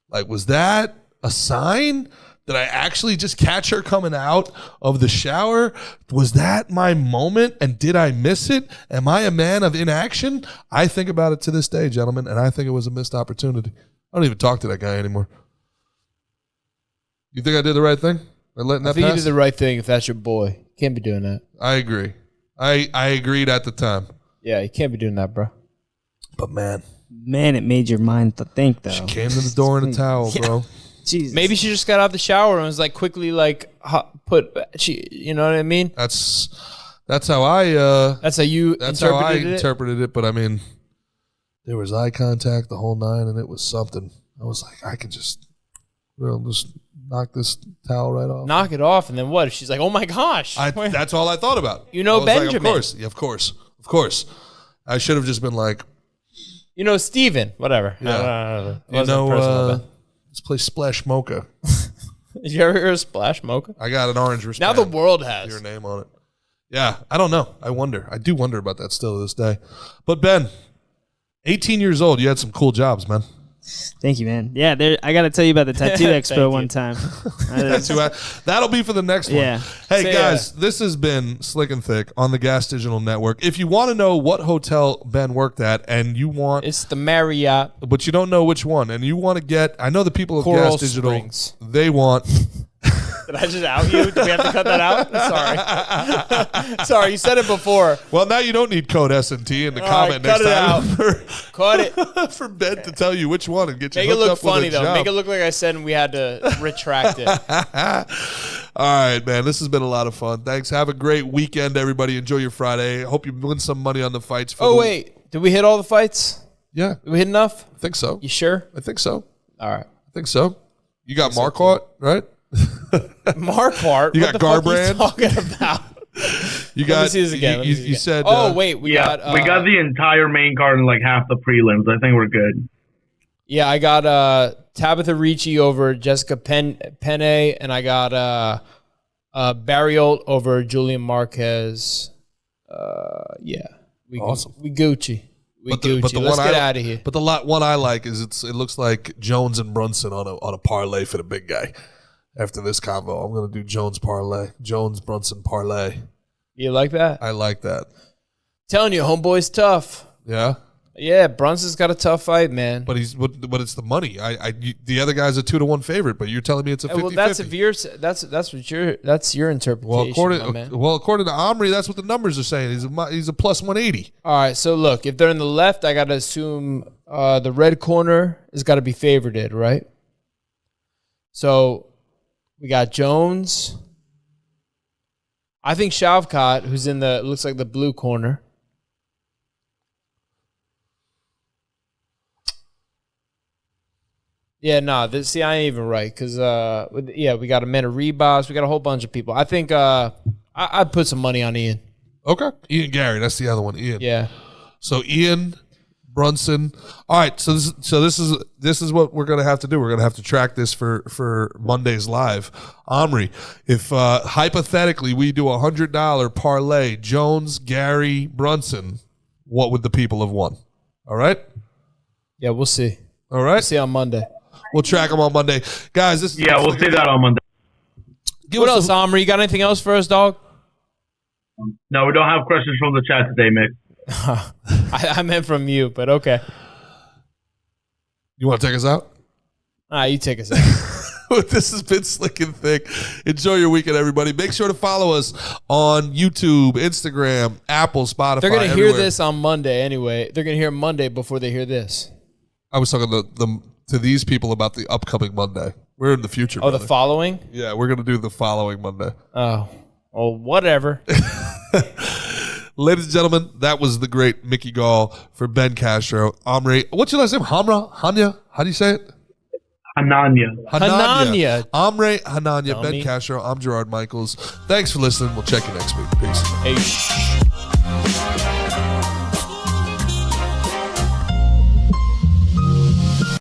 Like, was that a sign? Did I actually just catch her coming out of the shower? Was that my moment? And did I miss it? Am I a man of inaction? I think about it to this day, gentlemen, and I think it was a missed opportunity. I don't even talk to that guy anymore. You think I did the right thing by letting I that think you pass? did the right thing if that's your boy. You can't be doing that. I agree. I agreed at the time. Yeah, you can't be doing that, bro. But man, it made your mind to think though. she came to the door in a towel, bro. Jesus. Maybe she just got out of the shower and was like quickly like you know what I mean? That's how I That's how you interpreted it? interpreted it. But I mean, there was eye contact the whole nine, and it was something. I was like, I could just knock this towel right off. Knock it off, and then what? She's like, oh my gosh. That's all I thought about. You know I was like, Benjamin. of course. I should have just been like, you know Steven. Whatever. Yeah. It wasn't personal, Ben. let's play Splash Mocha. Did you ever hear of Splash Mocha? I got an orange Now wristband. the world has. Your name on it. Yeah, I don't know. I do wonder about that still to this day. But Ben, 18 years old, you had some cool jobs, man. Thank you, man. Yeah, I got to tell you about the tattoo Thank expo you. one time. That'll be for the next one. Yeah. Hey, So, guys, this has been Slick and Thick on the Gas Digital Network. If you want to know what hotel Ben worked at and you want, It's the Marriott. but you don't know which one, and you want to get, I know the people of Coral Gas Digital, Springs. they want, Did I just out you? Do we have to cut that out? Sorry. Sorry, you said it before. Well, now you don't need code S&T in the comment next time. Cut it. For Ben to tell you which one and get you Make it hooked look up with funny, a though. job. Make it look like I said and we had to retract it. All right, man. This has been a lot of fun. Thanks. Have a great weekend, everybody. Enjoy your Friday. Hope you win some money on the fights. Wait. Did we hit all the fights? Yeah. Did we hit enough? I think so. You sure? I think so. All right. I think so. You got Marquardt, right? Marquardt? You got Garbrandt? What the fuck are you talking about? You got. Let me see this again. You said. We got the entire main card and like half the prelims. I think we're good. Yeah, I got Tabitha Ricci over Jessica Penne, and I got Barry Holt over Julian Marquez. Awesome. We Gucci. Let's get out of here. But the one I like is it looks like Jones and Brunson on a parlay for the big guy. After this combo, I'm gonna do Jones Brunson parlay. You like that? I like that. Telling you, homeboy's tough. Yeah. Yeah, Brunson's got a tough fight, man. But it's the money. The other guy's a 2-1 favorite, but you're telling me it's a 50-50. Well, that's your interpretation. Well, according to Omri, that's what the numbers are saying. He's a plus 180. All right, so look, if they're in the left, I got to assume the red corner has got to be favorited, right? So we got Jones. I think Shavkat, who's looks like the blue corner. Yeah, I ain't even right because we got Amanda Rebus, we got a whole bunch of people. I think I'd put some money on Ian. Okay, Ian Gary, that's the other one. Ian. Yeah. So Ian Brunson. All right, so this is what we're gonna have to do. We're gonna have to track this for Monday's live. Omri, if hypothetically we do $100 parlay, Jones, Gary, Brunson, what would the people have won? All right. Yeah, we'll see. All right. We'll see on Monday. We'll track them on Monday. Guys, we'll see that on Monday. What else, Omri? You got anything else for us, dog? No, we don't have questions from the chat today, Mick. I meant from you, but okay. You want to take us out? You take us out. This has been Slick and Thick. Enjoy your weekend, everybody. Make sure to follow us on YouTube, Instagram, Apple, Spotify. They're going to hear this on Monday anyway. They're going to hear Monday before they hear this. I was talking to these people about the upcoming Monday. We're in the future. Oh, brother. The following? Yeah, we're going to do the following Monday. Oh, well, whatever. Ladies and gentlemen, that was the great Mickey Gall for Ben Castro. Omri, what's your last name? Hanya? How do you say it? Hananya. Omri Hananya, Ben Castro. I'm Gerard Michaels. Thanks for listening. We'll check you next week. Peace. Hey,